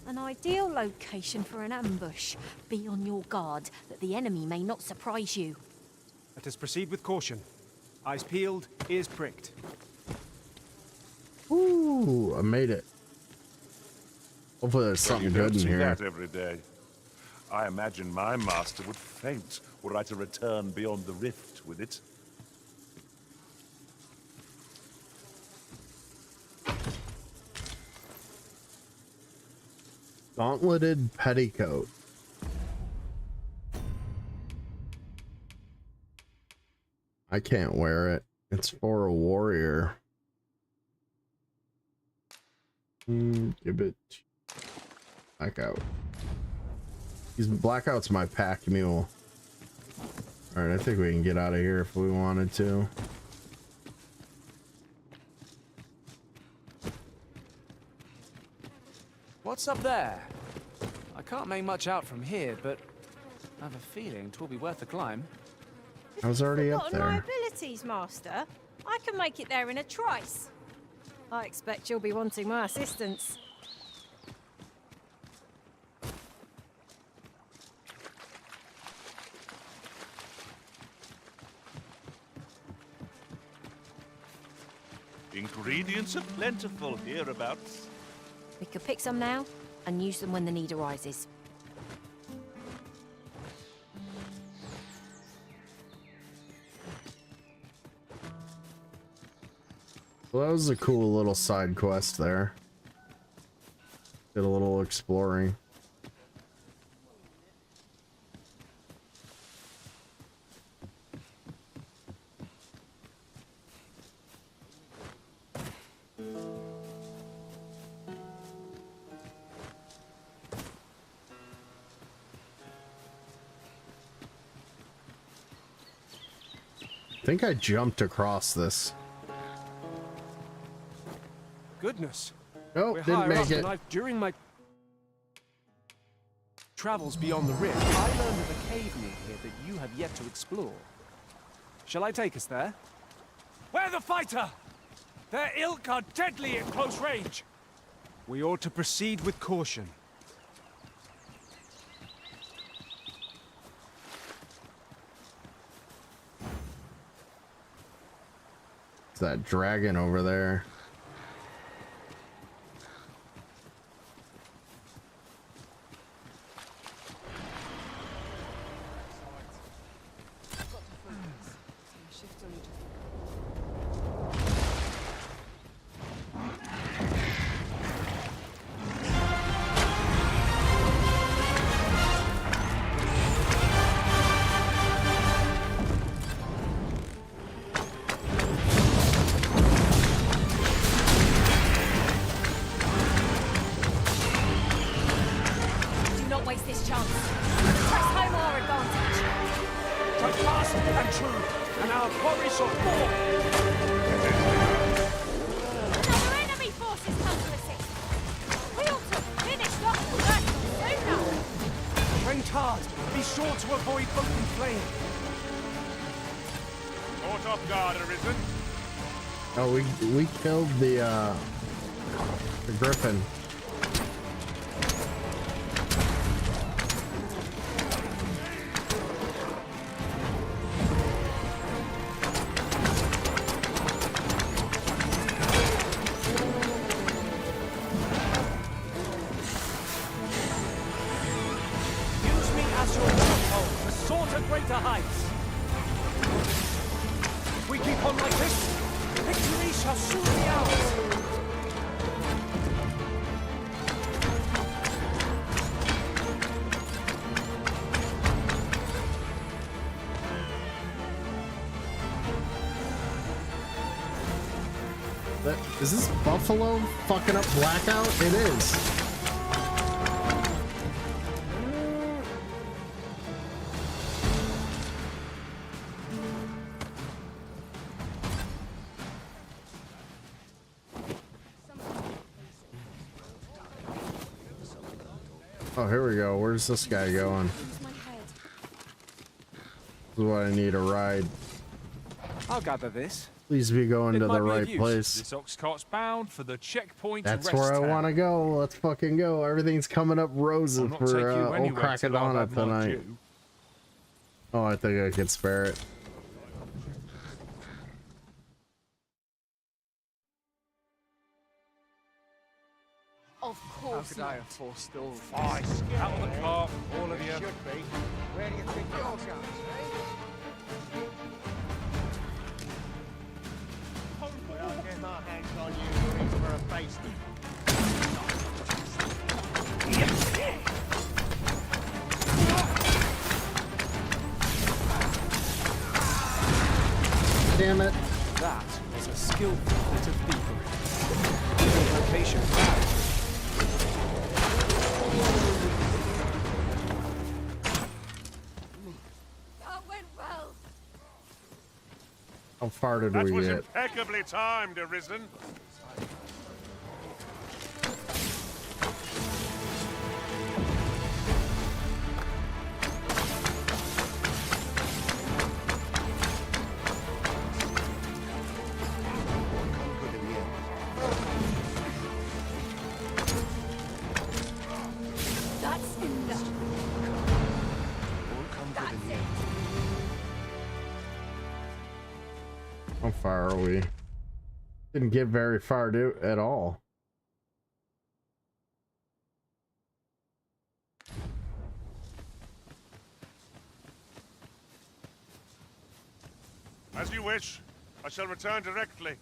An ideal location for an ambush. Be on your guard that the enemy may not surprise you. Let us proceed with caution. Eyes peeled, ears pricked. Ooh, I made it. Hopefully there's something good in see here. That every day. I imagine my master would faint were I to return beyond the rift with it. Gauntleted petticoat. I can't wear it. It's for a warrior. Give it Blackout. Blackout's my pack mule. Alright, I think we can get out of here if we wanted to. What's up there? I can't make much out from here, but I have a feeling 'twill be worth the climb. I was already up Forgotten my there. abilities, Master. I can make it there in a trice. I expect you'll be wanting my assistance. Ingredients are plentiful hereabouts. We could pick some now and use them when the need arises. Well, that was a cool little side quest there. Did a little exploring. I think I jumped across this. Goodness. Oh, We're didn't higher make up it. than during my travels beyond the rift, I learned of a cave near here that you have yet to explore. Shall I take us there? Where the fighter? Their ilk are deadly at close range. We ought to proceed with caution. It's that dragon over there. Oh, we killed the griffin. Use me as your foothold to soar to greater heights. If we keep on like this, victory shall soon be ours! Is this Buffalo fucking up Blackout? It is. Oh, here we go. Where's this guy going? This is what I need a ride. I'll gather this. Please be going to the right place. This ox cart's bound for the checkpoint. That's where I want to go. Let's fucking go. Everything's coming up roses for old Crackadona tonight. Oh, I think I could spare it. Of course. How could I have forestalled? Fine. Out of the car, all of you. Should be. Where do you think you're going, I'll get my hands on you for a face. Damn it. That was a skillful bit of thievery. Location found. That went well. How far did we That was get? impeccably timed, Arisen. That's enough. That's it. How far are we? Didn't get very far at all. As you wish. I shall return directly.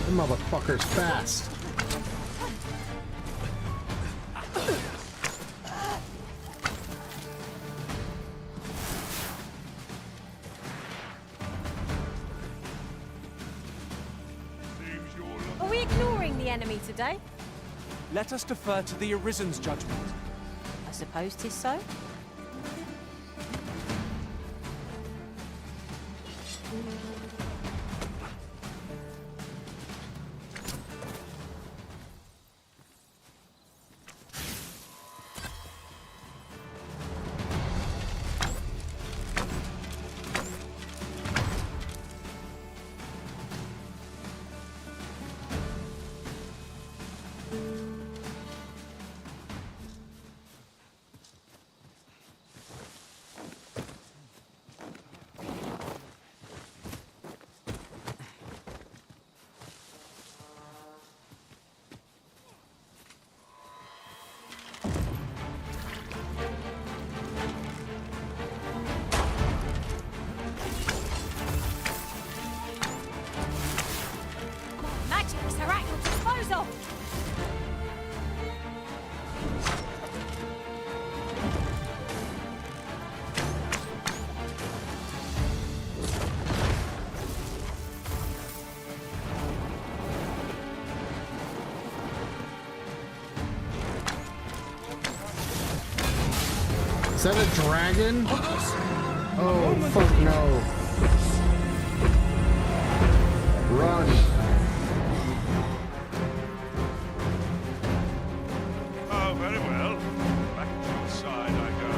The motherfucker's fast. Are we ignoring the enemy today? Let us defer to the Arisen's judgment. I suppose 'tis so. Is that a dragon? Oh, fuck no. Run. Oh, very well. Back to your side I go.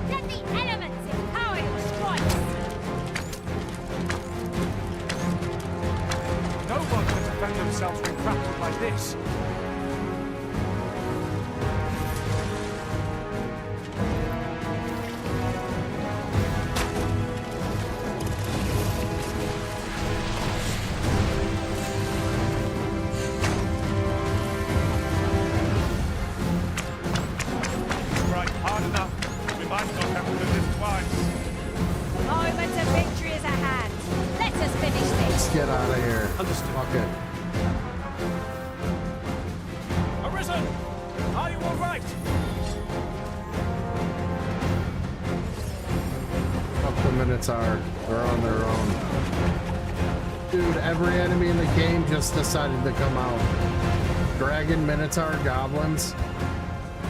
Let the elements empower your strikes! No one can defend themselves when grappled like this. Get out of here. Understood. Okay. Arisen! Are you all right? Fuck the Minotaur. They're on their own. Dude, every enemy in the game just decided to come out. Dragon, Minotaur, goblins.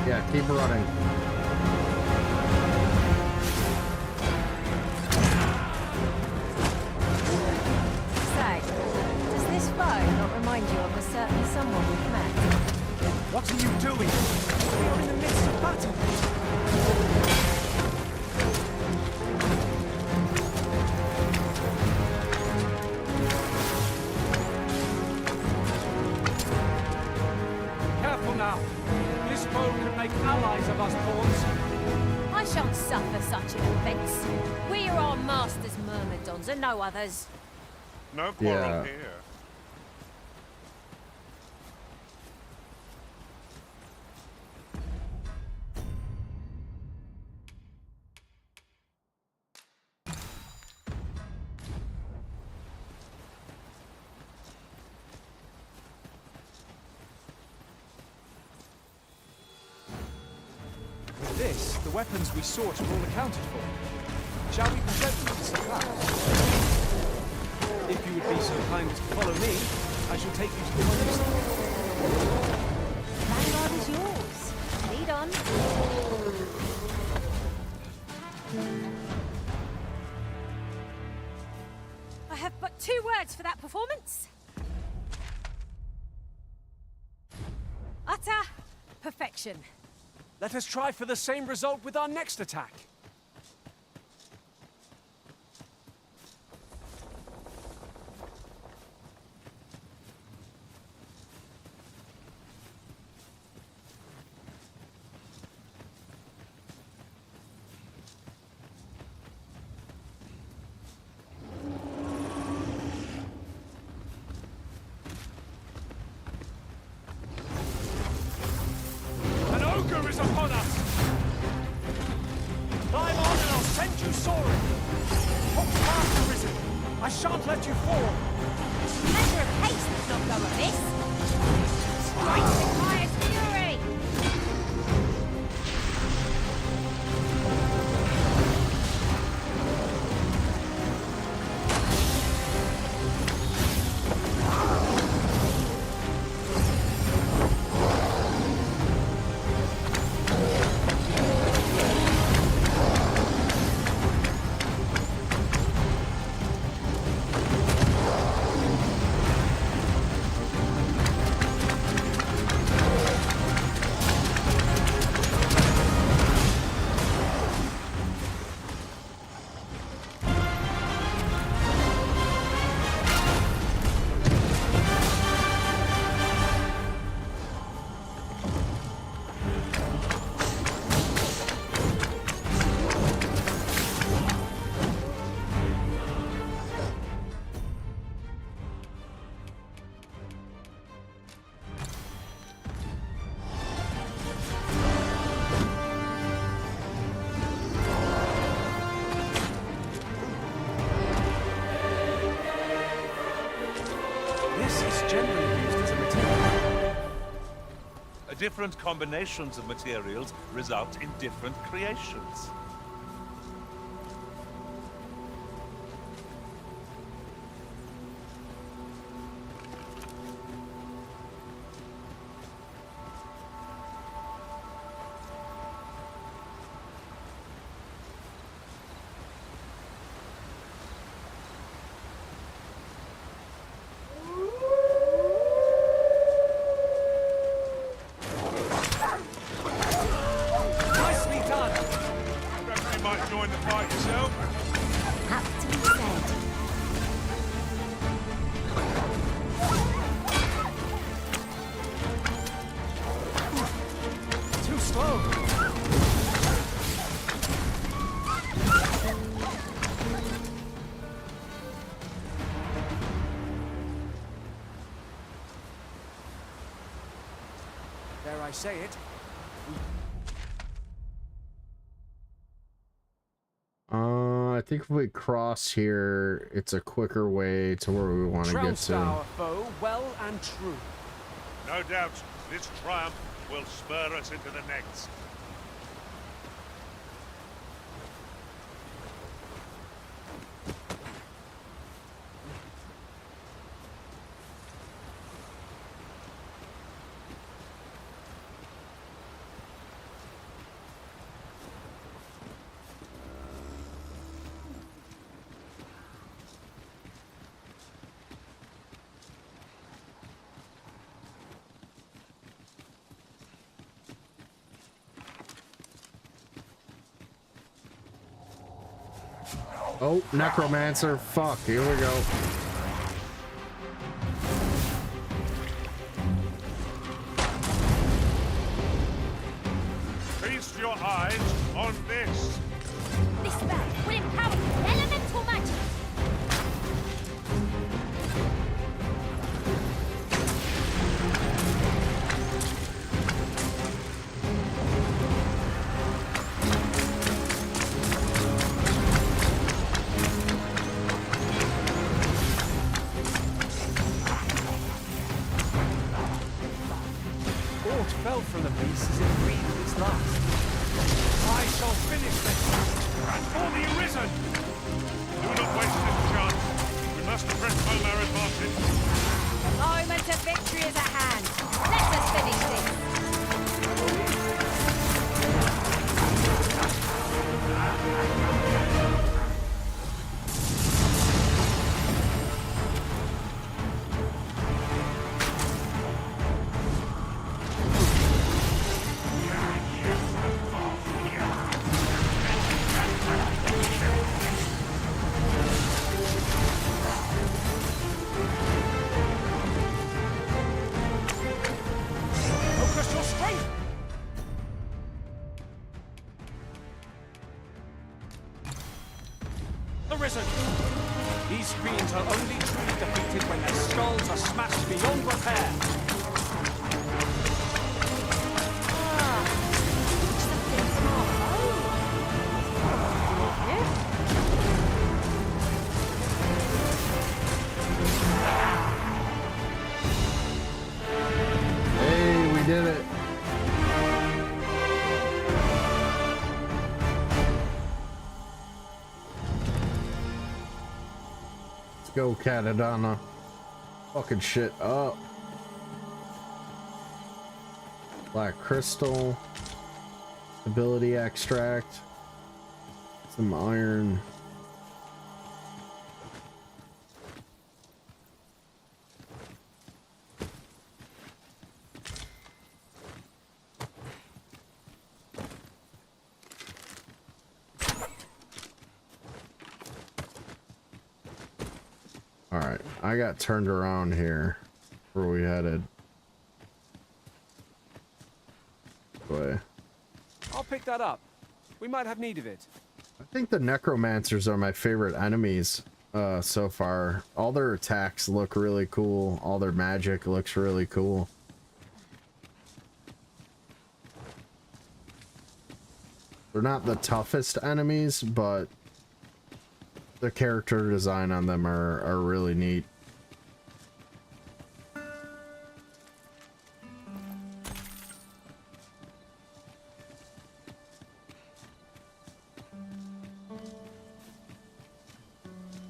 Yeah, keep running. Someone we've met. What are you doing? We are in the midst of battle. Careful now. This foe can make allies of us pawns. I shan't suffer such an offence. We are our master's myrmidons and no others. No quarrel here. This, the weapons we sought are all accounted for. Shall we present them to supply? If you would be so kind as to follow me, I shall take you to the one you seek. Vanguard is yours. Lead on. I have but 2 words for that performance. Utter perfection. Let us try for the same result with our next attack. shan't let you fall! Measure of haste does not go amiss. Strike with highest fury! Different combinations of materials result in different creations. Dare I say it? I think if we cross here, it's a quicker way to where we want to get to. Our foe, well and true. No doubt, this triumph will spur us into the next. Oh, necromancer. Fuck, here we go. Feast your eyes on this. This spell will empower you with elemental magic. Fell from the beast as it breathed its last. I shall finish this, and for the arisen! Do not waste this chance. We must press home our advantage. The moment of victory is at hand. Let us finish this. Arisen! These fiends are only truly defeated when their skulls are smashed beyond repair. Go Catadona. Fucking shit up. Black crystal. Ability extract. Some iron. Alright, I got turned around here. Where we headed? Boy. I'll pick that up. We might have need of it. I think the necromancers are my favorite enemies so far. All their attacks look really cool. All their magic looks really cool. They're not the toughest enemies, but the character design on them are really neat.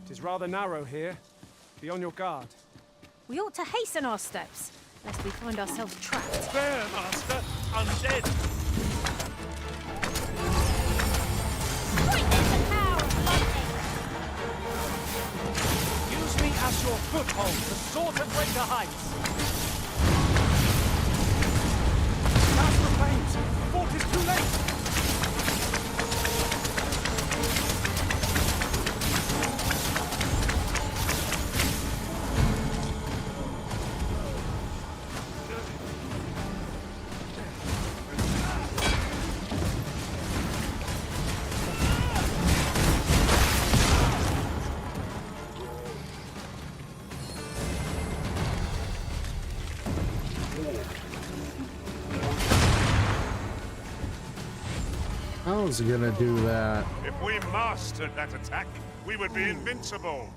It is rather narrow here. Be on your guard. We ought to hasten our steps, lest we find ourselves trapped. Fair, Master. Undead. Witness the power of lightning! Use me as your foothold to soar to greater heights. Cast the flames. The fort is too late. I was gonna do that. If we mastered that attack, we would be invincible.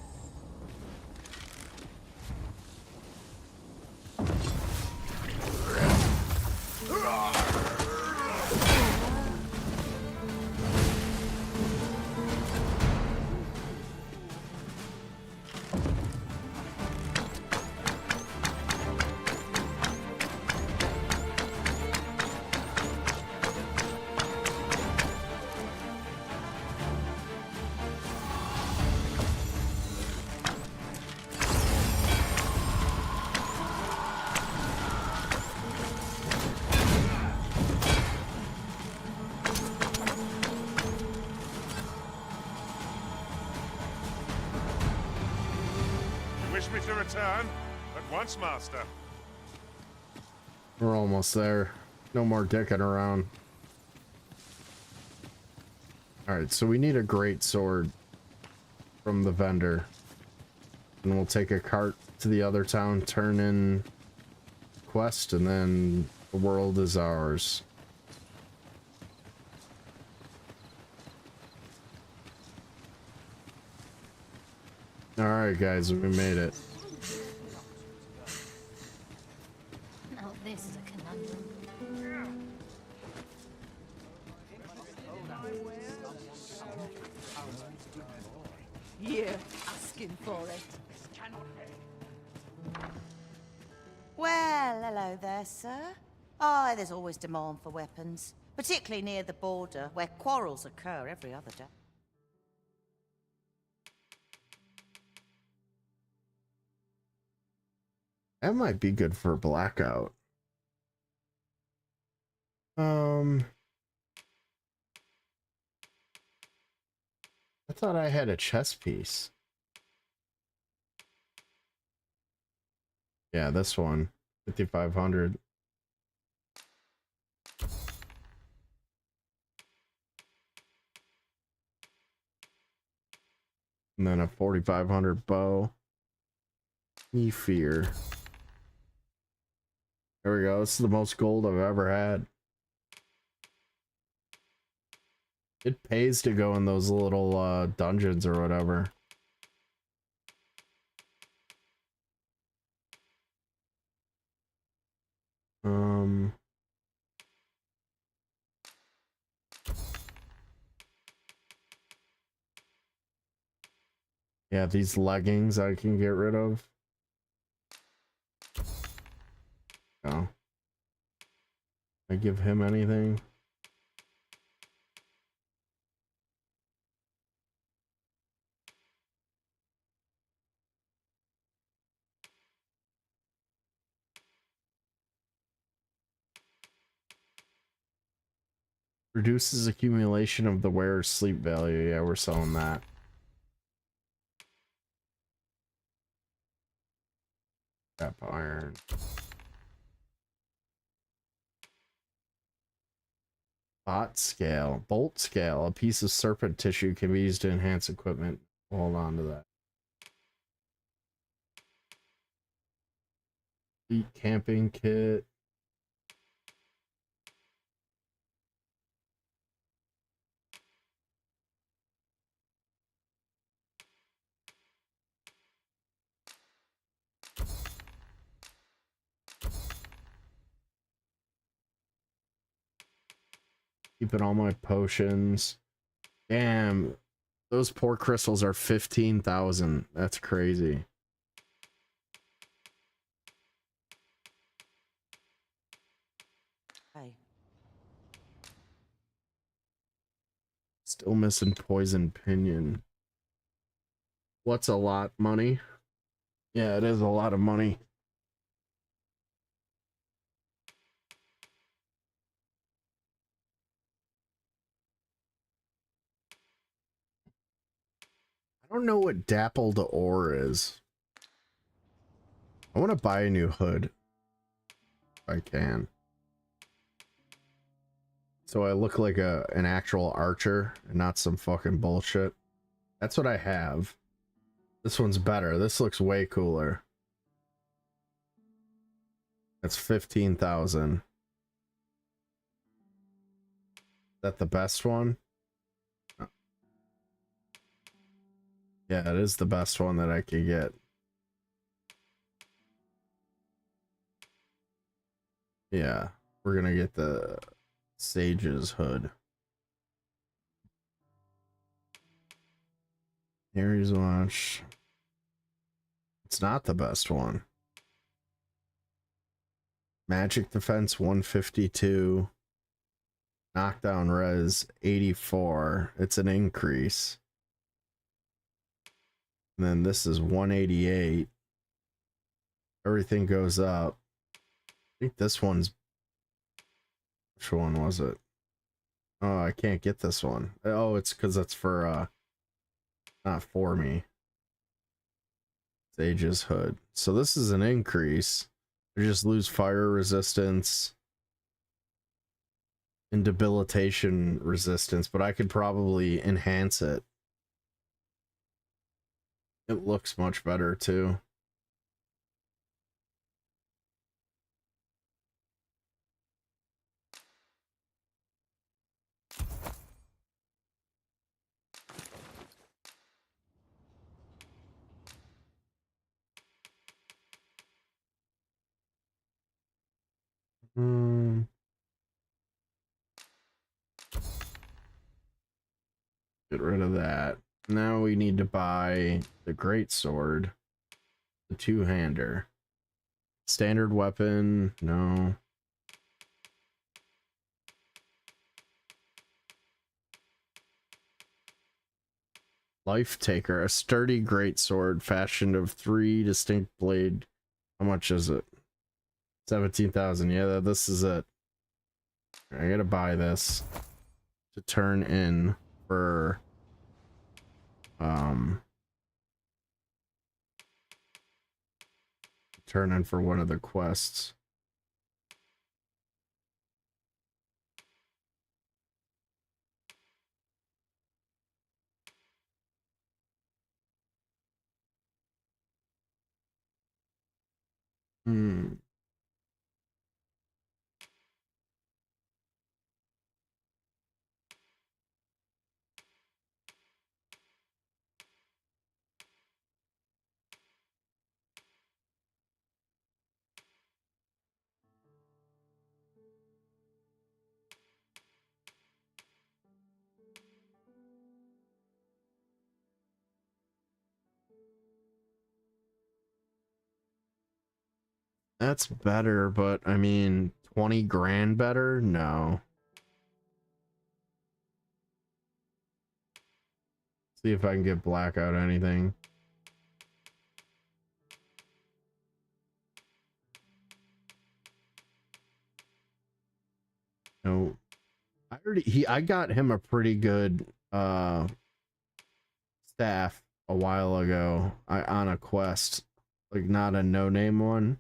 Me to return at once, Master. We're almost there. No more dicking around. Alright, so we need a great sword from the vendor. And we'll take a cart to the other town, turn in quest, and then the world is ours. Alright guys, we made it. Now this is a conundrum. Yeah, asking for it. Well, hello there, sir. Oh, there's always demand for weapons, particularly near the border, where quarrels occur every other day. That might be good for Blackout. I thought I had a chess piece. Yeah, this one. 5,500. And then a 4,500 bow. Fear. There we go. This is the most gold I've ever had. It pays to go in those little dungeons or whatever. Yeah, these leggings I can get rid of. Oh. I give him anything? Reduces accumulation of the wearer's sleep value. Yeah, we're selling that. Scrap iron. Bot scale. Bolt scale. A piece of serpent tissue can be used to enhance equipment. Hold on to that. Elite camping kit. Keeping all my potions. Damn. Those poor crystals are 15,000. That's crazy. Hey. Still missing poison pinion. What's a lot? Money? Yeah, it is a lot of money. I don't know what dappled ore is. I want to buy a new hood. If I can. So I look like an actual archer and not some fucking bullshit. That's what I have. This one's better. This looks way cooler. That's 15,000. Is that the best one? Oh. Yeah, it is the best one that I could get. Yeah, we're gonna get the Sage's hood. Harry's watch. It's not the best one. Magic defense 152. Knockdown res 84. It's an increase. And then this is 188. Everything goes up. I think this one's... Which one was it? Oh, I can't get this one. Oh, it's because it's for, not for me. Sage's hood. So this is an increase. I just lose fire resistance and debilitation resistance, but I could probably enhance it. It looks much better too. Get rid of that. Now we need to buy the great sword, the two-hander. Standard weapon, no. Life Taker, a sturdy great sword fashioned of 3 distinct blade. How much is it? 17,000. Yeah, this is it. I gotta buy this to turn in for turn in for one of the quests. That's better, but I mean, 20 grand better? No. See if I can get Blackout anything. No. I got him a pretty good staff a while ago. On a quest. Like not a no-name one.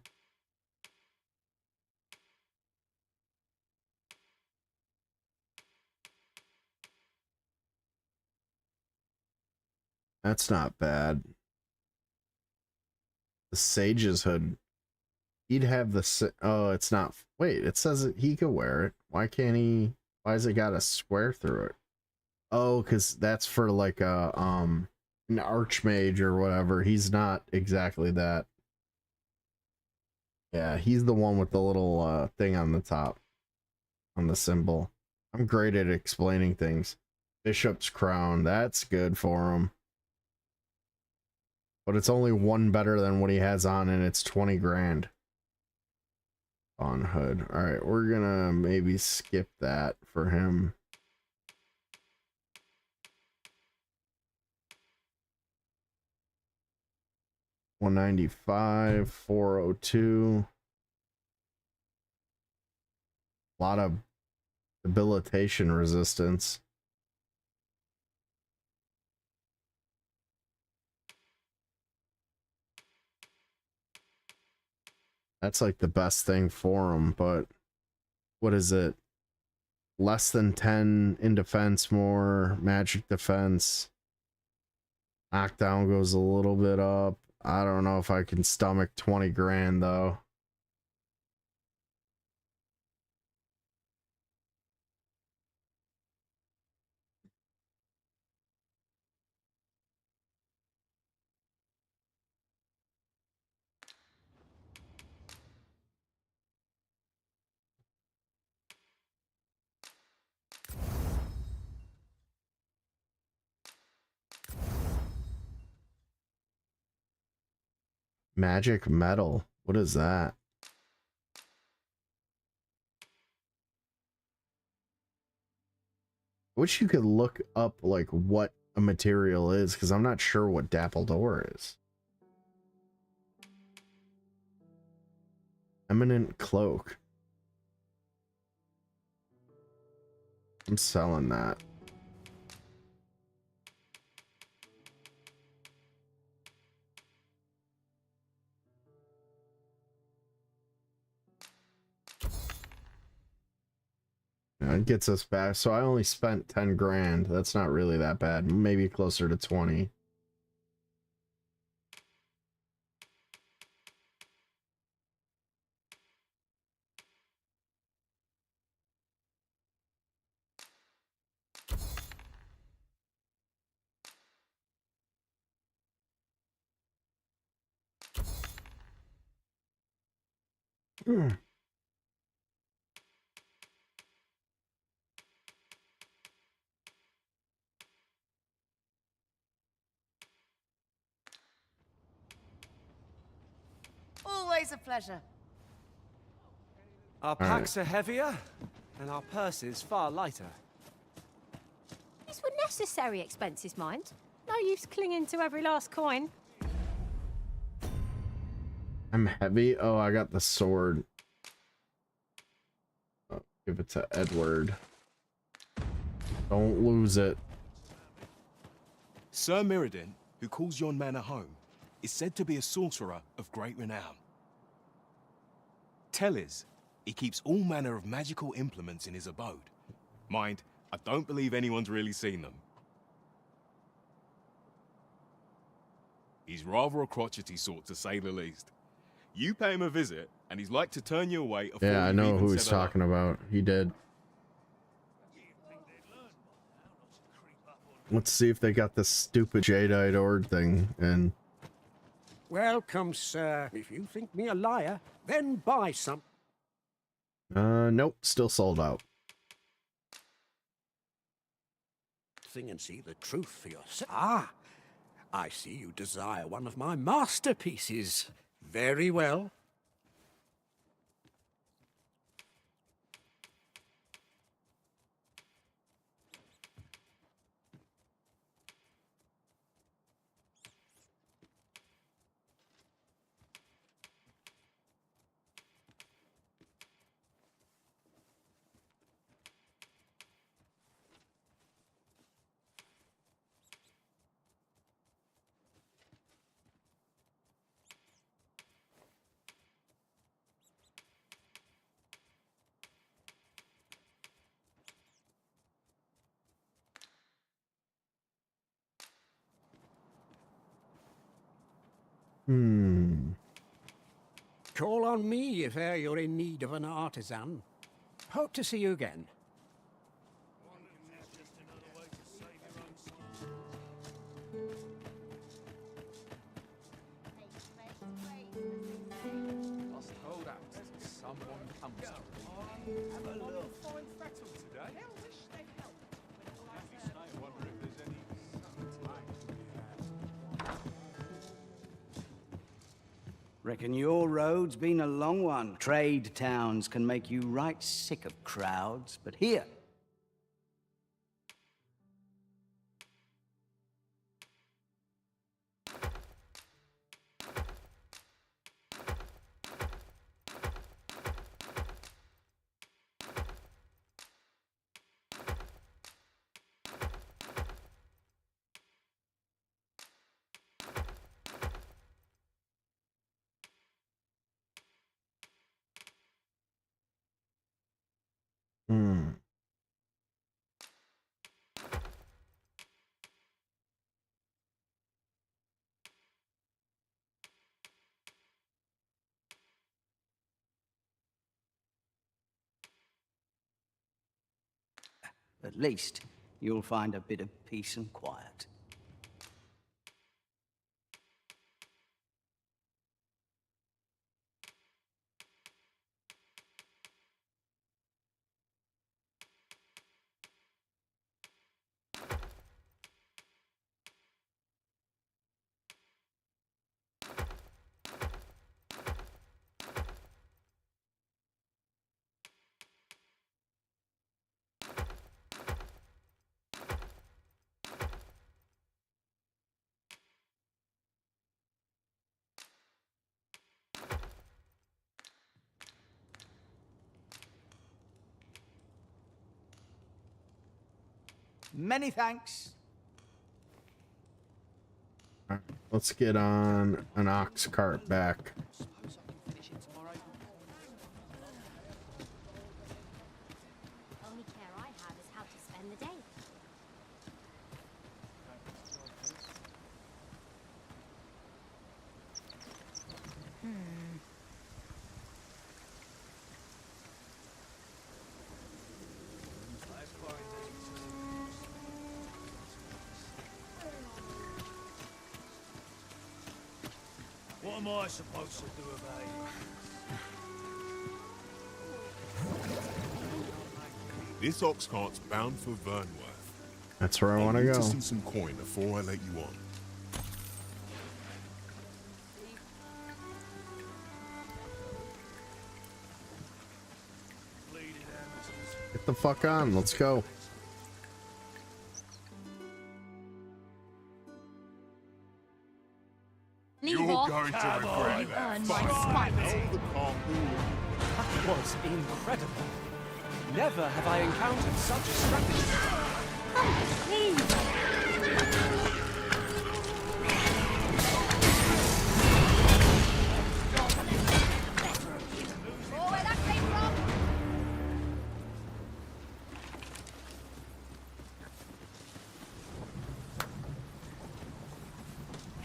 That's not bad. The Sage's hood. He'd have the... Oh, it's not... Wait, it says that he could wear it. Why can't he... Why has it got a square through it? Oh, because that's for like a... an archmage or whatever. He's not exactly that. Yeah, he's the one with the little thing on the top. On the symbol. I'm great at explaining things. Bishop's crown. That's good for him. But it's only one better than what he has on, and it's 20 grand. On hood. Alright, we're gonna maybe skip that for him. $195, 402. A lot of debilitation resistance. That's like the best thing for him, but what is it? Less than 10 in defense, more magic defense. Knockdown goes a little bit up. I don't know if I can stomach 20 grand though. Magic metal. What is that? I wish you could look up like what a material is, because I'm not sure what Dappledore is. Eminent cloak. I'm selling that. It gets us back. So I only spent 10 grand. That's not really that bad. Maybe closer to 20. Always a pleasure. Our packs are heavier, and our purses far lighter. These were necessary expenses, mind. No use clinging to every last coin. I'm heavy. Oh, I got the sword. Oh, give it to Edward. Don't lose it. Sir Mirrodin, who calls yon manor home, is said to be a sorcerer of great renown. Tell is, he keeps all manner of magical implements in his abode. Mind, I don't believe anyone's really seen them. He's rather a crotchety sort, to say the least. You pay him a visit, and he's like to turn you away. Yeah, I know who he's talking about. He did. Let's see if they got this stupid jadeite ord thing and... Welcome, sir. If you think me a liar, then buy some. Nope, still sold out. Thing and see the truth for yourself. Ah, I see you desire one of my masterpieces. Very well. Call on me if e'er you're in need of an artisan. Hope to see you again. Must hold out till someone comes to me. Have a look. Fine fettle today. They'll wish they'd help. I wonder if there's any Reckon your road's been a long one. Trade towns can make you right sick of crowds, but here... At least you'll find a bit of peace and quiet. Many thanks. Let's get on an ox cart back. Only care I have is how to spend the day. What am I supposed to do about it? This ox cart's bound for Vernworth. That's where I want to need go. To see some coin before I let you on. Get the fuck on. Let's go. You're going to regret that. That was incredible. Never have I encountered such a strategy. Where that came from?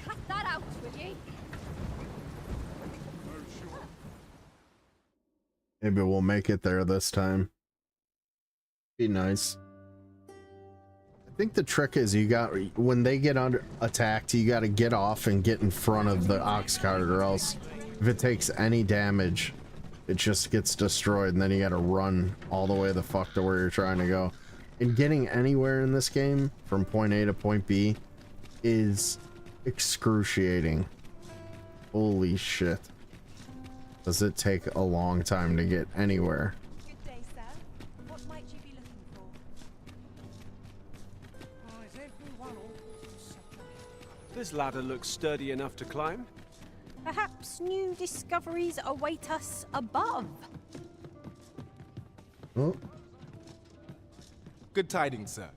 Cut that out, will ye? Maybe we'll make it there this time. Be nice. I think the trick is you got, when they get under attacked, you got to get off and get in front of the ox cart, or else if it takes any damage, it just gets destroyed, and then you got to run all the way the fuck to where you're trying to go. And getting anywhere in this game from point A to point B is excruciating. Holy shit. Does it take a long time to get anywhere? Good day, sir. What might you be looking for? This ladder looks sturdy enough to climb. Perhaps new discoveries await us above. Oh. Good tidings, sir.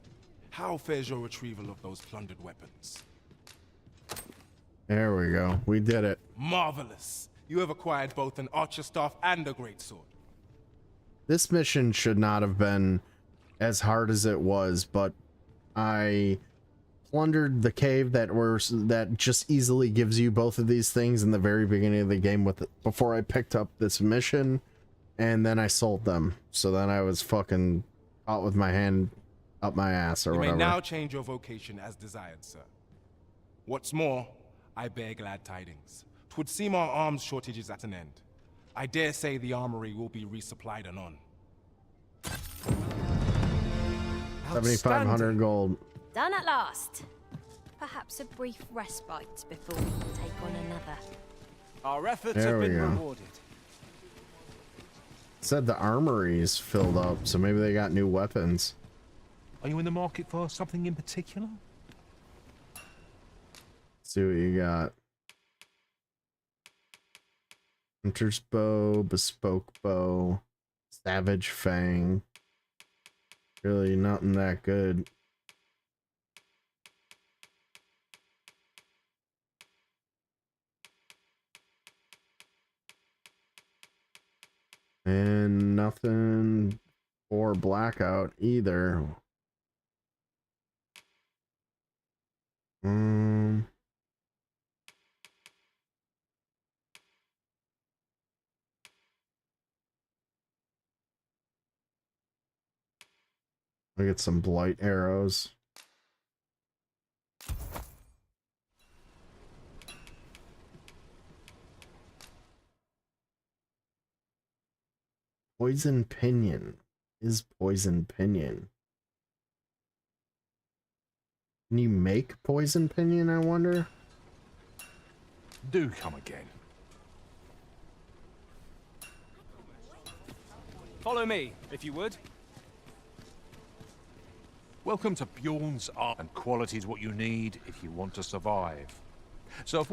How fares your retrieval of those plundered weapons? There we go. We did it. Marvelous. You have acquired both an archer staff and a greatsword. This mission should not have been as hard as it was, but I plundered the cave that just easily gives you both of these things in the very beginning of the game before I picked up this mission, and then I sold them. So then I was fucking caught with my hand up my ass or whatever. You may now change your vocation as desired, sir. What's more, I bear glad tidings. 'Twould seem our arms shortage is at an end. I dare say the armory will be resupplied anon. 7,500 gold. Done at last. Perhaps a brief respite before we take on another. Our efforts There have we been go. rewarded. Said the armory's filled up, so maybe they got new weapons. Are you in the market for something in particular? See what you got. Hunter's bow, bespoke bow, savage fang. Really nothing that good. And nothing for Blackout either. I get some blight arrows. Poison pinion is poison pinion. Can you make poison pinion, I wonder? Do come again. Follow me, if you would. Welcome to Bjorn's Art, and quality is what you need if you want to survive. So if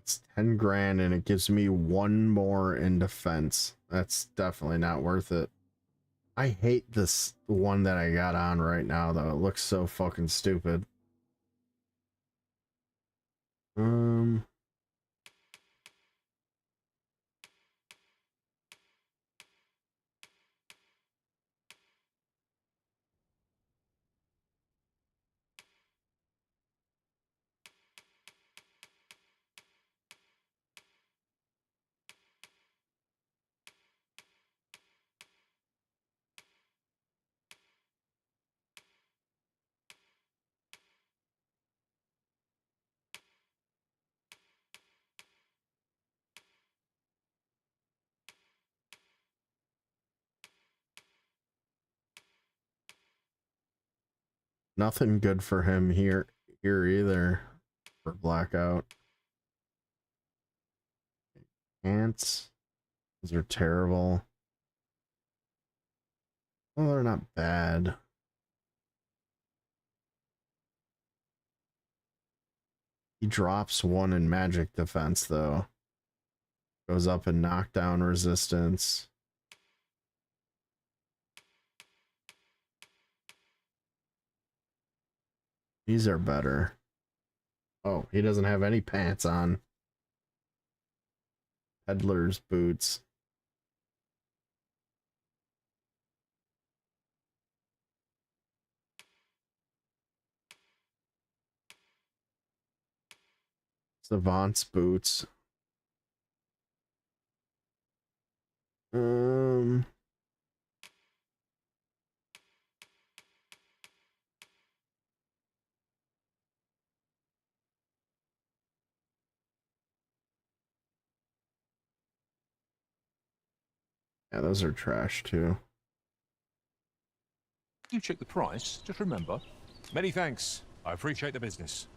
It's 10 grand and it gives me one more in defense. That's definitely not worth it. I hate this one that I got on right now though. It looks so fucking stupid. Nothing good for him here either for Blackout. Ants. Those are terrible. Well, they're not bad. He drops one in magic defense though. Goes up in knockdown resistance. These are better. Oh, he doesn't have any pants on. Peddler's boots. Savant's boots. Yeah, those are trash too. you check the price, just remember. Many thanks. I appreciate the business.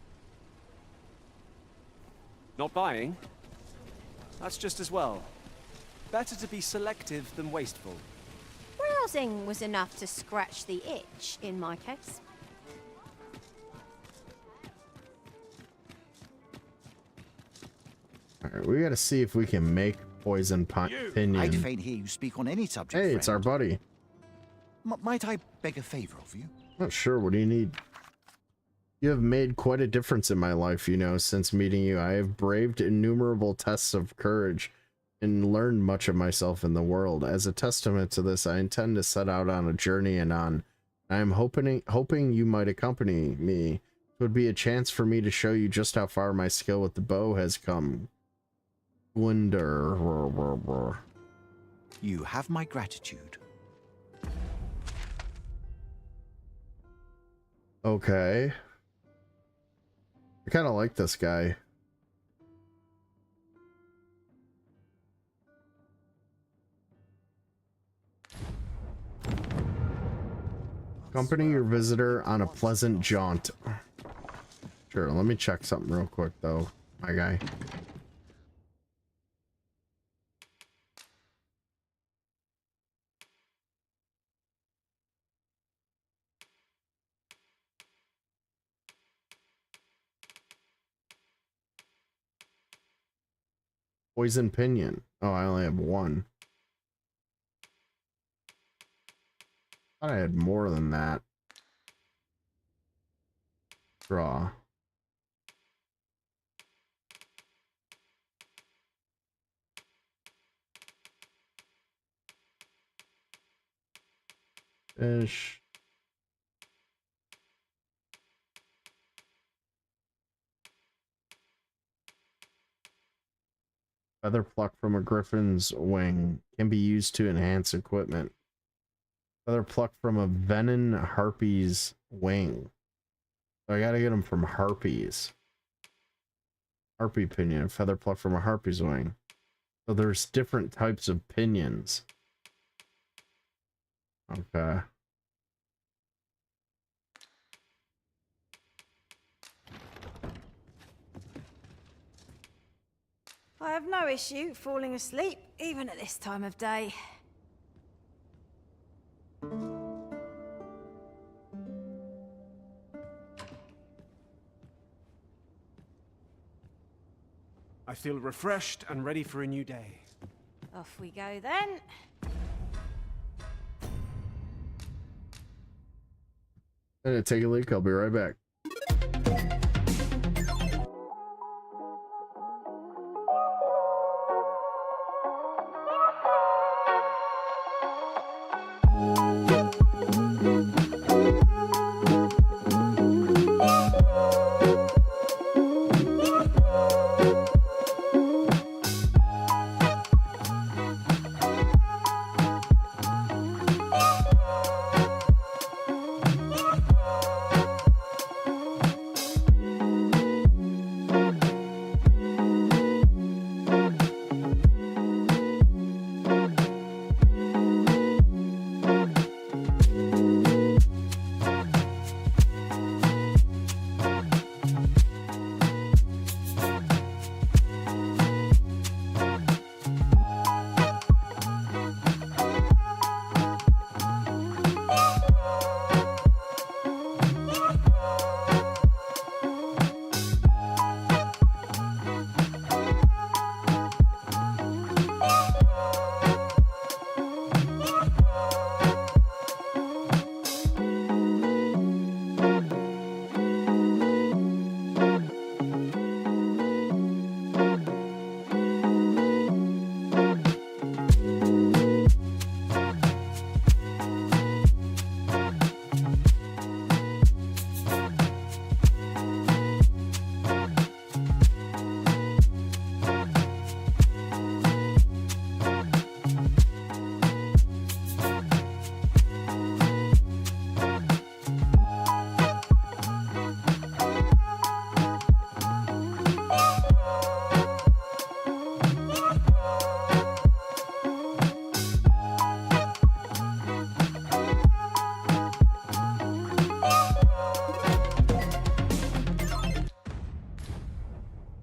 Not buying? That's just as well. Better to be selective than wasteful. Browsing was enough to scratch the itch, in my case. Alright, we gotta see if we can make poison pinion. I'd fain hear you speak on any subject, Hey, friend. it's our buddy. Might I beg a favor of you? Not sure, what do you need? You have made quite a difference in my life, you know, since meeting you. I have braved innumerable tests of courage and learned much of myself in the world. As a testament to this, I intend to set out on a journey anon. I am hoping you might accompany me. It would be a chance for me to show you just how far my skill with the bow has come. Wonder. You have my gratitude. Okay. I kind of like this guy. Accompany your visitor on a pleasant jaunt. Sure, let me check something real quick though, my guy. Poison pinion. Oh, I only have one. Thought I had more than that. Draw. Fish. Feather pluck from a griffin's wing can be used to enhance equipment. Feather pluck from a venom harpy's wing. So I gotta get them from harpies. Harpy pinion, feather pluck from a harpy's wing. So there's different types of pinions. Okay. I have no issue falling asleep, even at this time of day. I feel refreshed and ready for a new day. Off we go then. I'm gonna take a leak, I'll be right back.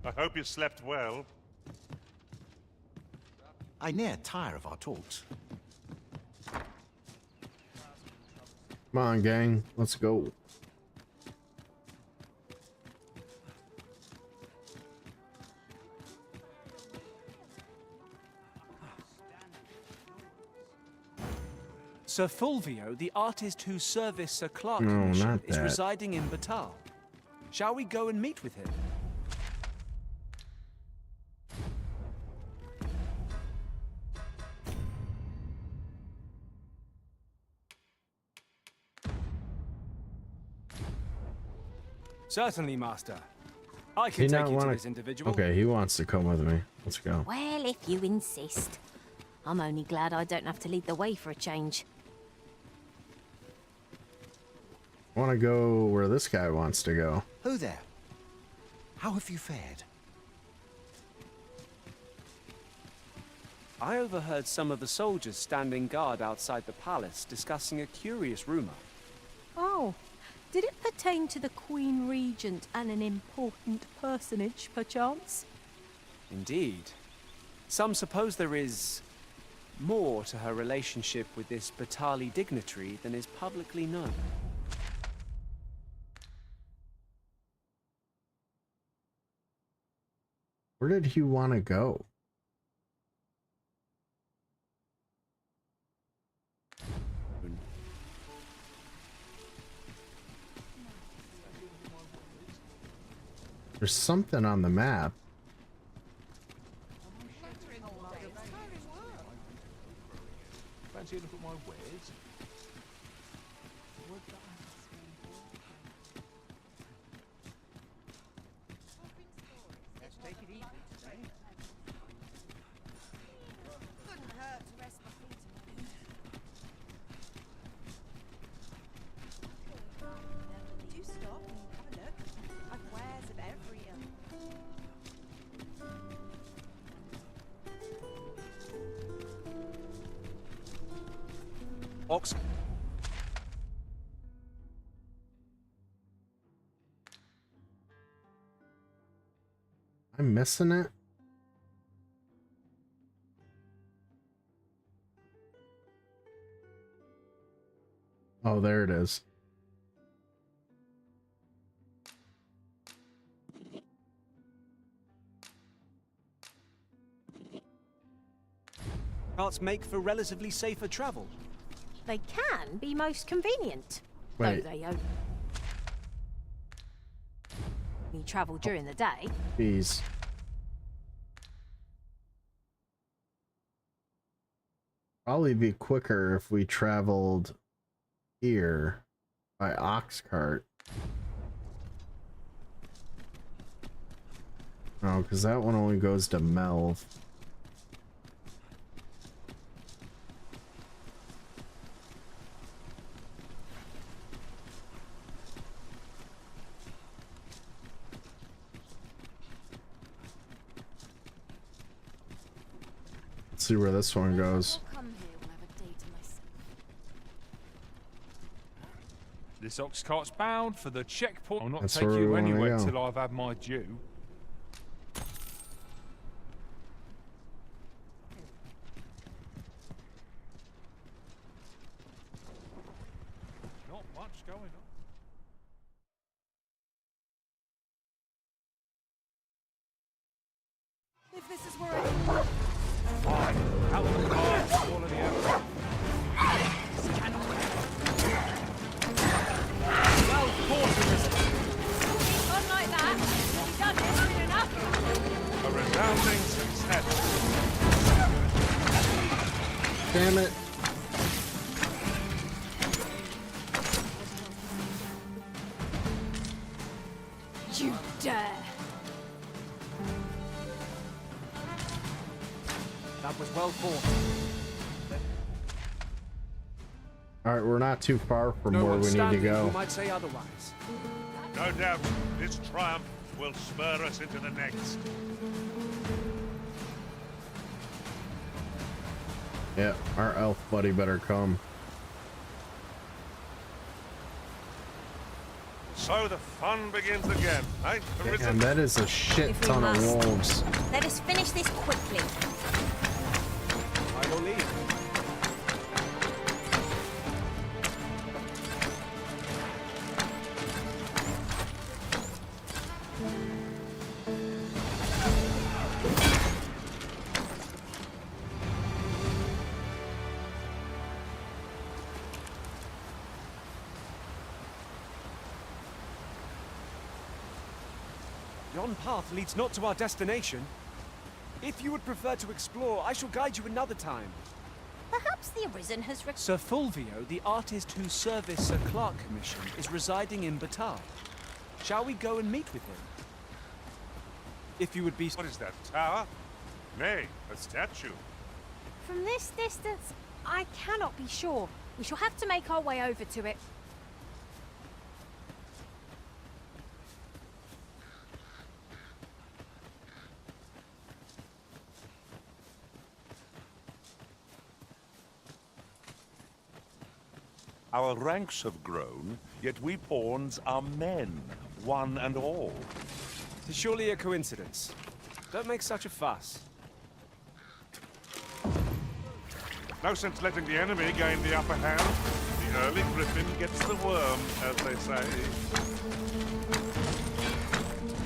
I hope you slept well. I near tire of our talks. Come on, gang. Let's go. Sir Fulvio, the artist whose service Sir Clark No, commissioned, not is that. residing in Batal. Shall we go and meet with him? Certainly, Master. I can take you to this individual. Okay, he wants to come with me. Let's go. Well, if you insist. I'm only glad I don't have to lead the way for a change. I want to go where this guy wants to go. Ho there. How have you fared? I overheard some of the soldiers standing guard outside the palace discussing a curious rumor. Oh, did it pertain to the Queen Regent and an important personage, perchance? Indeed. Some suppose there is more to her relationship with this Batali dignitary than is publicly known. Where did he want to go? There's something on the map. Fancy a look at my wares? Let's take it easy today. Couldn't hurt to rest my feet a moment. Do stop and have a look. I've wares of every ilk. Ox. I'm missing it. Oh, there it is. Carts make for relatively safer travel. They can be most convenient. Wait. Though they only travel during the day. Jeez. Probably be quicker if we traveled here by ox cart. Oh, because that one only goes to Melv. Let's see where this one goes. This ox cart's bound for the checkpoint. I'll not That's take where we you wanna anywhere go. till I've had my due. Not much going on. If this is where I... Fine. Out of the car, swallow the arrow. Well, not like that. You've done this soon enough. A resounding success. Damn it. You dare. That was well fought. Alright, we're not too far from No where one we need to standing who go. might say otherwise. No doubt this triumph will spur us into the next. Yeah, our elf buddy better come. So the fun begins again, eh? And that is a shit ton of wolves. Let us finish this quickly. believe. Yon path leads not to our destination. If you would prefer to explore, I shall guide you another time. Perhaps the Arisen has Sir Fulvio, the artist whose service Sir Clark commissioned, is residing in Batar. Shall we go and meet with him? If you would be... What is that, tower? Nay, a statue. From this distance, I cannot be sure. We shall have to make our way over to it. Our ranks have grown, yet we pawns are men, one and all. It's surely a coincidence. Don't make such a fuss. No sense letting the enemy gain the upper hand. The early griffin gets the worm, as they say.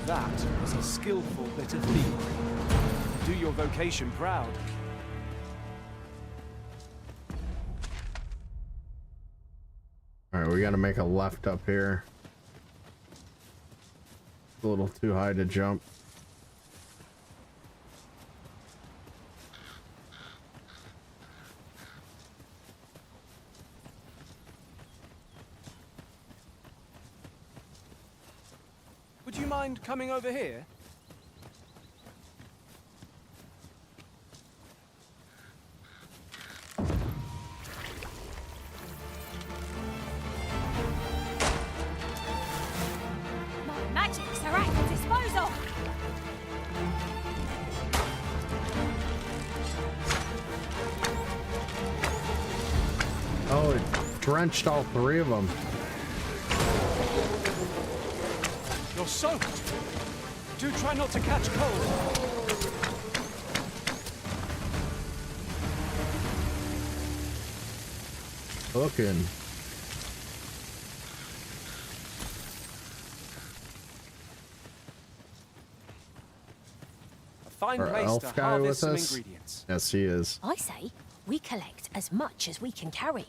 That was a skillful bit of thievery. Do your vocation proud. Alright, we gotta make a left up here. A little too high to jump. Would you mind coming over here? My magics are at your disposal. Oh, it drenched all three of them. You're soaked. Do try not to catch cold. Looking. A fine Our place elf to guy harvest with some us? ingredients. Yes, he is. I say, we collect as much as we can carry.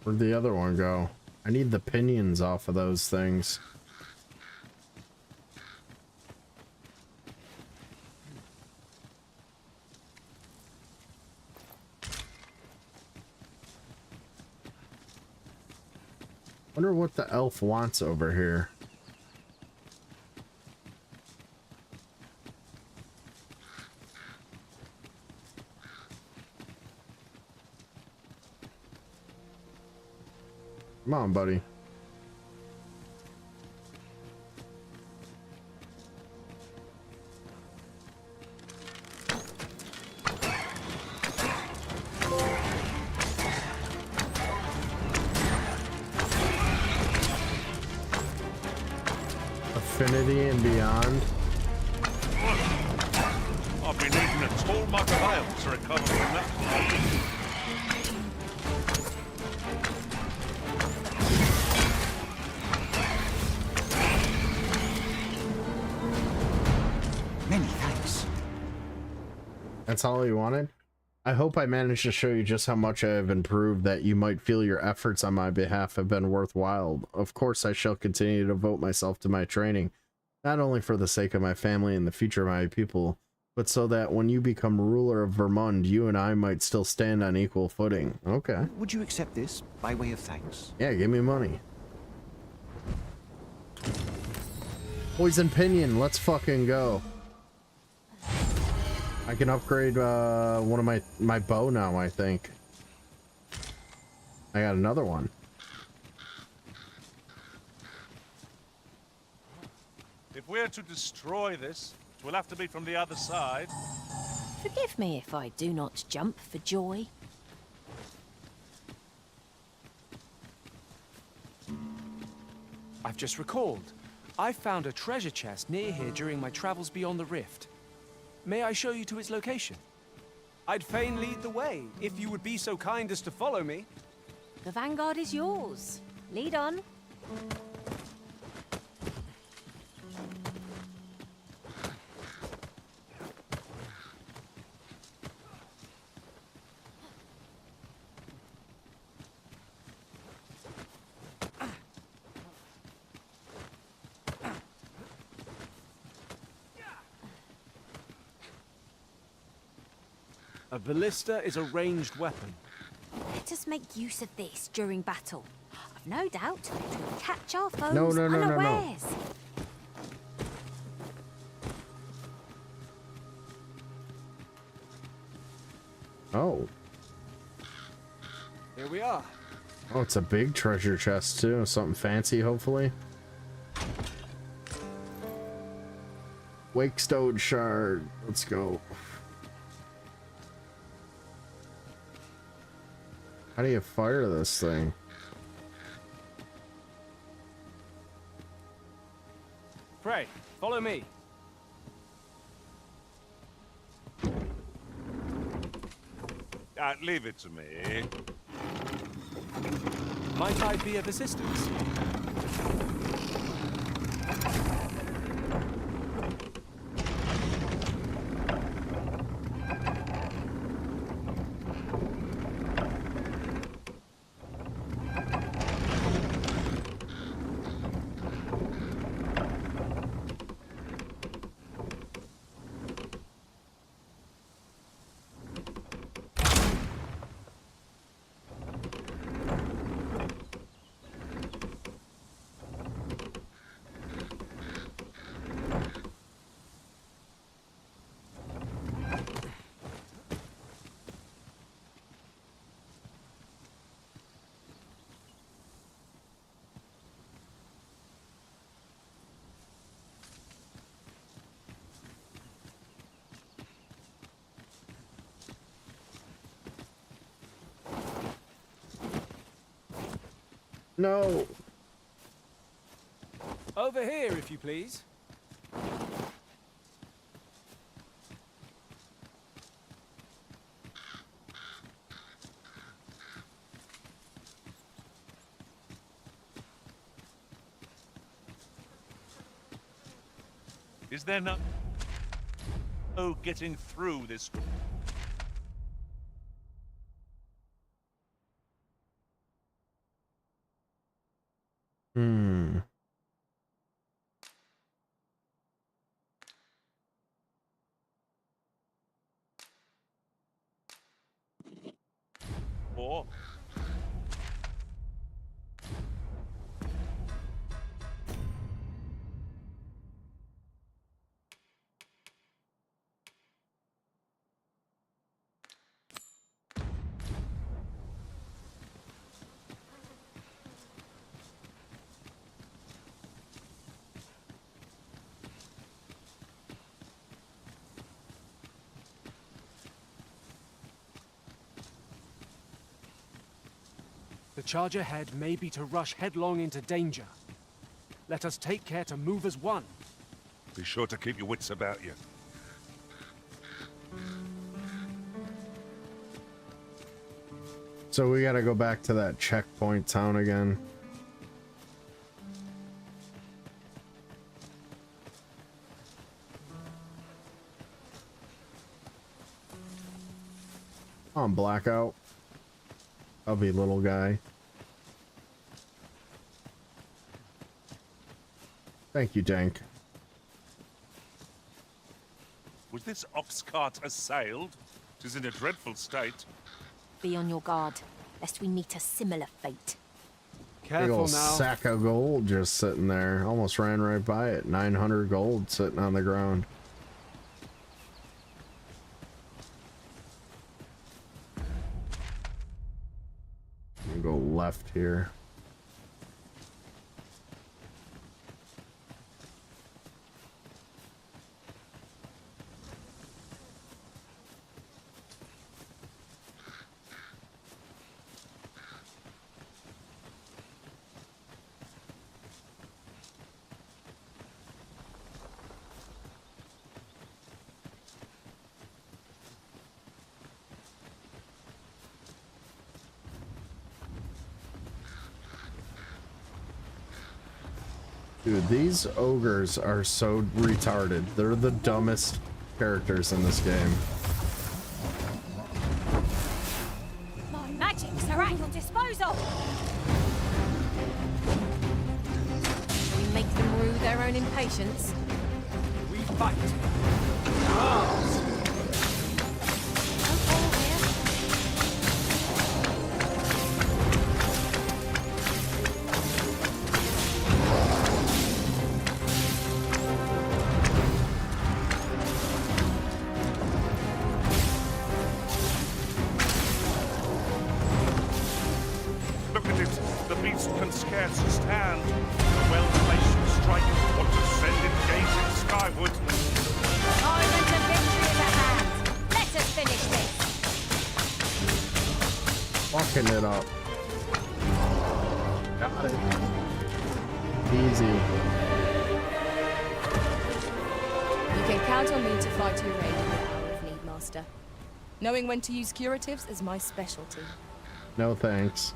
Where'd the other one go? I need the pinions off of those things. Wonder what the elf wants over here. Come on, buddy. Affinity and beyond. I've been eating a tall mug of ale to recover from that. Many thanks. That's all you wanted? I hope I managed to show you just how much I have improved, that you might feel your efforts on my behalf have been worthwhile. Of course, I shall continue to devote myself to my training, not only for the sake of my family and the future of my people, but so that when you become ruler of Vermund, you and I might still stand on equal footing. Okay. Would you accept this by way of thanks? Yeah, give me money. Poison Pinion, let's fucking go. I can upgrade one of my bow now, I think. I got another one. If we're to destroy this, it will have to be from the other side. Forgive me if I do not jump for joy. I've just recalled. I found a treasure chest near here during my travels beyond the rift. May I show you to its location? I'd fain lead the way, if you would be so kind as to follow me. The vanguard is yours. Lead on. A ballista is a ranged weapon. Let us make use of this during battle. I've no doubt it will catch our foes No. unawares. Oh. Here we are. Oh, it's a big treasure chest too. Something fancy, hopefully. Wakestone shard. Let's go. How do you fire this thing? Pray, follow me. Leave it to me. Might I be of assistance? No. Over here, if you please. Is there no getting through this? Or The charge ahead may be to rush headlong into danger. Let us take care to move as one. be sure to keep your wits about you. So we gotta go back to that checkpoint town again. Come on, Blackout. Ugly little guy. Thank you, Dank. Was this ox cart assailed? 'Tis in a dreadful state. Be on your guard, lest we meet a similar fate. Big Careful old now. sack of gold just sitting there. Almost ran right by it. 900 gold sitting on the ground. Go left here. Dude, these ogres are so retarded. They're the dumbest characters in this game. My magics are at your disposal. We make them rue their own impatience. We fight. Look at it. The beast can scarce stand. A well-placed strike ought to send it gazing skyward. Moment of victory is at hand. Let us finish this. Fucking it up. Got it. Easy. You can count on me to fight your raid in the hour of need, Master. Knowing when to use curatives is my specialty. No thanks.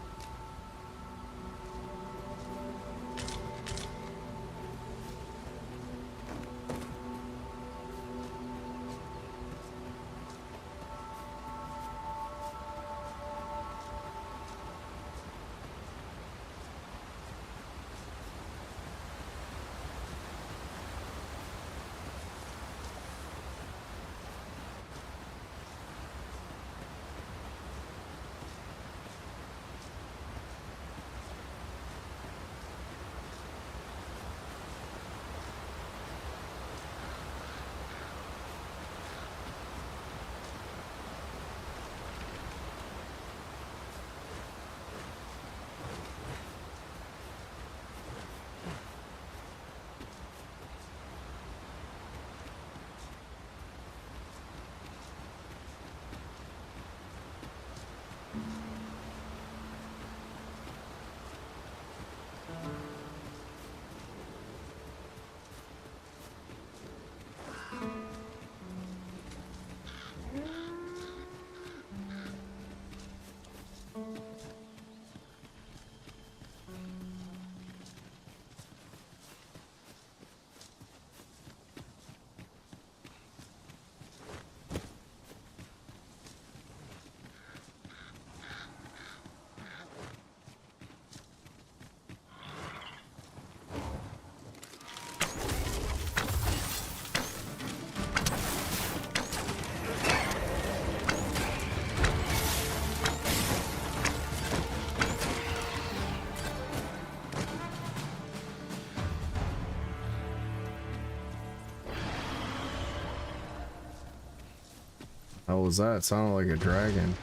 How was that? It sounded like a dragon.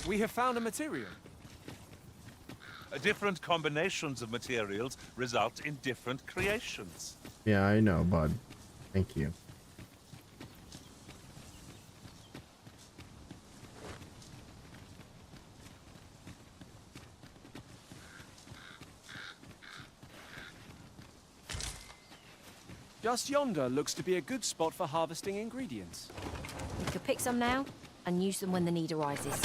We have found a material. Different combinations of materials result in different creations. Yeah, I know, bud. Thank you. Just yonder looks to be a good spot for harvesting ingredients. We could pick some now and use them when the need arises.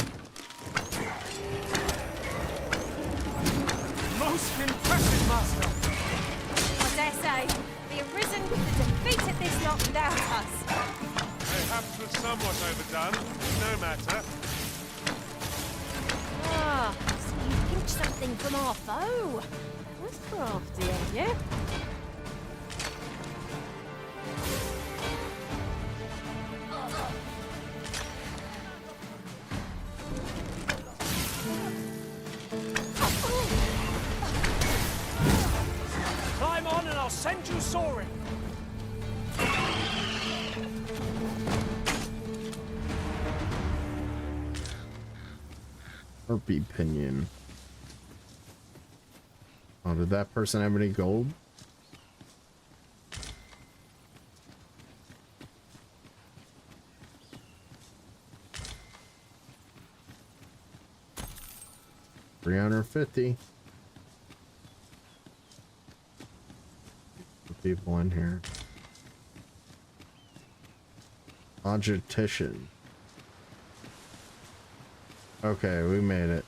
Most impressive, Master! I dare say, the Arisen could have defeated this lot without us. Perhaps somewhat overdone. No matter. Ah, so you pinched something from our foe. That was crafty of you. Climb on and I'll send you soaring! Harpy pinion. Oh, did that person have any gold? $350. The people in here. Logistician. Okay, we made it.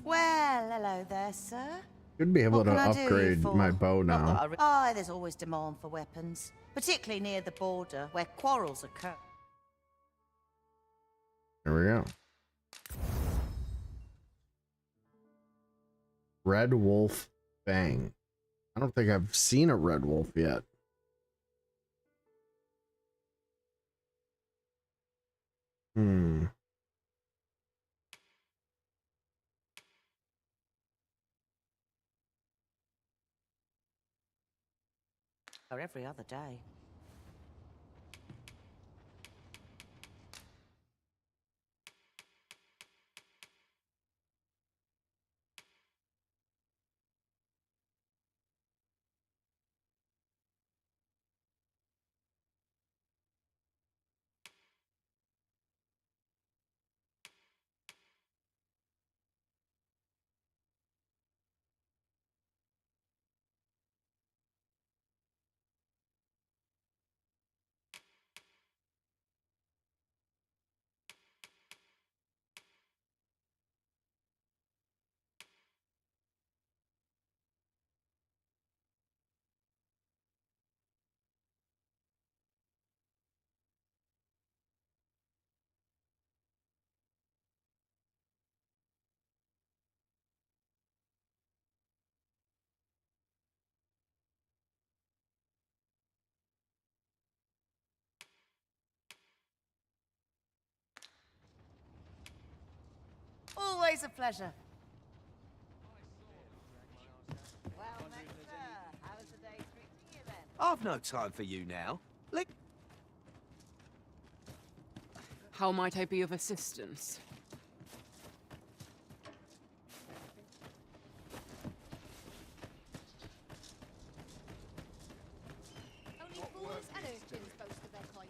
Well, hello there, sir. Should be able What to can I do you upgrade for? my bow Not now. that I there's always demand for weapons, particularly near the border where quarrels occur. There we go. Red Wolf Fang. I don't think I've seen a red wolf yet. Or every other day. Always a pleasure. Well met, sir. How was the day treating you then? I've no time for you now. How might I be of assistance? Only fools and urchins boast of their kind.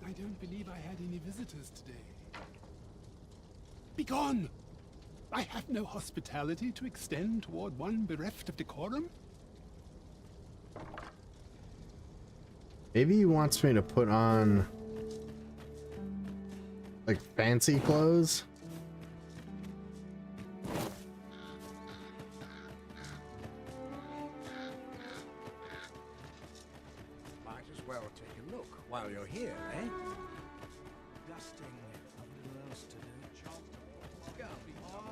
I don't believe I had any visitors today. Begone! I have no hospitality to extend toward one bereft of decorum. Maybe he wants me to put on like fancy clothes. Might as well take a look while you're here, eh?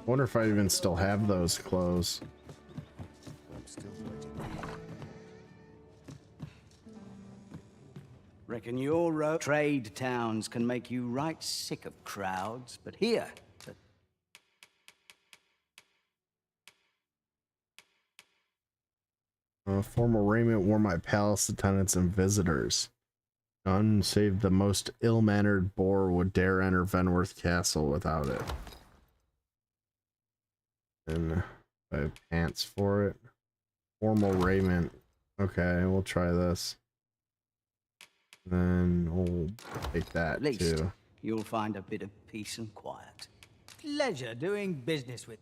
Wonder if I even still have those clothes. I'm still waiting. Reckon your trade towns can make you right sick of crowds, but here, Formal raiment wore my palace attendants and visitors. None save the most ill-mannered boar would dare enter Venworth Castle without it. And I have pants for it. Formal raiment. Okay, we'll try this. Then we'll take that at least too. you'll find a bit of peace and quiet. Pleasure doing business with.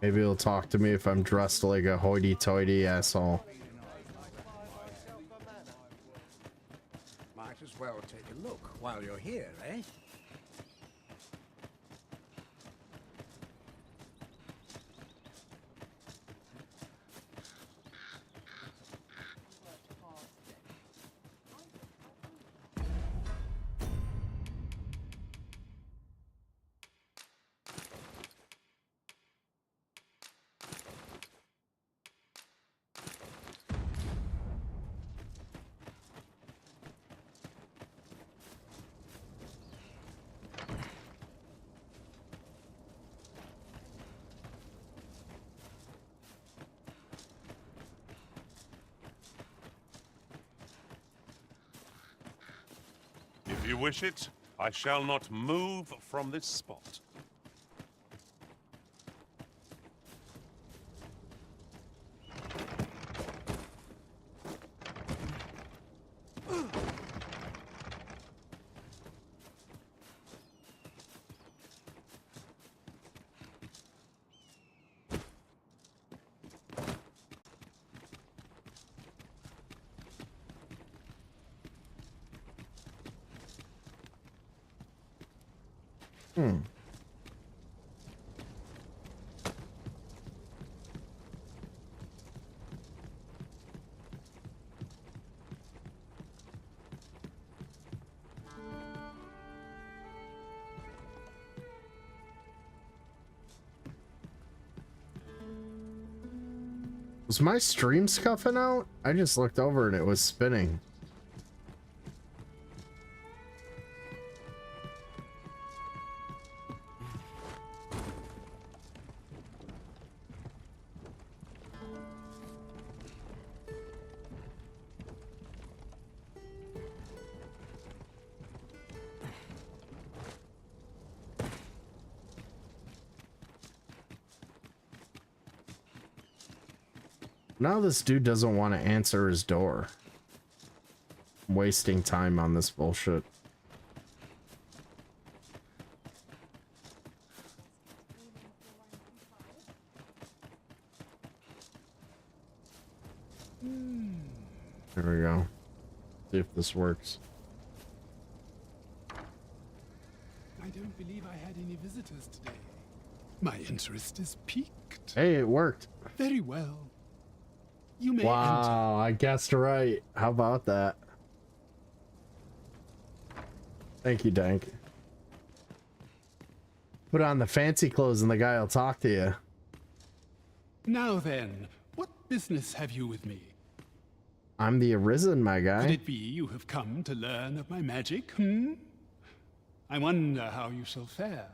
Maybe he'll talk to me if I'm dressed like a hoity-toity asshole. Might as well take a look while you're here, eh? If you wish it, I shall not move from this spot. Was my stream scuffing out? I just looked over and it was spinning. Now this dude doesn't want to answer his door. I'm wasting time on this bullshit. There we go. See if this works. I don't believe I had any visitors today. My interest is piqued. Hey, it worked. Very well. You may wow, I guessed right. How about that? Thank you, Dank. Put on the fancy clothes and the guy will talk to you. Now then, what business have you with me? I'm the Arisen, my guy. Could it be you have come to learn of my magic, I wonder how you shall fare.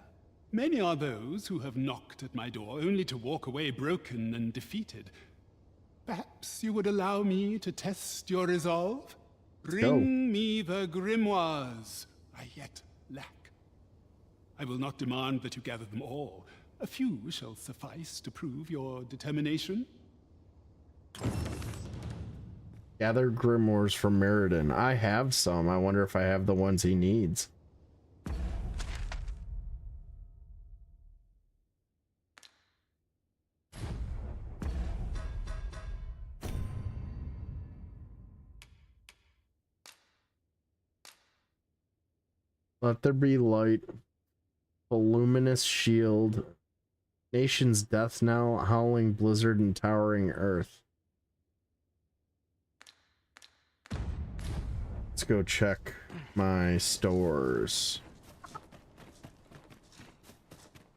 Many are those who have knocked at my door only to walk away broken and defeated. Perhaps you would allow me to test your resolve? Bring me the grimoires I yet lack. I will not demand that you gather them all. A few shall suffice to prove your determination. Gather grimoires from Meriden. I have some. I wonder if I have the ones he needs. Let there be light, a luminous shield, nation's death knell, howling blizzard, and towering earth. Let's go check my stores.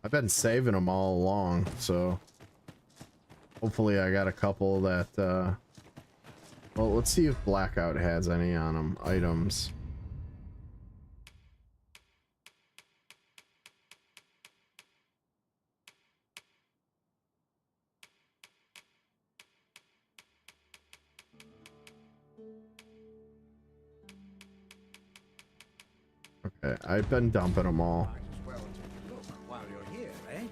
I've been saving them all along, so hopefully I got a couple that, well, let's see if Blackout has any on them. Items. Okay, I've been dumping them all. Well, take a look while you're here, eh?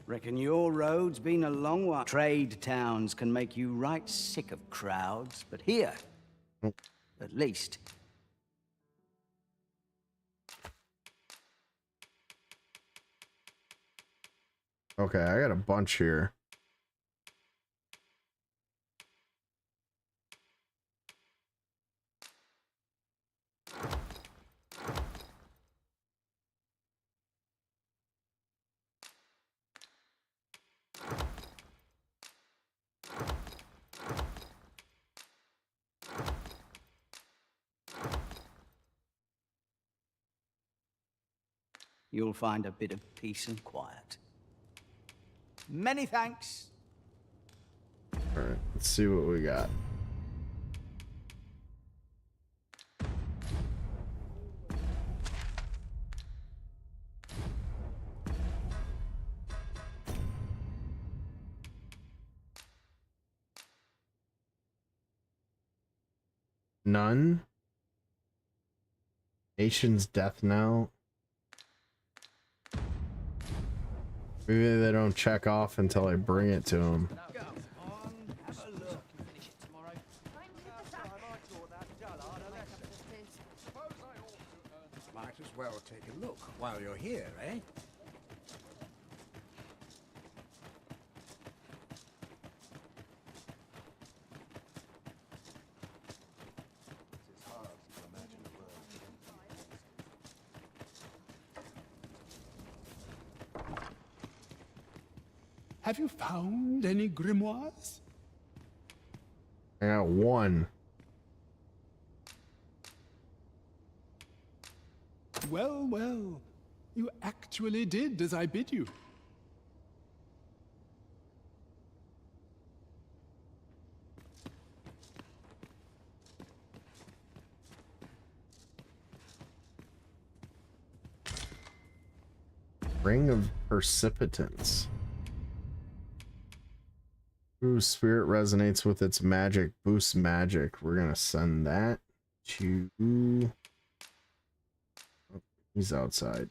Reckon your road's been a long one. Trade towns can make you right sick of crowds, but here, at least, Okay, I got a bunch here. You'll find a bit of peace and quiet. Many thanks. All right, let's see what we got. None. Nation's death knell. Maybe they don't check off until I bring it to them. Might as well take a look while you're here, eh? Have you found any grimoires? I got one. Well, well, you actually did as I bid you. Ring of Precipitance. Ooh, spirit resonates with its magic. Boosts magic. We're gonna send that to... Oh, he's outside.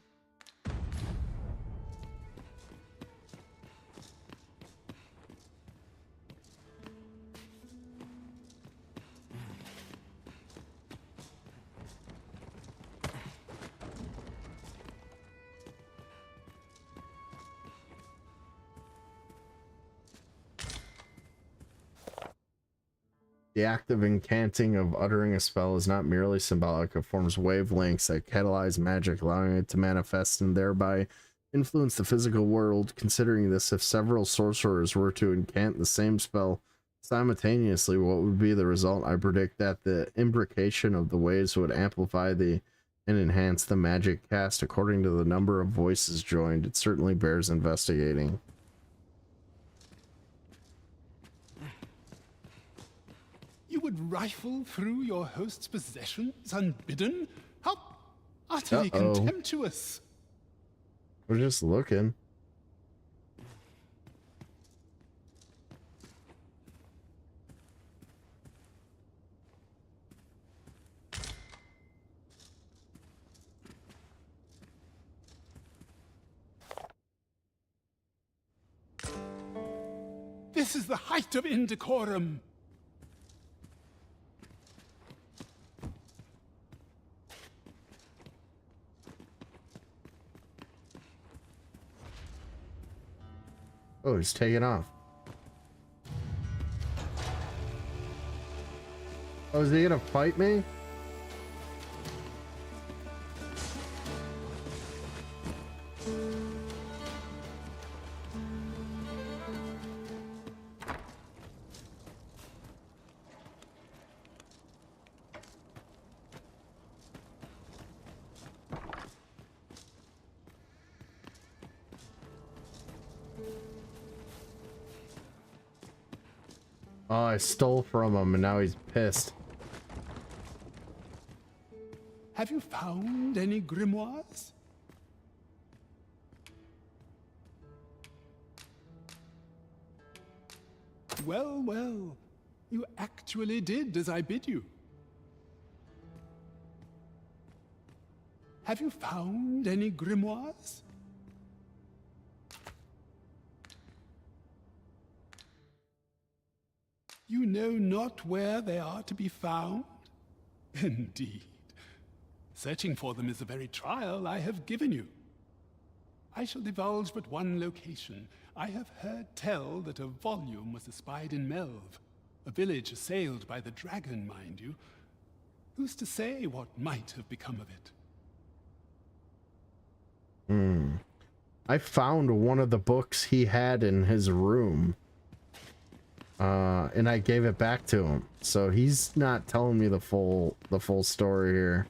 The act of incanting, of uttering a spell, is not merely symbolic. It forms wavelengths that catalyze magic, allowing it to manifest and thereby influence the physical world. Considering this, if several sorcerers were to incant the same spell simultaneously, what would be the result? I predict that the imbrication of the waves would amplify and enhance the magic cast according to the number of voices joined. It certainly bears investigating. You would rifle through your host's possessions unbidden? How utterly contemptuous! We're just looking. This is the height of indecorum! Oh, he's taking off. Oh, is he gonna fight me? Oh, I stole from him and now he's pissed. Have you found any grimoires? Well, well, you actually did as I bid you. Have you found any grimoires? You know not where they are to be found? Indeed. Searching for them is the very trial I have given you. I shall divulge but one location. I have heard tell that a volume was espied in Melv, a village assailed by the dragon, mind you. Who's to say what might have become of it? I found one of the books he had in his room. And I gave it back to him. So he's not telling me the full story here.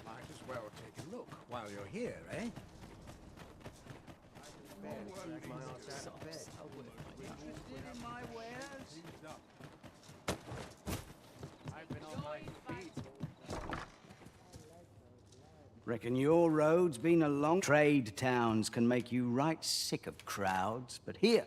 Might as well take a look while you're here, eh? Reckon your road's been a long... Trade towns can make you right sick of crowds, but here...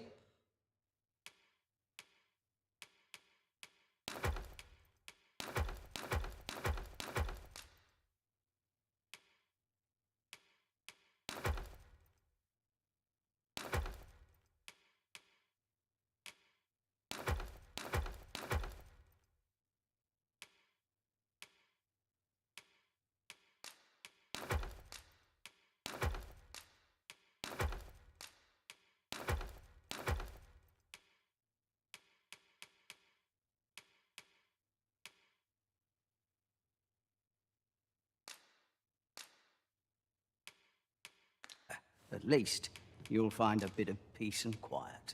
At least, you'll find a bit of peace and quiet.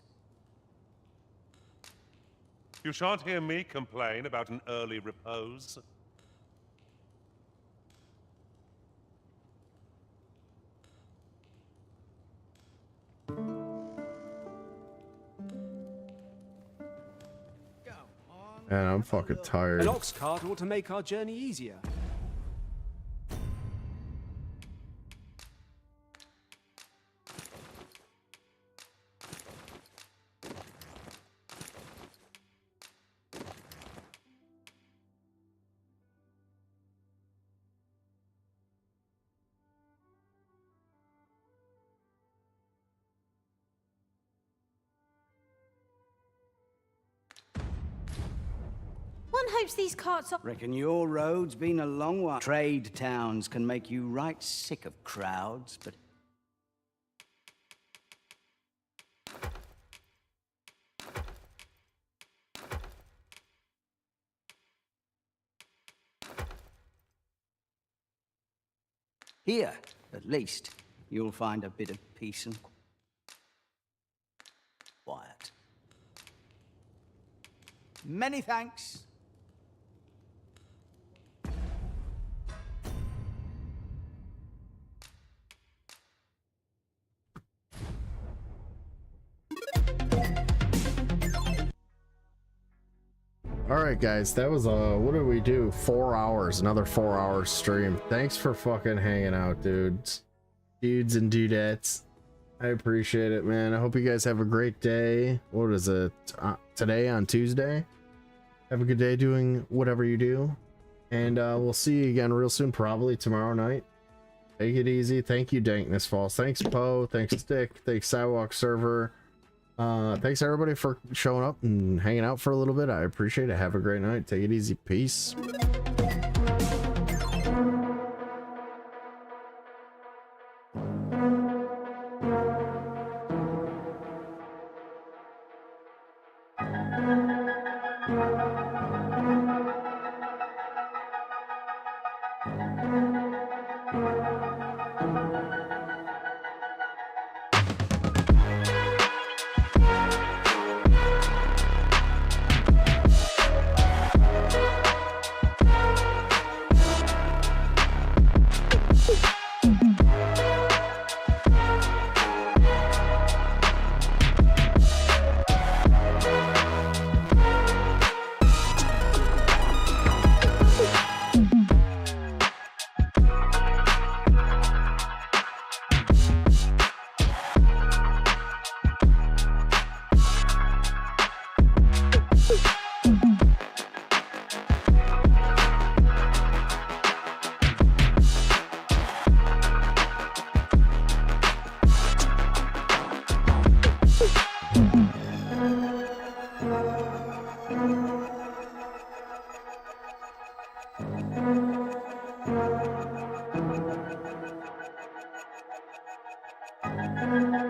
You shan't hear me complain about an early repose. Man, I'm fucking tired. An ox cart ought to make our journey easier. One hopes these carts are... Reckon your road's been a long one. Trade towns can make you right sick of crowds, but... Here, at least, you'll find a bit of peace and quiet. Many thanks. All right, guys, that was what did we do? 4 hours, another 4-hour stream. Thanks for fucking hanging out, dudes and dudettes. I appreciate it, man. I hope you guys have a great day. What is it? Today on Tuesday? Have a good day doing whatever you do, and we'll see you again real soon, probably tomorrow night. Take it easy. Thank you, Dankness Falls. Thanks, Poe. Thanks, Stick. Thanks, Sidewalk Server. Thanks everybody for showing up and hanging out for a little bit. I appreciate it. Have a great night. Take it easy. Peace. Bye.